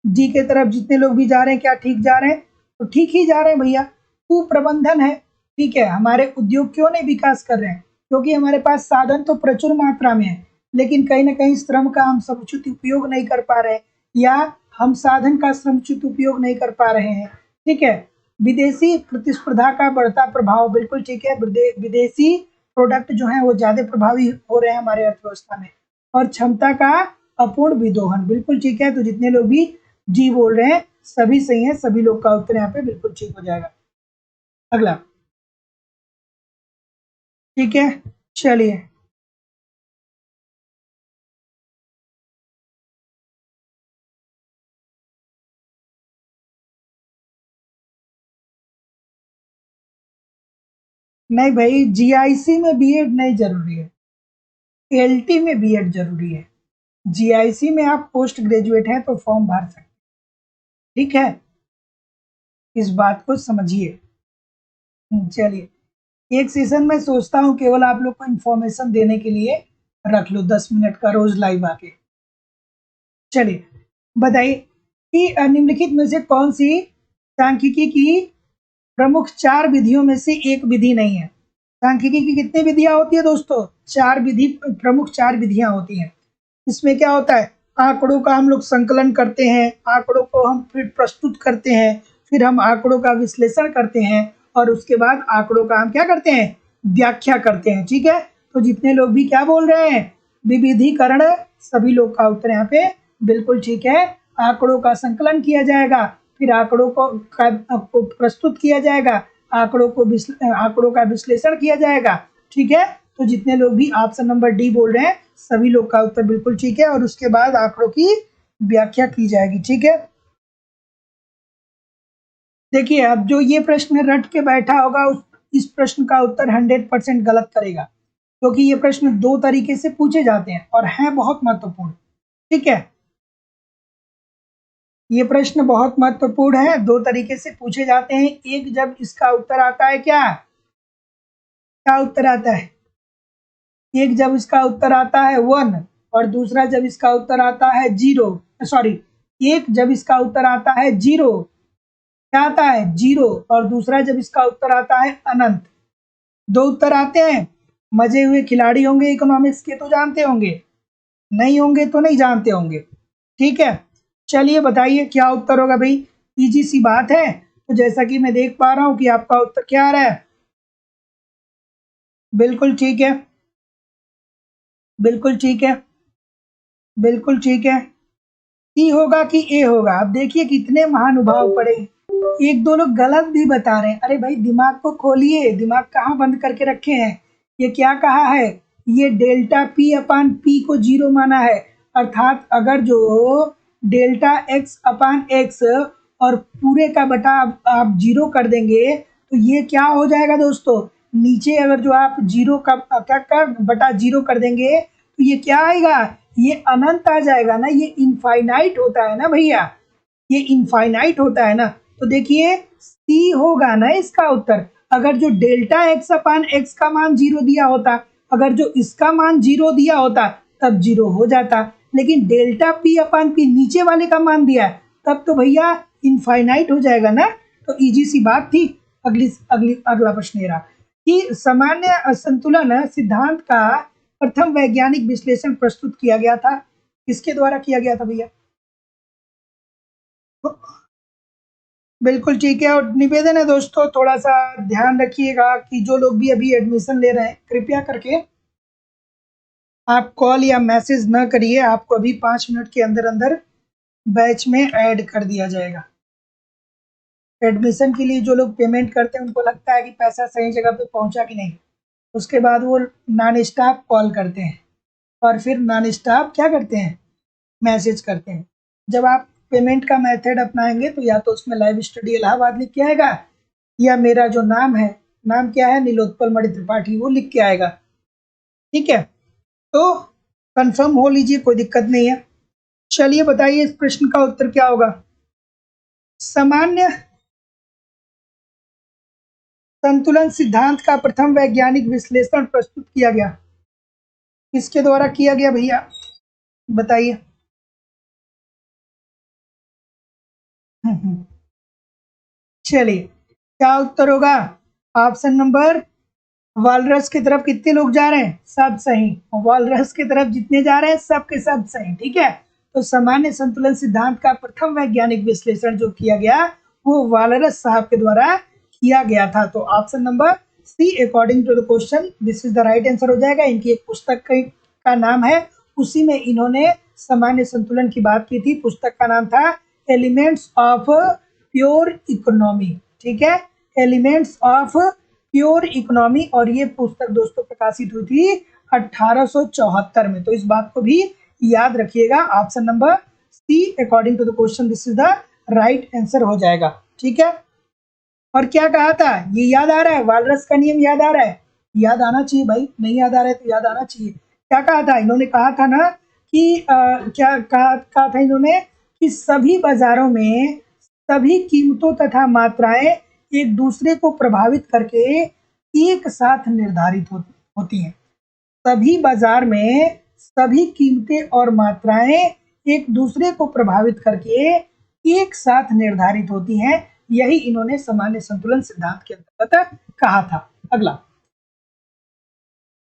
डी के तरफ जितने लोग भी जा रहे हैं, क्या ठीक जा रहे हैं? तो ठीक ही जा रहे हैं भैया। कुप्रबंधन है। ठीक है, हमारे उद्योग क्यों नहीं विकास कर रहे हैं? क्योंकि हमारे पास साधन तो प्रचुर मात्रा में है, लेकिन कहीं ना कहीं श्रम का हम समुचित उपयोग नहीं कर पा रहे हैं, या हम साधन का समुचित उपयोग नहीं कर पा रहे हैं। ठीक है, विदेशी प्रतिस्पर्धा का बढ़ता प्रभाव, बिल्कुल ठीक है। विदेशी प्रोडक्ट जो है वो ज्यादा प्रभावी हो रहे हैं हमारे अर्थव्यवस्था में। और क्षमता का अपूर्ण विदोहन, बिल्कुल ठीक है। तो जितने लोग भी जी बोल रहे हैं सभी सही है, सभी लोग का उत्तर यहाँ पे बिल्कुल ठीक हो जाएगा। अगला, ठीक है, चलिए, नहीं भाई, जीआईसी में बीएड नहीं जरूरी है, एलटी में बीएड जरूरी है। जीआईसी में आप पोस्ट ग्रेजुएट हैं तो फॉर्म भर सकते हैं। ठीक है, इस बात को समझिए। चलिए, एक सेशन में सोचता हूँ केवल आप लोग को इंफॉर्मेशन देने के लिए रख लो, 10 मिनट का रोज लाइव आके। चलिए बताइए कि निम्नलिखित में से कौन सी सांख्यिकी की प्रमुख 4 विधियों में से एक विधि नहीं है। सांख्यिकी की कितनी विधियां होती है दोस्तों? 4 विधि, प्रमुख 4 विधियां होती हैं। इसमें क्या होता है, आंकड़ों का हम लोग संकलन करते हैं, आंकड़ों को हम फिर प्रस्तुत करते हैं, फिर हम आंकड़ों का विश्लेषण करते हैं और उसके बाद आंकड़ों का हम क्या करते हैं, व्याख्या करते हैं। ठीक है, तो जितने लोग भी क्या बोल रहे हैं, विविधीकरण, सभी लोग का उत्तर यहाँ पे बिल्कुल ठीक है। आंकड़ों का संकलन किया जाएगा, फिर आंकड़ों को प्रस्तुत किया जाएगा, आंकड़ों का विश्लेषण किया जाएगा। ठीक है, तो जितने लोग भी ऑप्शन नंबर डी बोल रहे हैं सभी लोग का उत्तर बिल्कुल ठीक है, और उसके बाद आंकड़ों की व्याख्या की जाएगी। ठीक है, देखिए अब जो ये प्रश्न रट के बैठा होगा इस प्रश्न का उत्तर 100% गलत करेगा, क्योंकि ये प्रश्न 2 तरीके से पूछे जाते हैं और हैं बहुत महत्वपूर्ण। ठीक है, ये प्रश्न बहुत महत्वपूर्ण है, 2 तरीके से पूछे जाते हैं। एक जब इसका उत्तर आता है क्या उत्तर आता है, एक जब इसका उत्तर आता है 1 और दूसरा जब इसका उत्तर आता है 0, सॉरी, एक जब इसका उत्तर आता है 0, क्या आता है 0, और दूसरा जब इसका उत्तर आता है अनंत। 2 उत्तर आते हैं। मजे हुए खिलाड़ी होंगे इकोनॉमिक्स के तो जानते होंगे, नहीं होंगे तो नहीं जानते होंगे। ठीक है, चलिए बताइए क्या उत्तर होगा भाई, इजी सी बात है। तो जैसा कि मैं देख पा रहा हूं कि आपका उत्तर क्या आ रहा है, बिल्कुल ठीक है, बिल्कुल ठीक है, बिल्कुल ठीक है। ई होगा कि ए होगा? अब देखिए कितने महानुभाव पड़े, एक दो लोग गलत भी बता रहे हैं। अरे भाई दिमाग को खोलिए, दिमाग कहाँ बंद करके रखे हैं। ये क्या कहा है, ये डेल्टा पी अपान पी को 0 माना है, अर्थात अगर जो डेल्टा एक्स अपान एक्स और पूरे का बटा आप 0 कर देंगे तो ये क्या हो जाएगा दोस्तों, नीचे अगर जो आप 0 का क्या बटा 0 कर देंगे तो ये क्या आएगा, ये अनंत आ जाएगा ना, ये इनफाइनाइट होता है ना भैया, ये इनफाइनाइट होता है ना। तो देखिए सी होगा ना इसका उत्तर। अगर जो डेल्टा एक्स अपान एक्स का मान 0 दिया होता, अगर जो इसका मान 0 दिया होता तब 0 हो जाता, लेकिन डेल्टा पी अपान पी नीचे वाले का मान दिया है तब तो भैया इनफाइनाइट हो जाएगा ना। तो इजी सी बात थी। अगला प्रश्न ये रहा कि सामान्य असंतुलन सिद्धांत का प्रथम वैज्ञानिक विश्लेषण प्रस्तुत किया गया था, किसके द्वारा किया गया था भैया? बिल्कुल ठीक है, और निवेदन है दोस्तों थोड़ा सा ध्यान रखिएगा कि जो लोग भी अभी एडमिशन ले रहे हैं कृपया करके आप कॉल या मैसेज न करिए, आपको अभी 5 मिनट के अंदर अंदर बैच में ऐड कर दिया जाएगा। एडमिशन के लिए जो लोग पेमेंट करते हैं उनको लगता है कि पैसा सही जगह पे पहुंचा कि नहीं, उसके बाद वो नॉन स्टॉप कॉल करते हैं और फिर नॉन स्टॉप क्या करते हैं, मैसेज करते हैं। जब आप पेमेंट का मेथड अपनाएंगे तो या तो उसमें लाइव स्टडी इलाहाबाद लिख के आएगा, या मेरा जो नाम है, नाम क्या है, नीलोत्पल मणि त्रिपाठी, वो लिख के आएगा। ठीक है, तो कंफर्म हो लीजिए, कोई दिक्कत नहीं है। चलिए बताइए इस प्रश्न का उत्तर क्या होगा। सामान्य संतुलन सिद्धांत का प्रथम वैज्ञानिक विश्लेषण प्रस्तुत किया गया, किसके द्वारा किया गया भैया बताइए। चलिए क्या उत्तर होगा, ऑप्शन नंबर, वॉलरस की तरफ कितने लोग जा रहे हैं, सब सही। वॉलरस की तरफ जितने जा रहे हैं सब के सब सही। ठीक है, तो सामान्य संतुलन सिद्धांत का प्रथम वैज्ञानिक विश्लेषण जो किया गया वो वॉलरस साहब के द्वारा किया गया था। तो option number C according to the question this is the right answer हो जाएगा। इनकी एक पुस्तक का नाम है, उसी में इन्होंने सामान्य संतुलन की बात की थी। पुस्तक का नाम था एलिमेंट्स ऑफ प्योर इकोनॉमी। ठीक है, एलिमेंट्स ऑफ प्योर इकोनॉमी, और ये पुस्तक दोस्तों प्रकाशित हुई थी 1874 में। तो इस बात को भी याद रखिएगा, option number C according to the question this is the right answer हो जाएगा। ठीक है, और क्या कहा था ये याद आ रहा है, वालरस का नियम याद आ रहा है, याद आना चाहिए भाई, नहीं याद आ रहा है तो याद आना चाहिए। क्या कहा था इन्होंने, कहा था ना कि क्या कहा था इन्होंने कि सभी बाजारों में सभी कीमतों तथा मात्राएं एक दूसरे को प्रभावित करके एक साथ निर्धारित होती हैं। सभी बाजार में सभी कीमतें और मात्राएं एक दूसरे को प्रभावित करके एक साथ निर्धारित होती हैं। यही इन्होंने सामान्य संतुलन सिद्धांत के अंतर्गत कहा था। अगला,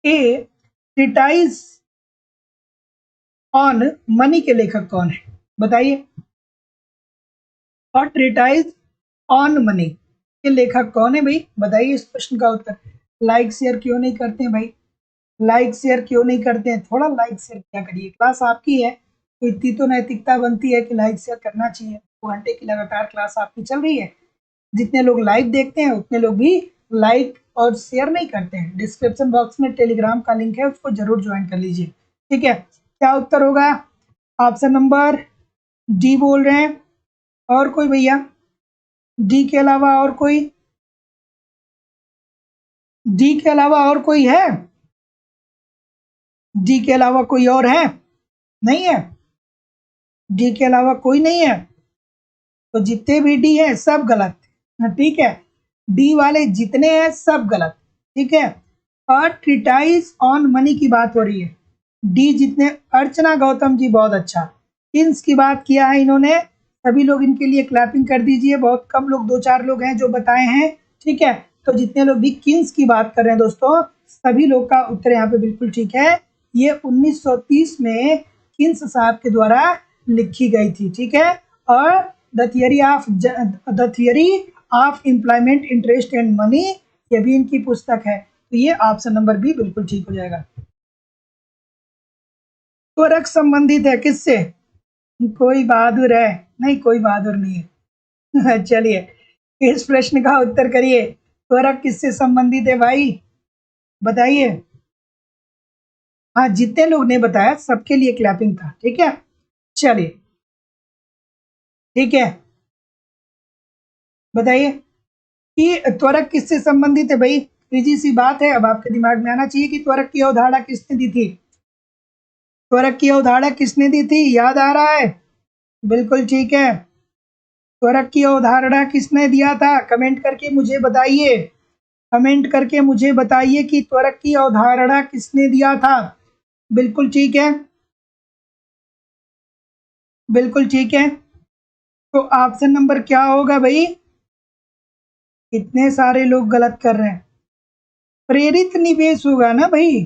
ए ट्रीटाइज ऑन मनी के लेखक कौन है? बताइए। और ट्रीटाइज ऑन मनी के लेखक कौन है भाई? बताइए इस प्रश्न का उत्तर। लाइक शेयर क्यों नहीं करते हैं भाई? लाइक शेयर क्यों नहीं करते हैं? थोड़ा लाइक शेयर क्या करिए, क्लास आपकी है तो इतनी तो नैतिकता बनती है कि लाइक शेयर करना चाहिए। 2 घंटे की लगातार क्लास आपकी चल रही है, जितने लोग लाइव देखते हैं उतने लोग भी लाइक और शेयर नहीं करते हैं। डिस्क्रिप्शन बॉक्स में टेलीग्राम का लिंक है, उसको जरूर ज्वाइन कर लीजिए। ठीक है, क्या उत्तर होगा? ऑप्शन नंबर डी बोल रहे हैं। और कोई भैया? डी के अलावा और कोई? डी के अलावा और कोई है? डी के अलावा कोई और है? नहीं है? डी के अलावा कोई नहीं है तो जितने भी डी है सब गलत। ठीक है, डी वाले जितने हैं सब गलत। ठीक है, और ट्रीटाइज ऑन मनी की बात हो रही है, डी जितने। अर्चना गौतम जी बहुत अच्छा, किन्स की बात किया है इन्होंने। सभी लोग इनके लिए क्लैपिंग कर दीजिए। बहुत कम लोग, 2-4 लोग हैं जो बताए हैं। ठीक है, तो जितने लोग भी किन्स की बात कर रहे हैं दोस्तों, सभी लोग का उत्तर यहाँ पे बिल्कुल ठीक है। ये 1930 में किन्स साहब के द्वारा लिखी गई थी। ठीक है, और the theory of employment interest and money, ये भी इनकी पुस्तक है। तो ये ऑप्शन नंबर बी बिल्कुल ठीक हो जाएगा। त्वरक संबंधित है किससे? कोई बहादुर है? नहीं, कोई बहादुर नहीं है। चलिए, इस प्रश्न का उत्तर करिए। त्वरक किससे संबंधित है भाई? बताइए। हाँ, जितने लोग ने बताया सबके लिए क्लैपिंग था। ठीक है, चलिए। ठीक है, बताइए कि त्वरक किससे संबंधित है भाई? इजी सी बात है, अब आपके दिमाग में आना चाहिए कि त्वरक की अवधारणा किसने दी थी। त्वरक की अवधारणा किसने दी थी? याद आ रहा है? बिल्कुल ठीक है। त्वरक की अवधारणा किसने दिया था? कमेंट करके मुझे बताइए। कमेंट करके मुझे बताइए कि त्वरक की अवधारणा किसने दिया था। बिल्कुल ठीक है, बिल्कुल ठीक है। तो ऑप्शन नंबर क्या होगा भाई? इतने सारे लोग गलत कर रहे हैं। प्रेरित निवेश होगा ना भाई?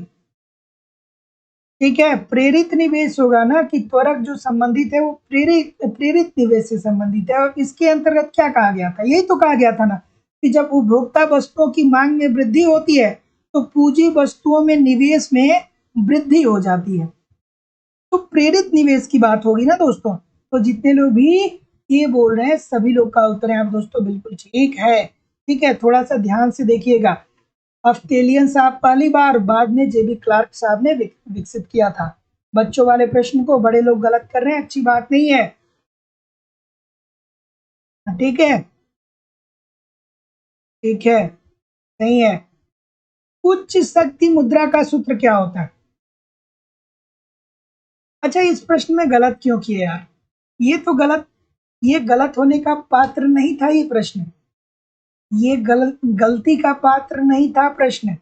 ठीक है, प्रेरित निवेश होगा ना, कि त्वरक जो संबंधित है वो प्रेरित प्रेरित निवेश से संबंधित है। और इसके अंतर्गत क्या कहा गया था? यही तो कहा गया था ना कि जब उपभोक्ता वस्तुओं की मांग में वृद्धि होती है तो पूंजी वस्तुओं में निवेश में वृद्धि हो जाती है। तो प्रेरित निवेश की बात होगी ना दोस्तों। तो जितने लोग भी ये बोल रहे हैं सभी लोग का उत्तर है दोस्तों बिल्कुल ठीक है। ठीक है, थोड़ा सा ध्यान से देखिएगा। ऑस्ट्रेलियन साहब पहली बार, बाद में जेबी क्लार्क साहब ने विकसित किया था। बच्चों वाले प्रश्न को बड़े लोग गलत कर रहे हैं, अच्छी बात नहीं है। ठीक है, ठीक है, नहीं है। उच्च शक्ति मुद्रा का सूत्र क्या होता है? अच्छा, इस प्रश्न में गलत क्यों किए यार? ये तो गलत, ये गलत होने का पात्र नहीं था ये प्रश्न। ये गलती का पात्र नहीं था प्रश्न,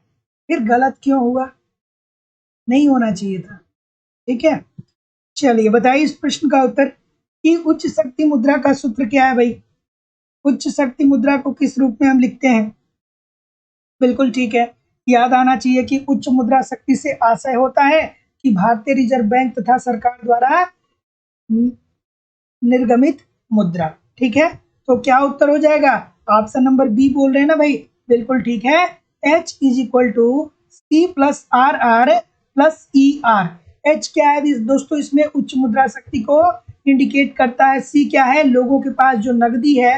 फिर गलत क्यों हुआ? नहीं होना चाहिए था। ठीक है, चलिए बताइए इस प्रश्न का उत्तर कि उच्च शक्ति मुद्रा का सूत्र क्या है भाई? उच्च शक्ति मुद्रा को किस रूप में हम लिखते हैं? बिल्कुल ठीक है, याद आना चाहिए कि उच्च मुद्रा शक्ति से आशय होता है कि भारतीय रिजर्व बैंक तथा सरकार द्वारा निर्गमित मुद्रा। ठीक है, तो क्या उत्तर हो जाएगा? ऑप्शन नंबर बी बोल रहे हैं ना भाई? बिल्कुल ठीक है। H is equal to C plus R R plus E R. H क्या है दोस्तों? इसमें उच्च मुद्रा शक्ति को इंडिकेट करता है। सी क्या है? लोगों के पास जो नकदी है,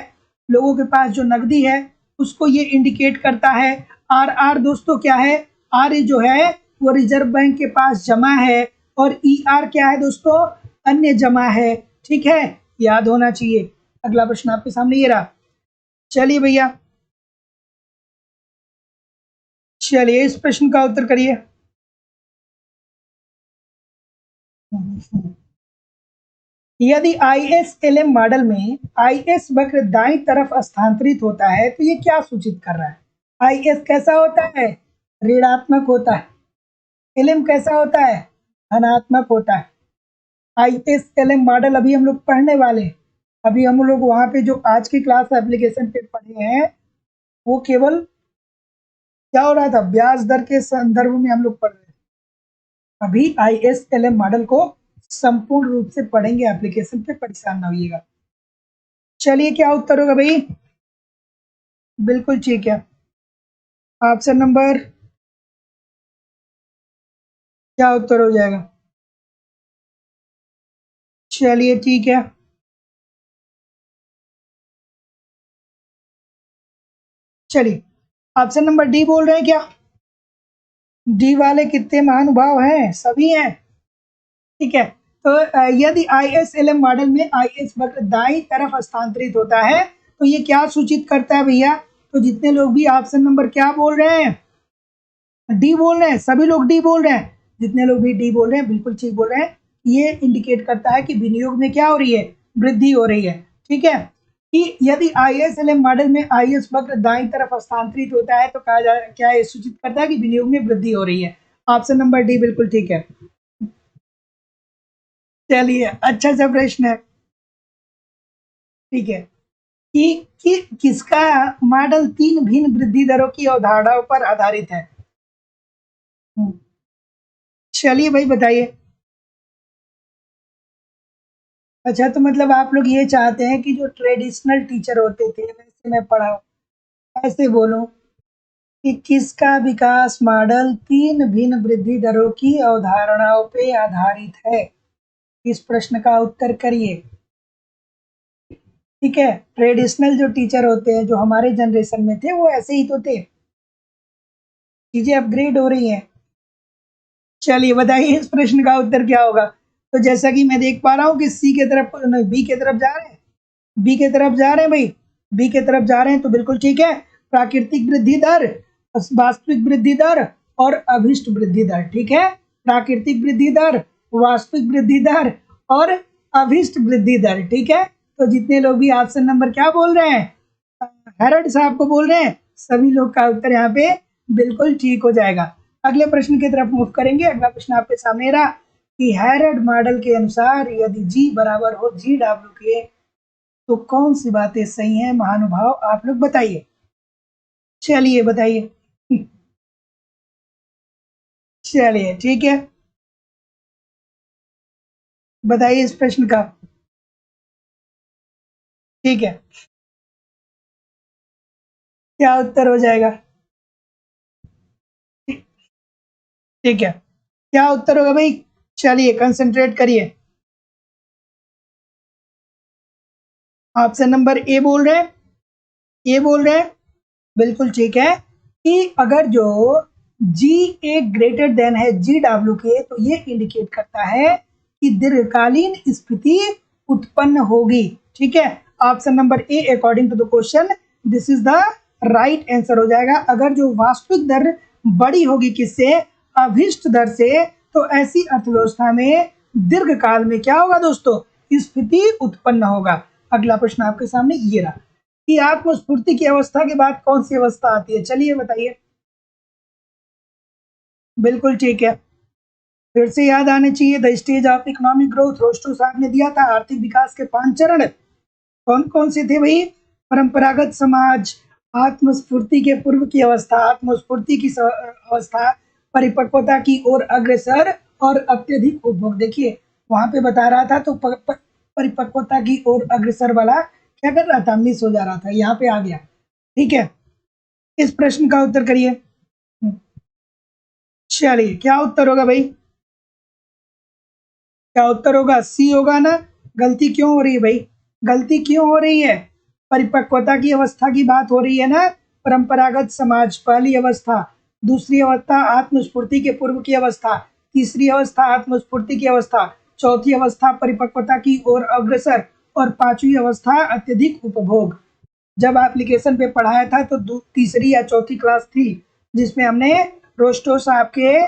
लोगों के पास जो नकदी है उसको ये इंडिकेट करता है। आर आर दोस्तों क्या है? आर जो है वो रिजर्व बैंक के पास जमा है। और ई आर क्या है दोस्तों? अन्य जमा है। ठीक है, याद होना चाहिए। अगला प्रश्न आपके सामने ये रहा। चलिए भैया, चलिए इस प्रश्न का उत्तर करिए। यदि ISLM मॉडल में IS वक्र दाईं तरफ स्थानांतरित होता है तो ये क्या सूचित कर रहा है? IS कैसा होता है? ऋणात्मक होता है। LM कैसा होता है? धनात्मक होता है। ISLM मॉडल अभी हम लोग पढ़ने वाले हैं। अभी हम लोग वहां पे जो आज की क्लास एप्लीकेशन पे पढ़े हैं वो केवल क्या हो रहा था, ब्याज दर के संदर्भ में हम लोग पढ़ रहे हैं। अभी ISLM मॉडल को संपूर्ण रूप से पढ़ेंगे एप्लीकेशन पे, परेशान ना होइएगा। चलिए क्या उत्तर होगा भाई? बिल्कुल ठीक है। ऑप्शन नंबर क्या उत्तर हो जाएगा? चलिए ठीक है। चलिए ऑप्शन नंबर डी बोल रहे हैं क्या? डी वाले कितने महानुभाव हैं? सभी हैं। ठीक है। तो यदि ISLM मॉडल में IS वक्र दाईं तरफ स्थानांतरित होता है तो ये क्या सूचित करता है भैया? तो जितने लोग भी ऑप्शन नंबर क्या बोल रहे हैं, डी बोल रहे हैं, सभी लोग डी बोल रहे हैं, जितने लोग भी डी बोल रहे हैं बिल्कुल ठीक बोल रहे हैं। ये इंडिकेट करता है कि विनियोग में क्या हो रही है? वृद्धि हो रही है। ठीक है। कि यदि ISLM मॉडल में IS वक्र दाईं तरफ स्थानांतरित होता है तो क्या ये सूचित करता है कि विनियोग में वृद्धि हो रही है? ऑप्शन नंबर डी बिल्कुल ठीक है। चलिए अच्छा सा प्रश्न है। ठीक है। कि किसका मॉडल तीन भिन्न वृद्धि दरों की अवधारणाओं पर आधारित है? चलिए भाई बताइए। अच्छा तो मतलब आप लोग ये चाहते हैं कि जो ट्रेडिशनल टीचर होते थे वैसे मैं पढ़ाऊं, ऐसे बोलूं कि किसका विकास मॉडल तीन भिन्न वृद्धि दरों की अवधारणाओं पे आधारित है? इस प्रश्न का उत्तर करिए। ठीक है। ट्रेडिशनल जो टीचर होते हैं जो हमारे जनरेशन में थे वो ऐसे ही तो थे। चीजें अपग्रेड हो रही हैं। चलिए बताइए इस प्रश्न का उत्तर क्या होगा? तो जैसा कि मैं देख पा रहा हूँ कि सी के तरफ बी के तरफ जा रहे हैं, बी के तरफ जा रहे हैं भाई, बी के तरफ जा रहे हैं तो बिल्कुल ठीक है। प्राकृतिक वृद्धि दर, वास्तविक वृद्धि दर और अभिष्ट वृद्धि दर। ठीक है। प्राकृतिक वृद्धि दर, वास्तविक वृद्धि दर और अभिष्ट वृद्धि दर। ठीक है। तो जितने लोग भी ऑप्शन नंबर क्या बोल रहे हैं, हेरड साहब को बोल रहे हैं, सभी लोग का उत्तर यहाँ पे बिल्कुल ठीक हो जाएगा। अगले प्रश्न की तरफ मूव करेंगे। अगला प्रश्न आपके सामने रहा कि हैरड मॉडल के अनुसार यदि जी बराबर हो GW के तो कौन सी बातें सही हैं महानुभाव, आप लोग बताइए। चलिए बताइए। चलिए ठीक है, बताइए इस प्रश्न का। ठीक है, क्या उत्तर हो जाएगा? ठीक है, क्या उत्तर होगा भाई? चलिए कंसंट्रेट करिए। ऑप्शन नंबर ए बोल रहे हैं, ए बोल रहे हैं, बिल्कुल ठीक है। कि अगर जो जी ए ग्रेटर देन है GW के तो ये इंडिकेट करता है कि दीर्घकालीन स्थिति उत्पन्न होगी। ठीक है। Option number A according to the question this is the right answer हो जाएगा। अगर जो वास्तविक दर बड़ी होगी किससे? अभिष्ट दर से, तो ऐसी अर्थव्यवस्था में दीर्घकाल में क्या होगा दोस्तों? स्थिति उत्पन्न होगा। अगला प्रश्न आपके सामने ये रहा कि आत्मस्फूर्ति की अवस्था के बाद कौन सी अवस्था आती है? चलिए बताइए। बिल्कुल ठीक है। फिर से याद आने चाहिए, the stage of economic growth Rostow साहब ने दिया था। आर्थिक विकास के 5 चरण कौन कौन से थे भाई? परंपरागत समाज, आत्मस्फूर्ति के पूर्व की अवस्था, आत्मस्फूर्ति की अवस्था, परिपक्वता की ओर अग्रसर और अत्यधिक उपभोग। देखिए वहां पे बता रहा था तो परिपक्वता की ओर अग्रसर वाला क्या कर रहा था? मिस हो जा रहा था, यहाँ पे आ गया। ठीक है। इस प्रश्न का उत्तर करिए। चलिए क्या उत्तर होगा भाई? क्या उत्तर होगा? सी होगा ना। गलती क्यों हो रही है भाई? गलती क्यों हो रही है? परिपक्वता की अवस्था की बात हो रही है ना। परंपरागत समाज पहली अवस्था, दूसरी अवस्था आत्मस्फूर्ति के पूर्व की अवस्था, तीसरी अवस्था आत्मस्फूर्ति की अवस्था, चौथी अवस्था परिपक्वता की ओर अग्रसर और पांचवी अवस्था अत्यधिक उपभोग। जब एप्लीकेशन पे पढ़ाया था तो तीसरी या चौथी क्लास थी जिसमें हमने रोस्टो साहब के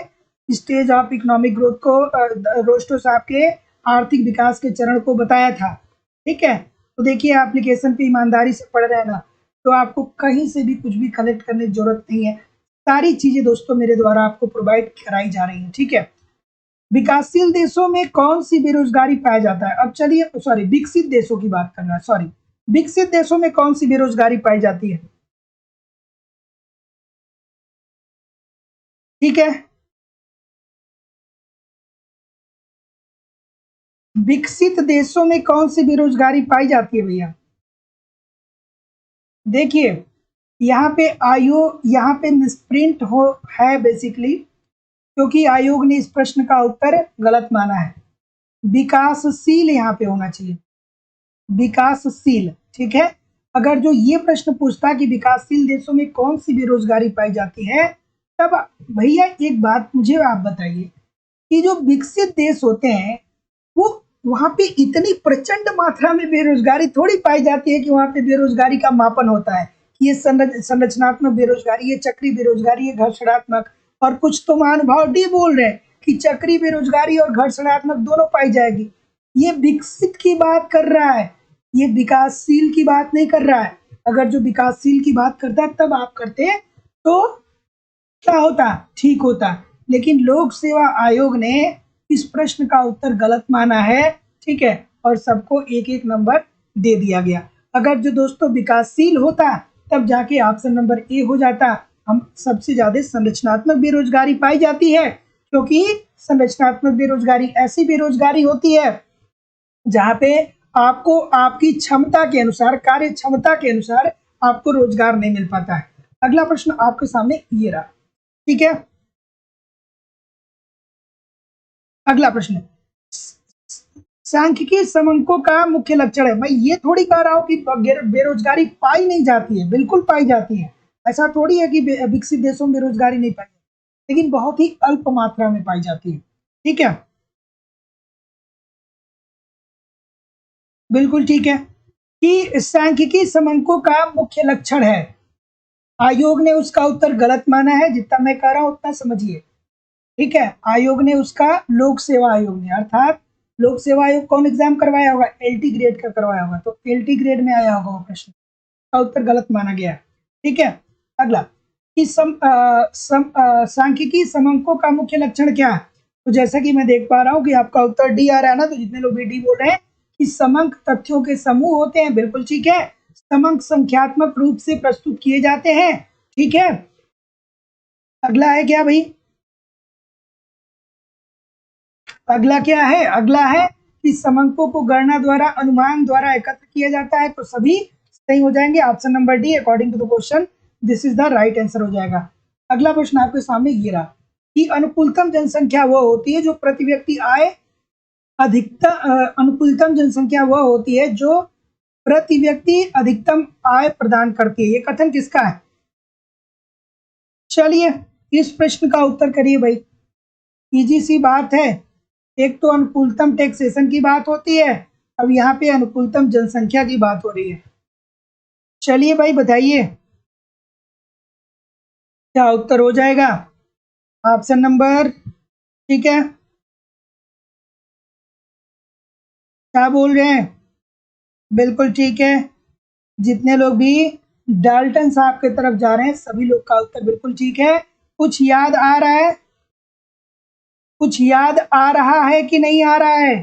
स्टेज ऑफ इकोनॉमिक ग्रोथ को रोस्टो साहब के आर्थिक विकास के चरण को बताया था। ठीक है, तो देखिए एप्लीकेशन पे ईमानदारी से पढ़ रहे हैं ना, तो आपको कहीं से भी कुछ भी कलेक्ट करने की जरूरत नहीं है। सारी चीजें दोस्तों मेरे द्वारा आपको प्रोवाइड कराई जा रही हैं। ठीक है, विकासशील देशों में कौन सी बेरोजगारी पाया जाता है? अब चलिए, सॉरी, विकसित देशों की बात करना है, सॉरी, विकसित देशों में कौन सी बेरोजगारी पाई जाती है? ठीक है, विकसित देशों में कौन सी बेरोजगारी पाई जाती है भैया? देखिए, यहाँ पे मिसप्रिंट हो है बेसिकली, क्योंकि आयोग ने इस प्रश्न का उत्तर गलत माना है। विकासशील यहाँ पे होना चाहिए, विकासशील। ठीक है, अगर जो ये प्रश्न पूछता कि विकासशील देशों में कौन सी बेरोजगारी पाई जाती है, तब भैया एक बात मुझे आप बताइए कि जो विकसित देश होते हैं वो वहां पे इतनी प्रचंड मात्रा में बेरोजगारी थोड़ी पाई जाती है कि वहां पे बेरोजगारी का मापन होता है कि ये संरचनात्मक बेरोजगारी, ये चक्री बेरोजगारी, ये घर्षणात्मक। और कुछ तो महानुभाव डी बोल रहे हैं कि चक्री बेरोजगारी और घर्षणात्मक दोनों पाई जाएगी। ये विकसित की बात कर रहा है, ये विकासशील की बात नहीं कर रहा है। अगर जो विकासशील की बात करता है तब आप करते तो क्या होता, ठीक होता। लेकिन लोक सेवा आयोग ने इस प्रश्न का उत्तर गलत माना है। ठीक है, और सबको एक एक नंबर दे दिया गया। अगर जो दोस्तों विकासशील होता तब जाके ऑप्शन नंबर ए हो जाता। हम सबसे ज्यादा संरचनात्मक बेरोजगारी पाई जाती है, क्योंकि संरचनात्मक बेरोजगारी ऐसी बेरोजगारी होती है जहां पे आपको आपकी क्षमता के अनुसार, कार्य क्षमता के अनुसार आपको रोजगार नहीं मिल पाता है। अगला प्रश्न आपके सामने ये रहा। ठीक है, अगला प्रश्न, सांख्यिकी समंको का मुख्य लक्षण है। मैं ये थोड़ी कह रहा हूं कि बेरोजगारी पाई नहीं जाती है, बिल्कुल पाई जाती है। ऐसा थोड़ी है कि विकसित देशों में बेरोजगारी नहीं पाई जाती, लेकिन बहुत ही अल्प मात्रा में पाई जाती है। ठीक है, बिल्कुल ठीक है, कि सांख्यिकी समंको का मुख्य लक्षण है। आयोग ने उसका उत्तर गलत माना है, जितना मैं कह रहा हूं उतना समझिए। ठीक है, आयोग ने उसका, लोक सेवा आयोग ने, अर्थात लोक सेवा आयोग कौन एग्जाम करवाया होगा? एलटी ग्रेड का करवाया होगा, तो एलटी ग्रेड में आया होगा वो प्रश्न, का उत्तर गलत माना गया। ठीक है, अगला, कि सांख्यिकी समंको का मुख्य लक्षण क्या है? तो जैसा कि मैं देख पा रहा हूँ कि आपका उत्तर डी आ रहा है ना, तो जितने लोग भी डी बोल रहे हैं कि समंक तथ्यों के समूह होते हैं, बिल्कुल ठीक है। समंक संख्यात्मक रूप से प्रस्तुत किए जाते हैं। ठीक है, अगला है क्या भाई? अगला क्या है? अगला है कि समंकों को गणना द्वारा, अनुमान द्वारा एकत्र किया जाता है। तो सभी सही हो जाएंगे। Option number D, according to the question, this is the right answer हो जाएगा। अगला प्रश्न आपके सामने ये रहा कि अनुकूलतम जनसंख्या वह होती है जो प्रति व्यक्ति आय अधिकतम, अनुकूलतम जनसंख्या वह होती है जो प्रति व्यक्ति अधिकतम आय प्रदान करती है। ये कथन किसका है? चलिए, इस प्रश्न का उत्तर करिए भाई। इजी सी बात है, एक तो अनुकूलतम टैक्सेशन की बात होती है, अब यहाँ पे अनुकूलतम जनसंख्या की बात हो रही है। चलिए भाई बताइए क्या उत्तर हो जाएगा? ऑप्शन नंबर, ठीक है, क्या बोल रहे हैं? बिल्कुल ठीक है। जितने लोग भी डाल्टन साहब की तरफ जा रहे हैं सभी लोग का उत्तर बिल्कुल ठीक है। कुछ याद आ रहा है? कुछ याद आ रहा है कि नहीं आ रहा है?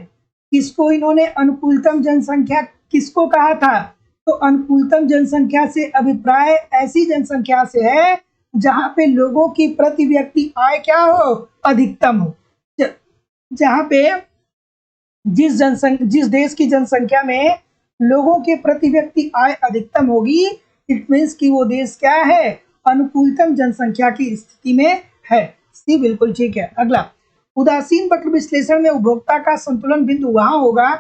किसको इन्होंने अनुकूलतम जनसंख्या किसको कहा था? तो अनुकूलतम जनसंख्या से अभिप्राय ऐसी जनसंख्या से है जहां पे लोगों की प्रति व्यक्ति आय क्या हो? अधिकतम हो। जहां पे जिस देश की जनसंख्या में लोगों के प्रति व्यक्ति आय अधिकतम होगी, इट मीन्स कि वो देश क्या है? अनुकूलतम जनसंख्या की स्थिति में है। सी बिल्कुल ठीक है। अगला, उदासीन वक्र विश्लेषण में उपभोक्ता का संतुलन बिंदु वहां होगा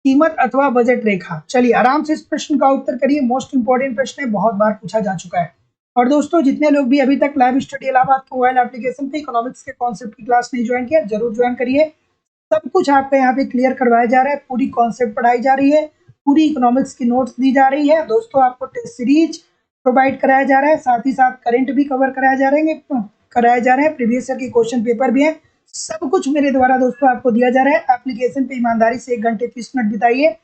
कीमत अथवा बजट रेखा। चलिए आराम से इस प्रश्न का उत्तर करिए, मोस्ट इंपॉर्टेंट प्रश्न है, बहुत बार पूछा जा चुका है। और दोस्तों जितने लोग भी अभी तक लाइव स्टडी इलाहाबाद के मोबाइल एप्लीकेशन पे इकोनॉमिक्स के कॉन्सेप्ट की क्लास नहीं ज्वाइन किया, जरूर ज्वाइन करिए। सब कुछ आपका यहाँ पे क्लियर करवाया जा रहा है, पूरी कॉन्सेप्ट पढ़ाई जा रही है, पूरी इकोनॉमिक्स की नोट्स दी जा रही है दोस्तों, आपको टेस्ट सीरीज प्रोवाइड कराया जा रहा है, साथ ही साथ करंट भी कवर कराया जा रहे हैं, प्रीवियस ईयर के क्वेश्चन पेपर भी है। सब कुछ मेरे द्वारा दोस्तों आपको दिया जा रहा है। एप्लीकेशन पे ईमानदारी से 1 घंटे 30 मिनट बिताइए,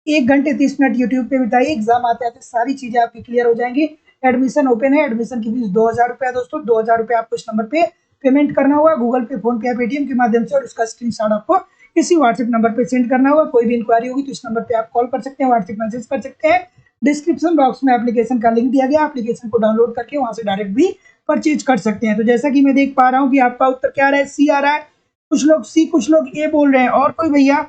1 घंटे 30 मिनट यूट्यूब पे बिताइए, एग्जाम आते आते सारी चीजें आपकी क्लियर हो जाएंगी। एडमिशन ओपन है, एडमिशन की फीस 2000 रुपया दोस्तों। 2000 रुपया आपको इस नंबर पे पेमेंट करना होगा, गूगल पे, फोन पे या पेटीएम के माध्यम से, और उसका स्क्रीनशॉट आपको इसी व्हाट्सएप नंबर पे सेंड करना होगा। कोई भी इंक्वायरी होगी तो इस नंबर पे आप कॉल कर सकते हैं, व्हाट्सएप मैसेज कर सकते हैं। डिस्क्रिप्शन बॉक्स में एप्लीकेशन का लिंक दिया गया, एप्लीकेशन को डाउनलोड करके वहां से डायरेक्ट भी परचेज कर सकते हैं। तो जैसा कि मैं देख पा रहा हूँ कि आपका उत्तर क्या आ रहा है, सी आ रहा है, कुछ लोग सी, कुछ लोग ए बोल रहे हैं। और कोई भैया?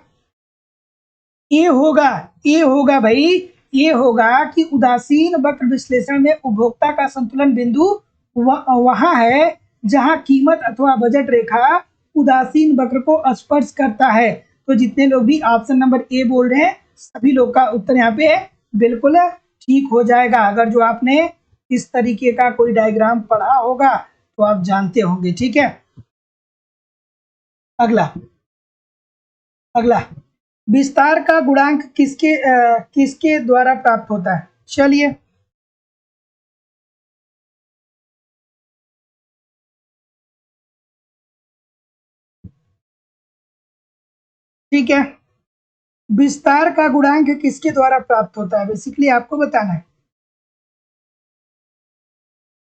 ये होगा, ये होगा भाई, ये होगा कि उदासीन वक्र विश्लेषण में उपभोक्ता का संतुलन बिंदु वहां है जहां कीमत अथवा बजट रेखा उदासीन वक्र को स्पर्श करता है। तो जितने लोग भी ऑप्शन नंबर ए बोल रहे हैं, सभी लोग का उत्तर यहाँ पे बिल्कुल ठीक हो जाएगा। अगर जो आपने इस तरीके का कोई डायग्राम पढ़ा होगा तो आप जानते होंगे। ठीक है, अगला अगला विस्तार का गुणांक किसके द्वारा प्राप्त होता है? चलिए, ठीक है, विस्तार का गुणांक किसके द्वारा प्राप्त होता है, बेसिकली आपको बताना है।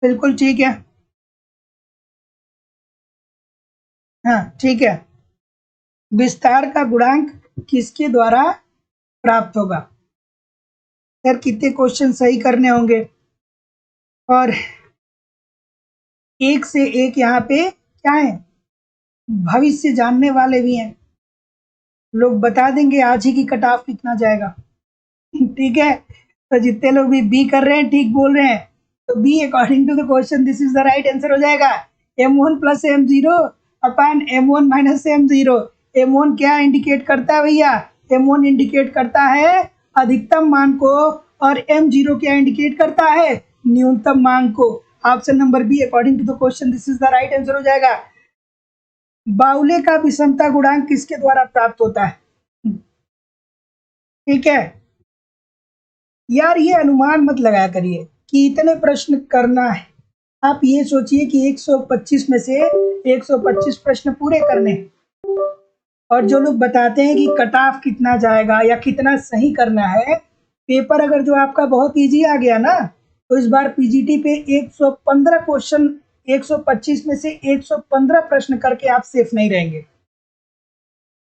बिल्कुल ठीक है, हाँ ठीक है। विस्तार का गुणांक किसके द्वारा प्राप्त होगा? यार कितने क्वेश्चन सही करने होंगे, और एक से एक यहाँ पे क्या है, भविष्य जानने वाले भी हैं। लोग बता देंगे आज ही की कट ऑफ कितना जाएगा। ठीक है, तो जितने लोग भी बी कर रहे हैं ठीक बोल रहे हैं, तो B according to the question this is the right answer हो जाएगा। m1 प्लस m0 अपान m1 माइनस m0। m1 क्या इंडिकेट करता है भैया? m1 इंडिकेट करता है अधिकतम मान को, और m0 क्या इंडिकेट करता है? न्यूनतम मान को। Option number B according to the question this is the right answer हो जाएगा। बाउले का विषमता गुणांक किसके द्वारा प्राप्त होता है? ठीक है यार, ये अनुमान मत लगाया करिए कि इतने प्रश्न करना है। आप ये सोचिए कि 125 में से 125 प्रश्न पूरे करने, और जो लोग बताते हैं कि कट ऑफ कितना जाएगा या कितना सही करना है, पेपर अगर जो आपका बहुत इजी आ गया ना, तो इस बार पीजीटी पे 115 क्वेश्चन, 125 में से 115 प्रश्न करके आप सेफ नहीं रहेंगे।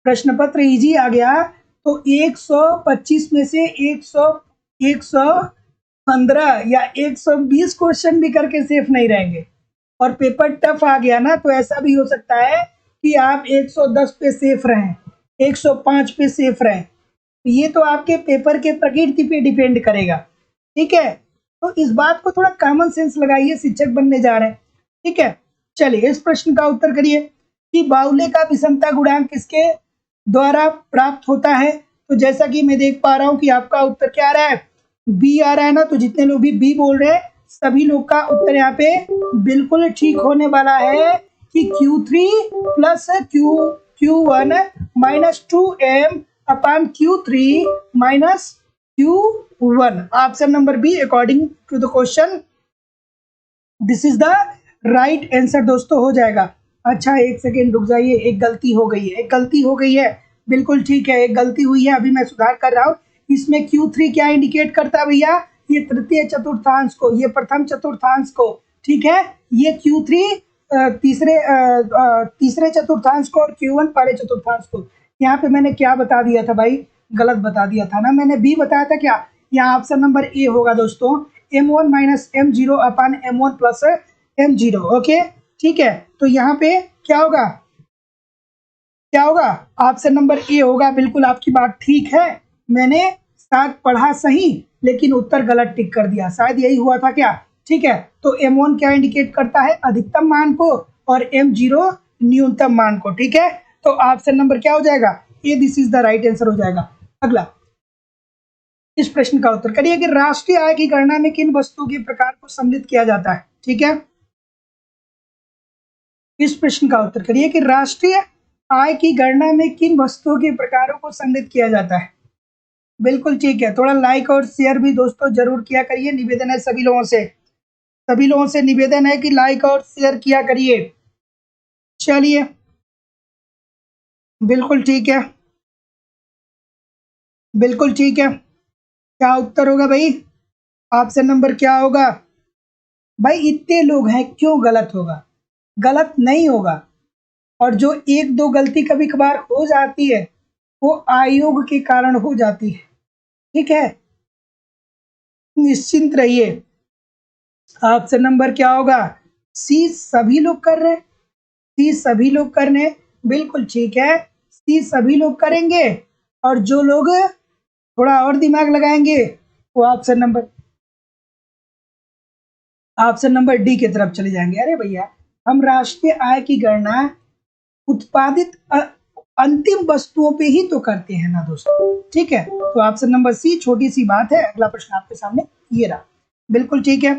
प्रश्न पत्र इजी आ गया तो 125 में से 115 या 120 क्वेश्चन भी करके सेफ नहीं रहेंगे। और पेपर टफ आ गया ना, तो ऐसा भी हो सकता है कि आप 110 पे सेफ रहें, 105 पे सेफ रहें। ये तो आपके पेपर के प्रकृति पे डिपेंड करेगा। ठीक है, तो इस बात को थोड़ा कॉमन सेंस लगाइए, शिक्षक बनने जा रहे हैं। ठीक है, चलिए इस प्रश्न का उत्तर करिए कि बाउले का विषमता गुणांक किसके द्वारा प्राप्त होता है। तो जैसा कि मैं देख पा रहा हूं कि आपका उत्तर क्या आ रहा है, बी आ रहा है ना। तो जितने लोग भी बी बोल रहे हैं, सभी लोग का उत्तर यहाँ पे बिल्कुल ठीक होने वाला है कि Q3 plus Q1 minus 2m upon Q3 minus Q1। Option number B according to the question this is the right answer दोस्तों हो जाएगा। अच्छा एक सेकेंड रुक जाइए, एक गलती हो गई है, एक गलती हो गई है। बिल्कुल ठीक है, एक गलती हुई है, अभी मैं सुधार कर रहा हूँ। इसमें Q3 क्या इंडिकेट करता है भैया? ये तृतीय चतुर्थांश को, ये प्रथम चतुर्थांश को। ठीक है, ये Q3 तीसरे चतुर्थांश को, और Q1 पहले चतुर्थांश को। यहाँ पे मैंने क्या बता दिया था भाई? गलत बता दिया था ना, मैंने बी बताया था क्या? यहाँ ऑप्शन नंबर ए होगा दोस्तों, m1 माइनस m0 अपान m1 प्लस m0। ओके ठीक है, तो यहाँ पे क्या होगा, क्या होगा? ऑप्शन नंबर ए होगा। बिल्कुल आपकी बात ठीक है, मैंने शायद पढ़ा सही लेकिन उत्तर गलत टिक कर दिया, शायद यही हुआ था क्या? ठीक है, तो m1 क्या इंडिकेट करता है? अधिकतम मान को, और m0 न्यूनतम मान को। ठीक है, तो ऑप्शन नंबर क्या हो जाएगा? A, this is the right answer हो जाएगा। अगला इस प्रश्न का उत्तर करिए कि राष्ट्रीय आय की गणना में किन वस्तुओं के प्रकार को सम्मिलित किया जाता है। ठीक है, इस प्रश्न का उत्तर करिए कि राष्ट्रीय आय की गणना में किन वस्तुओं के प्रकारों को सम्मिलित किया जाता है। बिल्कुल ठीक है, थोड़ा लाइक और शेयर भी दोस्तों जरूर किया करिए, निवेदन है सभी लोगों से, सभी लोगों से निवेदन है कि लाइक और शेयर किया करिए। चलिए बिल्कुल ठीक है, बिल्कुल ठीक है। क्या उत्तर होगा भाई? ऑप्शन नंबर क्या होगा? भाई इतने लोग हैं, क्यों गलत होगा? गलत नहीं होगा। और जो एक दो गलती कभी कभार हो जाती है, वो आयोग के कारण हो जाती है। ठीक है, निश्चिंत रहिए। ऑप्शन नंबर क्या होगा? सी सभी लोग कर रहे हैं। सी सभी लोग कर रहे हैं, बिल्कुल ठीक है। सी सभी लोग करेंगे, और जो लोग थोड़ा और दिमाग लगाएंगे वो ऑप्शन नंबर डी की तरफ चले जाएंगे। अरे भैया, हम राष्ट्रीय आय की गणना उत्पादित अंतिम वस्तुओं पे ही तो करते हैं ना दोस्तों। ठीक है, तो ऑप्शन नंबर सी छोटी सी बात है। अगला प्रश्न आपके सामने ये रहा। बिल्कुल ठीक है,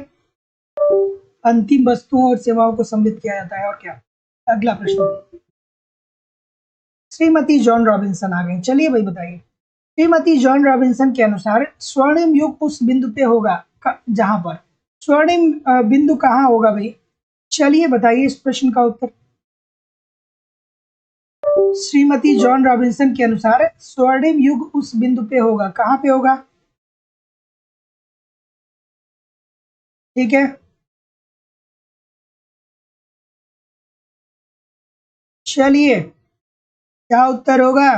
अंतिम वस्तुओं और सेवाओं को सम्मिलित किया जाता है। और क्या? अगला प्रश्न, श्रीमती जॉन रॉबिन्सन आ गए। चलिए भाई बताइए। श्रीमती जॉन रॉबिन्सन के अनुसार स्वर्णिम युग उस बिंदु पे होगा जहां पर स्वर्णिम बिंदु कहाँ होगा भाई? चलिए बताइए इस प्रश्न का उत्तर। श्रीमती जॉन रॉबिन्सन के अनुसार स्वर्णिम युग उस बिंदु पे होगा, कहाँ पे होगा? ठीक है, चलिए क्या उत्तर होगा?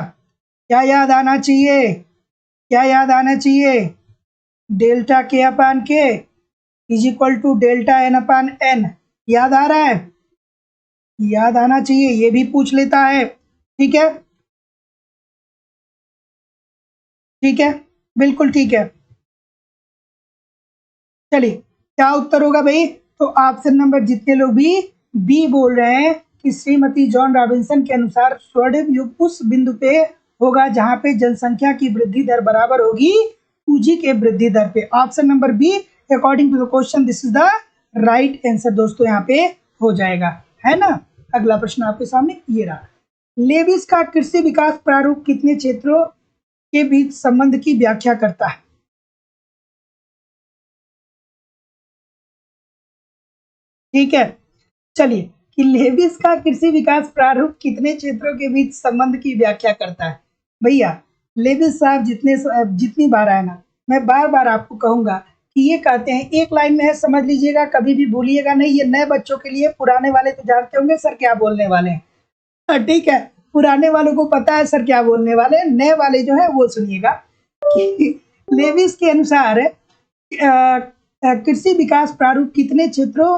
क्या याद आना चाहिए? क्या याद आना चाहिए? Delta K upon K is equal to delta N upon N. याद आ रहा है? याद आना चाहिए, ये भी पूछ लेता है। ठीक है, ठीक है, बिल्कुल ठीक है। चलिए क्या उत्तर होगा भाई? तो ऑप्शन नंबर जितने लोग भी बी बोल रहे हैं कि श्रीमती जॉन रॉबिन्सन के अनुसार स्वर्णिम युग उस बिंदु पे होगा जहां पे जनसंख्या की वृद्धि दर बराबर होगी पूंजी के वृद्धि दर पे। Option number B according to the question this is the right answer दोस्तों, यहाँ पे हो जाएगा, है ना। अगला प्रश्न आपके सामने ये रहा। लेविस का कृषि विकास प्रारूप कितने क्षेत्रों के बीच संबंध की व्याख्या करता है? ठीक है, चलिए कि लेविस का कृषि विकास प्रारूप कितने क्षेत्रों के बीच संबंध की व्याख्या करता है? भैया लेविस साहब जितनी बार आए ना, मैं बार बार आपको कहूंगा कि ये कहते हैं, एक लाइन में है, समझ लीजिएगा, कभी भी भूलिएगा नहीं। ये नए बच्चों के लिए, पुराने वाले तो जानते होंगे सर क्या बोलने वाले हैं। ठीक है, पुराने वालों को पता है सर क्या बोलने वाले हैं, नए वाले जो है वो सुनिएगा कि लेविस के अनुसार कृषि विकास प्रारूप कितने क्षेत्रों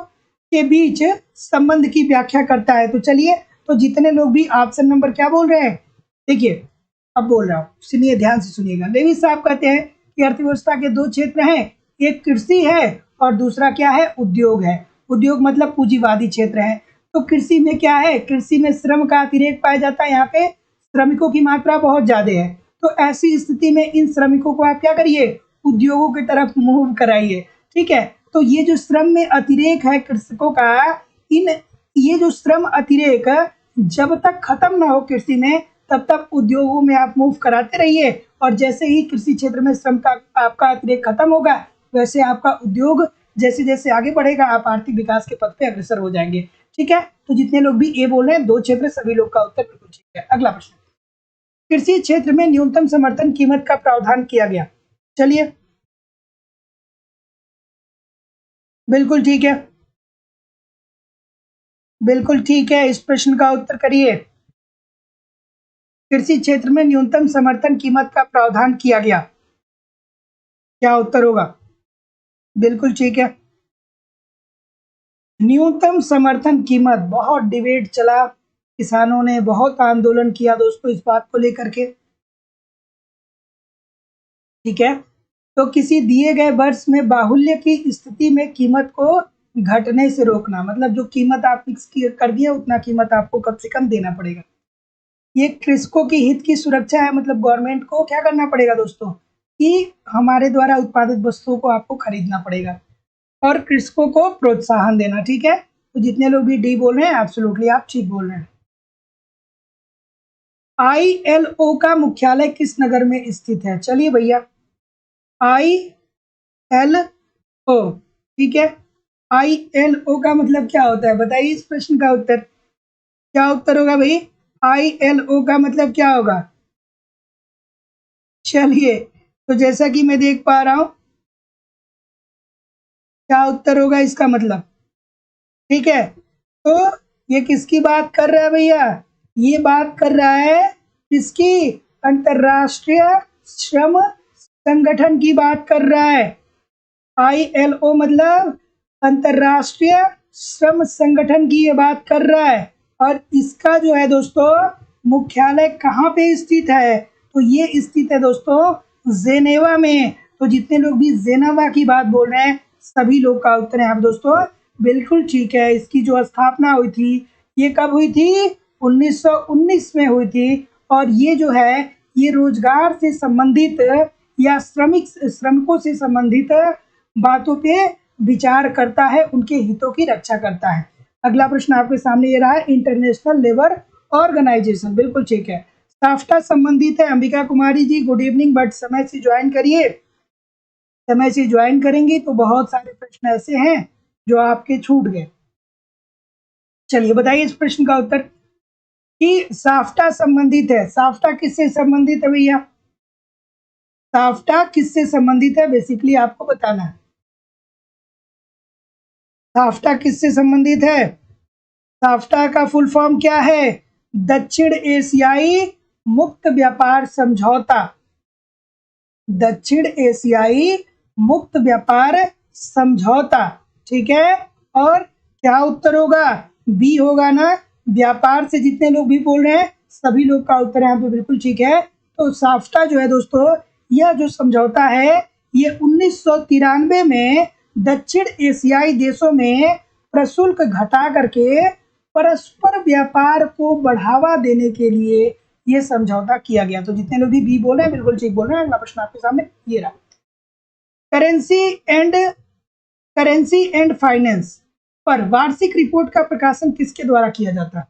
के बीच संबंध की व्याख्या करता है? तो चलिए, तो जितने लोग भी ऑप्शन नंबर क्या बोल रहे हैं, देखिए अब बोल रहा हूँ, सुनिए ध्यान से सुनिएगा। लेविस साहब कहते हैं कि अर्थव्यवस्था के दो क्षेत्र हैं, एक कृषि है और दूसरा क्या है? उद्योग है। उद्योग मतलब पूंजीवादी क्षेत्र है। तो कृषि में क्या है? कृषि में श्रम का अतिरेक पाया जाता है, यहाँ पे श्रमिकों की मात्रा बहुत ज्यादा है। तो ऐसी स्थिति में इन श्रमिकों को आप क्या करिए? उद्योगों की तरफ मूव कराइए। ठीक है, तो ये जो श्रम में अतिरेक है कृषकों का, इन ये जो श्रम अतिरेक जब तक खत्म ना हो कृषि में, तब तक उद्योगों में आप मूव कराते रहिए। और जैसे ही कृषि क्षेत्र में श्रम का आपका अतिरेक खत्म होगा, वैसे आपका उद्योग जैसे जैसे आगे बढ़ेगा, आप आर्थिक विकास के पथ पे अग्रसर हो जाएंगे। ठीक है, तो जितने लोग भी ए बोल रहे हैं, दो क्षेत्र, सभी लोग का उत्तर बिल्कुल ठीक है। अगला प्रश्न, कृषि क्षेत्र में न्यूनतम समर्थन कीमत का प्रावधान किया गया। चलिए, बिल्कुल ठीक है, बिल्कुल ठीक है, इस प्रश्न का उत्तर करिए। कृषि क्षेत्र में न्यूनतम समर्थन कीमत का प्रावधान किया गया, क्या उत्तर होगा? बिल्कुल ठीक है, न्यूनतम समर्थन कीमत, बहुत डिबेट चला, किसानों ने बहुत आंदोलन किया दोस्तों इस बात को लेकर के। ठीक है, तो किसी दिए गए वर्ष में बाहुल्य की स्थिति में कीमत को घटने से रोकना, मतलब जो कीमत आप फिक्स कर दिए उतना कीमत आपको कम से कम देना पड़ेगा। ये कृषकों की हित की सुरक्षा है, मतलब गवर्नमेंट को क्या करना पड़ेगा दोस्तों कि हमारे द्वारा उत्पादित वस्तुओं को आपको खरीदना पड़ेगा, और कृषकों को प्रोत्साहन देना। ठीक है, तो जितने लोग भी डी बोल रहे हैं, एब्सोल्युटली आप ठीक बोल रहे हैं। ILO का मुख्यालय किस नगर में स्थित है? चलिए भैया, ILO, ठीक है, ILO का मतलब क्या होता है बताइए इस प्रश्न का उत्तर। क्या उत्तर होगा भाई? ILO का मतलब क्या होगा? चलिए, तो जैसा कि मैं देख पा रहा हूं, क्या उत्तर होगा इसका मतलब? ठीक है, तो ये किसकी बात कर रहा है भैया? ये बात कर रहा है किसकी? अंतरराष्ट्रीय श्रम संगठन की बात कर रहा है। ILO मतलब अंतरराष्ट्रीय श्रम संगठन की ये बात कर रहा है। और इसका जो है दोस्तों मुख्यालय कहाँ पे स्थित है? तो ये स्थित है दोस्तों जेनेवा में। तो जितने लोग भी जेनेवा की बात बोल रहे हैं सभी लोग का उत्तर है दोस्तों बिल्कुल ठीक है। इसकी जो स्थापना हुई थी ये कब हुई थी? 1919 में हुई थी। और ये जो है ये रोजगार से संबंधित या श्रमिकों से संबंधित बातों पे विचार करता है, उनके हितों की रक्षा करता है। अगला प्रश्न आपके सामने ये रहा है, इंटरनेशनल लेबर ऑर्गेनाइजेशन। बिल्कुल ठीक है, साफ्टा संबंधित है। Ambika Kumari ji good evening, but समय से ज्वाइन करिए। समय से ज्वाइन करेंगी तो बहुत सारे प्रश्न ऐसे हैं जो आपके छूट गए। चलिए बताइए इस प्रश्न का उत्तर कि साफ्टा संबंधित है। साफ्टा किससे संबंधित है भैया? साफ्टा किससे संबंधित है बेसिकली आपको बताना है। साफ्टा किससे संबंधित है? साफ्टा का फुल फॉर्म क्या है? दक्षिण एशियाई मुक्त व्यापार समझौता। दक्षिण एशियाई मुक्त व्यापार समझौता। ठीक है, और क्या उत्तर होगा? बी होगा ना। व्यापार से जितने लोग भी बोल रहे हैं सभी लोग का उत्तर यहाँ पे बिल्कुल ठीक है। तो साफ्टा जो है दोस्तों यह जो समझौता है ये 1993 में दक्षिण एशियाई देशों में प्रशुल्क घटा करके परस्पर व्यापार को बढ़ावा देने के लिए ये समझौता किया गया। तो जितने लोग भी बी बोल रहे हैं बिल्कुल ठीक बोल रहे हैं। अगला प्रश्न आपके सामने ये रहा, करेंसी एंड फाइनेंस पर वार्षिक रिपोर्ट का प्रकाशन किसके द्वारा किया जाता है?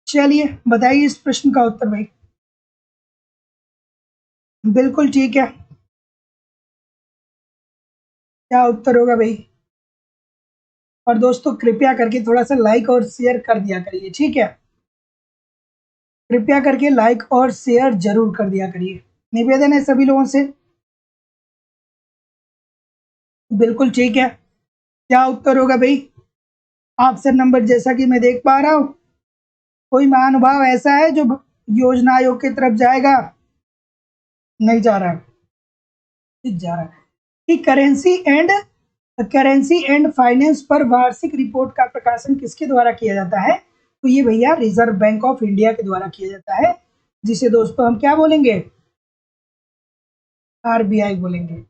चलिए बताइए इस प्रश्न का उत्तर भाई। बिल्कुल ठीक है, क्या उत्तर होगा भाई? और दोस्तों कृपया करके थोड़ा सा लाइक और शेयर कर दिया करिए, ठीक है? कृपया करके लाइक और शेयर जरूर कर दिया करिए, निवेदन है सभी लोगों से। बिल्कुल ठीक है, क्या उत्तर होगा भाई? ऑप्शन नंबर जैसा कि मैं देख पा रहा हूं, कोई महानुभाव ऐसा है जो योजना आयोग की तरफ जाएगा? नहीं जा रहा है, ठीक जा रहा है कि करेंसी एंड फाइनेंस पर वार्षिक रिपोर्ट का प्रकाशन किसके द्वारा किया जाता है? तो ये भैया रिजर्व बैंक ऑफ इंडिया के द्वारा किया जाता है, जिसे दोस्तों हम क्या बोलेंगे? RBI बोलेंगे।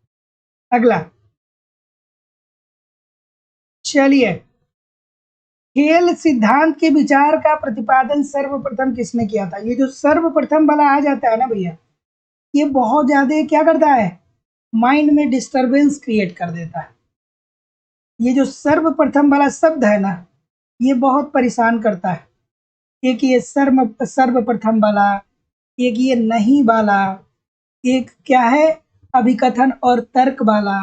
अगला, चलिए, खेल सिद्धांत के विचार का प्रतिपादन सर्वप्रथम किसने किया था? ये जो सर्वप्रथम वाला आ जाता है ना भैया, ये बहुत ज्यादा क्या करता है? माइंड में डिस्टरबेंस क्रिएट कर देता है। ये जो सर्वप्रथम वाला शब्द है ना ये बहुत परेशान करता है। एक ये सर्वप्रथम वाला, एक ये नहीं वाला, एक क्या है अभिकथन और तर्क वाला,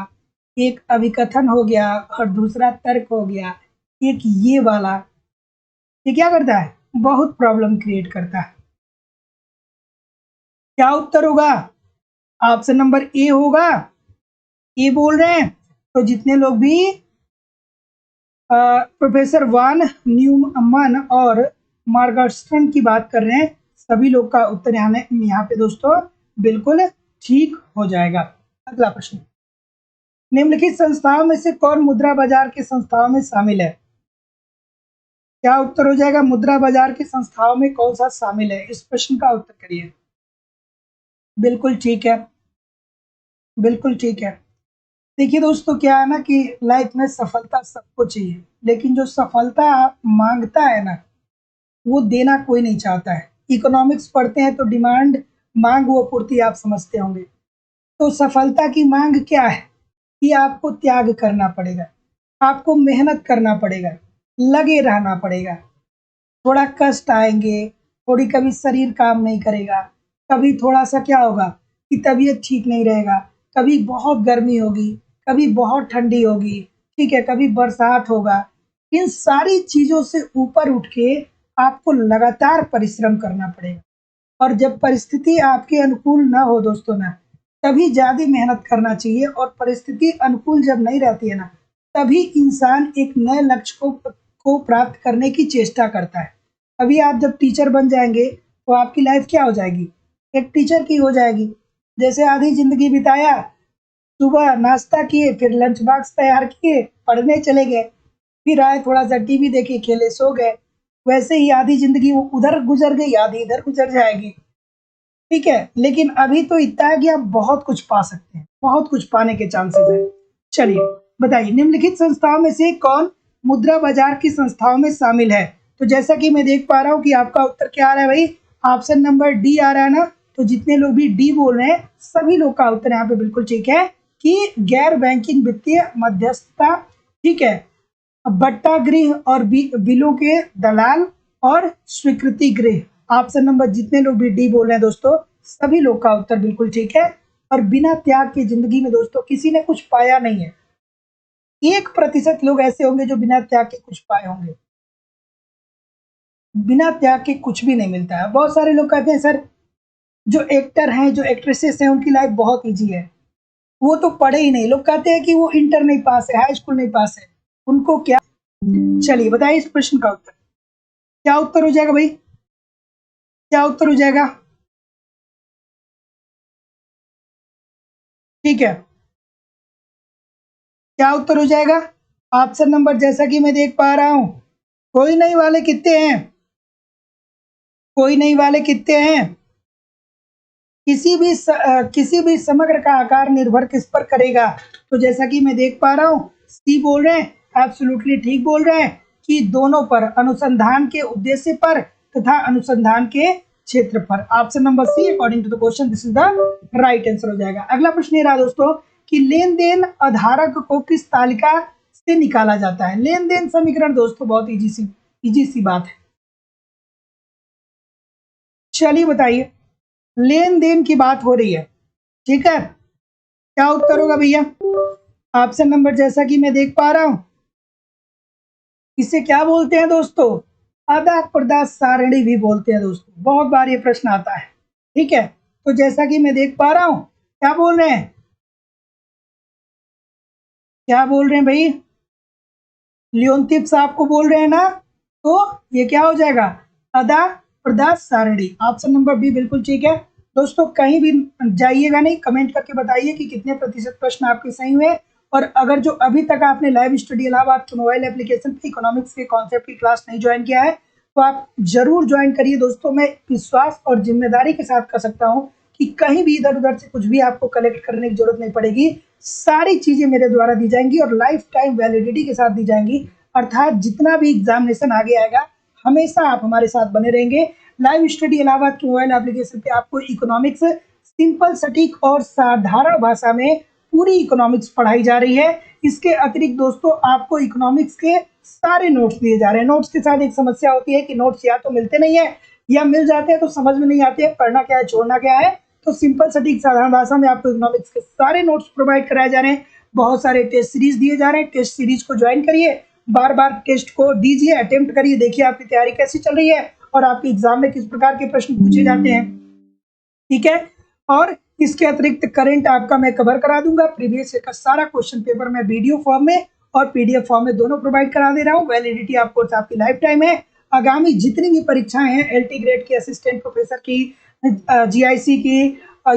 एक अभिकथन हो गया और दूसरा तर्क हो गया, एक ये वाला, ये क्या करता है? बहुत प्रॉब्लम क्रिएट करता है। क्या उत्तर होगा? ऑप्शन नंबर ए होगा। ए बोल रहे हैं तो जितने लोग भी प्रोफेसर वान न्यूमन और मार्गस्टन की बात कर रहे हैं सभी लोग का उत्तर यहाँ पे दोस्तों बिल्कुल ठीक हो जाएगा। अगला प्रश्न, निम्नलिखित संस्थाओं में से कौन मुद्रा बाजार के संस्थाओं में शामिल है? क्या उत्तर हो जाएगा? मुद्रा बाजार के संस्थाओं में कौन सा शामिल है? इस प्रश्न का उत्तर करिए। बिल्कुल ठीक है, बिल्कुल ठीक है। देखिए दोस्तों क्या है ना कि लाइफ में सफलता सबको चाहिए, लेकिन जो सफलता मांगता है ना वो देना कोई नहीं चाहता है। इकोनॉमिक्स पढ़ते हैं तो डिमांड मांग व पूर्ति आप समझते होंगे। तो सफलता की मांग क्या है कि आपको त्याग करना पड़ेगा, आपको मेहनत करना पड़ेगा, लगे रहना पड़ेगा, थोड़ा कष्ट आएंगे, थोड़ी कभी शरीर काम नहीं करेगा, कभी थोड़ा सा क्या होगा कि तबीयत ठीक नहीं रहेगा, कभी बहुत गर्मी होगी, कभी बहुत ठंडी होगी, ठीक है, कभी बरसात होगा। इन सारी चीजों से ऊपर उठ के आपको लगातार परिश्रम करना पड़ेगा। और जब परिस्थिति आपके अनुकूल ना हो दोस्तों ना, तभी ज़्यादा मेहनत करना चाहिए। और परिस्थिति अनुकूल जब नहीं रहती है ना, तभी इंसान एक नए लक्ष्य को प्राप्त करने की चेष्टा करता है। अभी आप जब टीचर बन जाएंगे तो आपकी लाइफ क्या हो जाएगी? एक टीचर की हो जाएगी। जैसे आधी जिंदगी बिताया, सुबह नाश्ता किए, फिर लंच बॉक्स तैयार किए, पढ़ने चले गए, फिर आए थोड़ा सा टीवी देखे, खेले, सो गए। वैसे ही आधी जिंदगी वो उधर गुजर गई, आधी इधर गुजर जाएगी। ठीक है, लेकिन अभी तो इतना है कि आप बहुत कुछ पा सकते हैं, बहुत कुछ पाने के चांसेस हैं। चलिए बताइए, निम्नलिखित संस्थाओं में से कौन मुद्रा बाजार की संस्थाओं में शामिल है? तो जैसा कि मैं देख पा रहा हूँ कि आपका उत्तर क्या आ रहा है भाई, ऑप्शन नंबर डी आ रहा है ना। तो जितने लोग भी डी बोल रहे हैं, सभी लोग का उत्तर यहाँ पे बिल्कुल ठीक है कि गैर बैंकिंग वित्तीय मध्यस्थता, ठीक है, बट्टा गृह और बिलों के दलाल और स्वीकृति गृह। ऑप्शन नंबर जितने लोग भी डी बोल रहे हैं दोस्तों, सभी लोग का उत्तर बिल्कुल ठीक है। और बिना त्याग की जिंदगी में दोस्तों किसी ने कुछ पाया नहीं है। 1% लोग ऐसे होंगे जो बिना त्याग के कुछ पाए होंगे। बिना त्याग के कुछ भी नहीं मिलता है। बहुत सारे लोग कहते हैं सर, जो एक्टर हैं, जो एक्ट्रेसेस हैं, उनकी लाइफ बहुत ईजी है, वो तो पढ़े ही नहीं। लोग कहते हैं कि वो इंटर नहीं पास है, हाई स्कूल नहीं पास है, उनको क्या? चलिए बताइए इस प्रश्न का उत्तर क्या उत्तर हो जाएगा भाई? क्या उत्तर हो जाएगा? ठीक है, क्या उत्तर हो जाएगा? ऑप्शन नंबर जैसा कि मैं देख पा रहा हूं, कोई नहीं वाले कितने हैं? कोई नहीं वाले कितने हैं? किसी भी समग्र का आकार निर्भर किस पर करेगा? तो जैसा कि मैं देख पा रहा हूँ, सी बोल रहे हैं, एब्सोल्युटली ठीक बोल रहे हैं कि दोनों पर, अनुसंधान के उद्देश्य पर तथा अनुसंधान के क्षेत्र पर। Option number C according to the question this is the right answer हो जाएगा। अगला प्रश्न ये रहा दोस्तों कि लेन देन आधारक को किस तालिका से निकाला जाता है? लेन देन समीकरण दोस्तों बहुत इजी सी बात है। चलिए बताइए, लेन देन की बात हो रही है, ठीक है, क्या उत्तर होगा भैया? ऑप्शन नंबर जैसा कि मैं देख पा रहा हूं, इसे क्या बोलते हैं दोस्तों? आदान प्रदान सारणी भी बोलते हैं दोस्तों। बहुत बार ये प्रश्न आता है, ठीक है। तो जैसा कि मैं देख पा रहा हूं, क्या बोल रहे हैं? क्या बोल रहे हैं भाई? लियोनतिफ साहब को बोल रहे हैं ना? तो ये क्या हो जाएगा? आदान प्रदान सारणी। ऑप्शन नंबर बी बिल्कुल ठीक है दोस्तों। कहीं भी जाइएगा नहीं, कमेंट करके बताइए कि कितने प्रतिशत प्रश्न आपके सही हुए। और अगर जो अभी तक आपने लाइव स्टडी इलाहाबाद के मोबाइल एप्लीकेशन पे इकोनॉमिक्स के कॉन्सेप्ट की क्लास नहीं ज्वाइन किया है, तो आप जरूर ज्वाइन करिए दोस्तों। मैं विश्वास और जिम्मेदारी के साथ कह सकता हूँ कि कहीं भी इधर उधर से कुछ भी आपको कलेक्ट करने की जरूरत नहीं पड़ेगी। सारी चीजें मेरे द्वारा दी जाएंगी और लाइफ टाइम वैलिडिटी के साथ दी जाएंगी। अर्थात जितना भी एग्जामिनेशन आगे आएगा, हमेशा आप हमारे साथ बने रहेंगे। लाइव स्टडी इलाहाबाद के मोबाइल एप्लीकेशन पे आपको इकोनॉमिक्स सिंपल, सटीक और साधारण भाषा में पूरी इकोनॉमिक्स पढ़ाई जा रही है। इसके अतिरिक्त दोस्तों आपको इकोनॉमिक्स के सारे नोट्स दिए जा रहे हैं। नोट्स के साथ एक समस्या होती है कि नोट्स या तो मिलते नहीं है, या मिल जाते हैं तो समझ में नहीं आते हैं, पढ़ना क्या है, छोड़ना क्या है। तो सिंपल, सटीक, साधारण भाषा में आपको इकोनॉमिक्स के सारे नोट्स प्रोवाइड कराए जा रहे हैं। बहुत सारे टेस्ट सीरीज दिए जा रहे हैं। टेस्ट सीरीज को ज्वाइन करिए, बार बार टेस्ट को दीजिए, अटेम्प्ट करिए, देखिए आपकी तैयारी कैसी चल रही है और आपके एग्जाम में किस प्रकार के प्रश्न पूछे जाते हैं, ठीक है। और इसके अतिरिक्त करंट आपका मैं कवर करा दूंगा। प्रीवियस ईयर का सारा क्वेश्चन पेपर मैं वीडियो फॉर्म में और पीडीएफ फॉर्म में दोनों प्रोवाइड करा दे रहा हूँ। वैलिडिटी ऑफ कोर्स आपकी लाइफ टाइम है। आगामी जितनी भी परीक्षाएं हैं, एलटी ग्रेड की, असिस्टेंट प्रोफेसर की, जीआईसी की,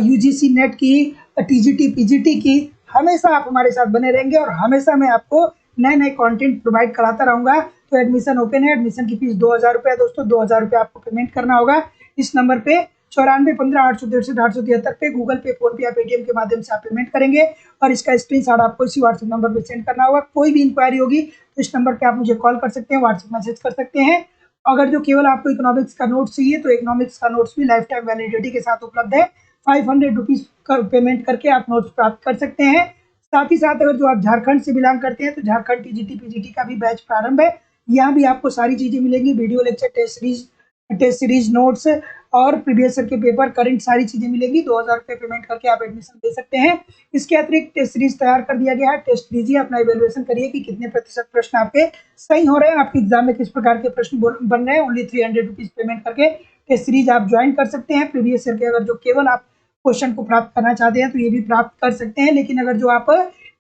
यूजीसी नेट की, टीजीटी पीजीटी की, हमेशा आप हमारे साथ बने रहेंगे और हमेशा मैं आपको नए नए कंटेंट प्रोवाइड कराता रहूंगा। तो एडमिशन ओपन है। एडमिशन की फीस 2000 रुपये दोस्तों। 2000 रुपये आपको पेमेंट करना होगा इस नंबर पे 9415 863 873 पे, गूगल पे, फोन पे या पेटीएम के माध्यम से आप पेमेंट करेंगे और इसका स्क्रीनशॉट आपको इसी व्हाट्सएप नंबर पे सेंड करना होगा। कोई भी इंक्वायरी होगी तो इस नंबर पे आप मुझे कॉल कर सकते हैं, व्हाट्सएप मैसेज कर सकते हैं। अगर जो केवल आपको इकोनॉमिक्स का नोट्स चाहिए तो इकोनॉमिक्स का नोट्स भी लाइफ टाइम वैलिडिटी के साथ उपलब्ध है। 500 रुपीज का पेमेंट करके आप नोट्स प्राप्त कर सकते हैं। साथ ही साथ अगर जो आप झारखंड से बिलोंग करते हैं तो झारखंड टीजीटी पीजीटी का भी बैच प्रारंभ है। यहाँ भी आपको सारी चीजें मिलेंगी, video lecture, test series, test series notes और प्रीवियस ईयर के पेपर, करंट सारी चीजें मिलेगी। 2000 रुपये पेमेंट करके आप एडमिशन ले सकते हैं। इसके अतिरिक्त टेस्ट सीरीज तैयार कर दिया गया है। टेस्ट दीजिए, अपना इवेल्युएशन करिए कि कितने प्रतिशत प्रश्न आपके सही हो रहे हैं, आपके एग्जाम में किस प्रकार के प्रश्न बन रहे हैं। ओनली 300 रुपीज पेमेंट करके टेस्ट सीरीज आप ज्वाइन कर सकते हैं। प्रीवियस ईयर के अगर जो केवल आप क्वेश्चन को प्राप्त करना चाहते हैं तो ये भी प्राप्त कर सकते हैं। लेकिन अगर जो आप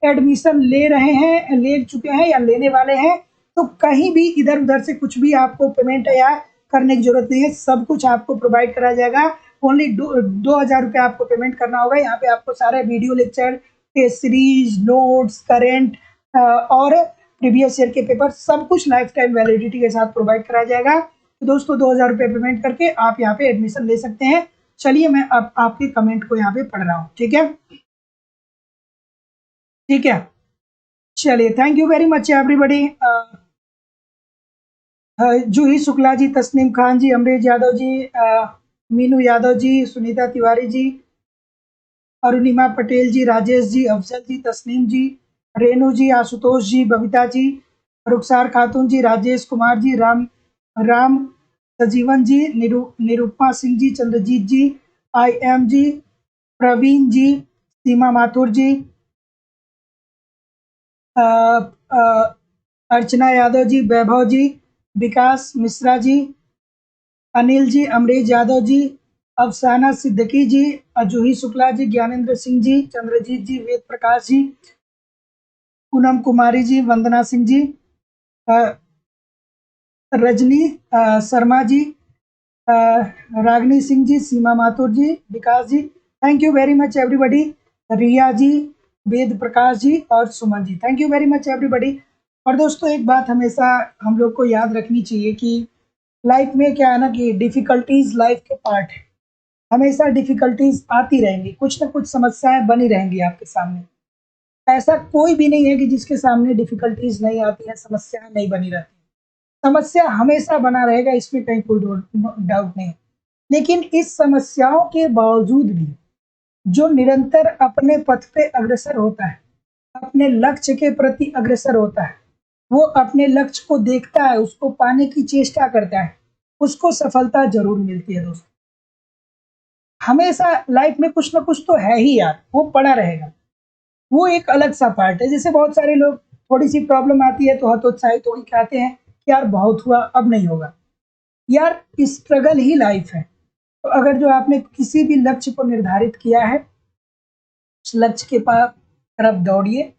एडमिशन ले रहे हैं, ले चुके हैं या लेने वाले हैं, तो कहीं भी इधर उधर से कुछ भी आपको पेमेंट या करने की जरूरत नहीं है। सब कुछ आपको प्रोवाइड करा जाएगा। ओनली 2000 रुपये आपको पेमेंट करना होगा। यहाँ पे आपको सारे video lecture, test series, notes, current और प्रीवियस ईयर के पेपर सब कुछ लाइफ टाइम वैलिडिटी के साथ प्रोवाइड करा जाएगा। तो दोस्तों 2000 रुपये पेमेंट करके आप यहाँ पे एडमिशन ले सकते हैं। चलिए मैं अब आपके कमेंट को यहाँ पे पढ़ रहा हूँ। ठीक है, ठीक है, चलिए, thank you very much everybody. Juhi Shukla ji, Tasneem Khan ji, Amrish Yadav ji, Meenu Yadav ji, Sunita Tiwari ji, Arunima Patel ji, Rajesh ji, Afzal ji, Tasneem ji, Renu ji, Ashutosh ji, Babita ji, Rukhsar Khatoon ji, Rajesh Kumar ji, Ram Sajivan ji, Nirupama Singh ji, Chandrajeet ji, IM ji, Praveen ji, Seema Mathur ji, Archana Yadav ji, Vaibhav ji, Vikas Mishra ji, Anil ji, Amrish Yadav ji, Afsana Siddiqui ji, Juhi Shukla ji, Gyanendra Singh ji, Chandrajeet ji, Ved Prakash ji, Poonam Kumari ji, Vandana Singh ji, Rajni Sharma ji, Ragini Singh ji, Seema Mathur ji, Vikas ji, thank you very much everybody. Riya ji, Ved Prakash ji और Suman ji, thank you very much everybody. और दोस्तों एक बात हमेशा हम लोग को याद रखनी चाहिए कि लाइफ में क्या है ना कि डिफिकल्टीज लाइफ के पार्ट है। हमेशा डिफिकल्टीज आती रहेंगी, कुछ ना कुछ समस्याएं बनी रहेंगी आपके सामने। ऐसा कोई भी नहीं है कि जिसके सामने डिफिकल्टीज नहीं आती है, समस्याएं नहीं बनी रहती। समस्या हमेशा बना रहेगा, इसमें कहीं कोई डाउट नहीं। लेकिन इस समस्याओं के बावजूद भी जो निरंतर अपने पथ पे अग्रसर होता है, अपने लक्ष्य के प्रति अग्रसर होता है, वो अपने लक्ष्य को देखता है, उसको पाने की चेष्टा करता है, उसको सफलता जरूर मिलती है। दोस्तों हमेशा लाइफ में कुछ ना कुछ तो है ही यार, वो पड़ा रहेगा। वो एक अलग सा पार्ट है। जैसे बहुत सारे लोग थोड़ी सी प्रॉब्लम आती है तो हतोत्साहित होकर कहते हैं कि यार बहुत हुआ, अब नहीं होगा। यार स्ट्रगल ही लाइफ है। तो अगर जो आपने किसी भी लक्ष्य को निर्धारित किया है, उस लक्ष्य के पास तरफ दौड़िए,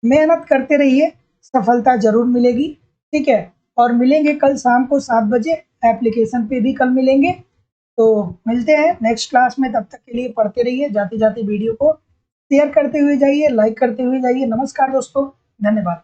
मेहनत करते रहिए, सफलता जरूर मिलेगी। ठीक है, और मिलेंगे कल शाम को 7 बजे, एप्लीकेशन पे भी कल मिलेंगे। तो मिलते हैं नेक्स्ट क्लास में। तब तक के लिए पढ़ते रहिए, जाते जाते वीडियो को शेयर करते हुए जाइए, लाइक करते हुए जाइए। नमस्कार दोस्तों, धन्यवाद।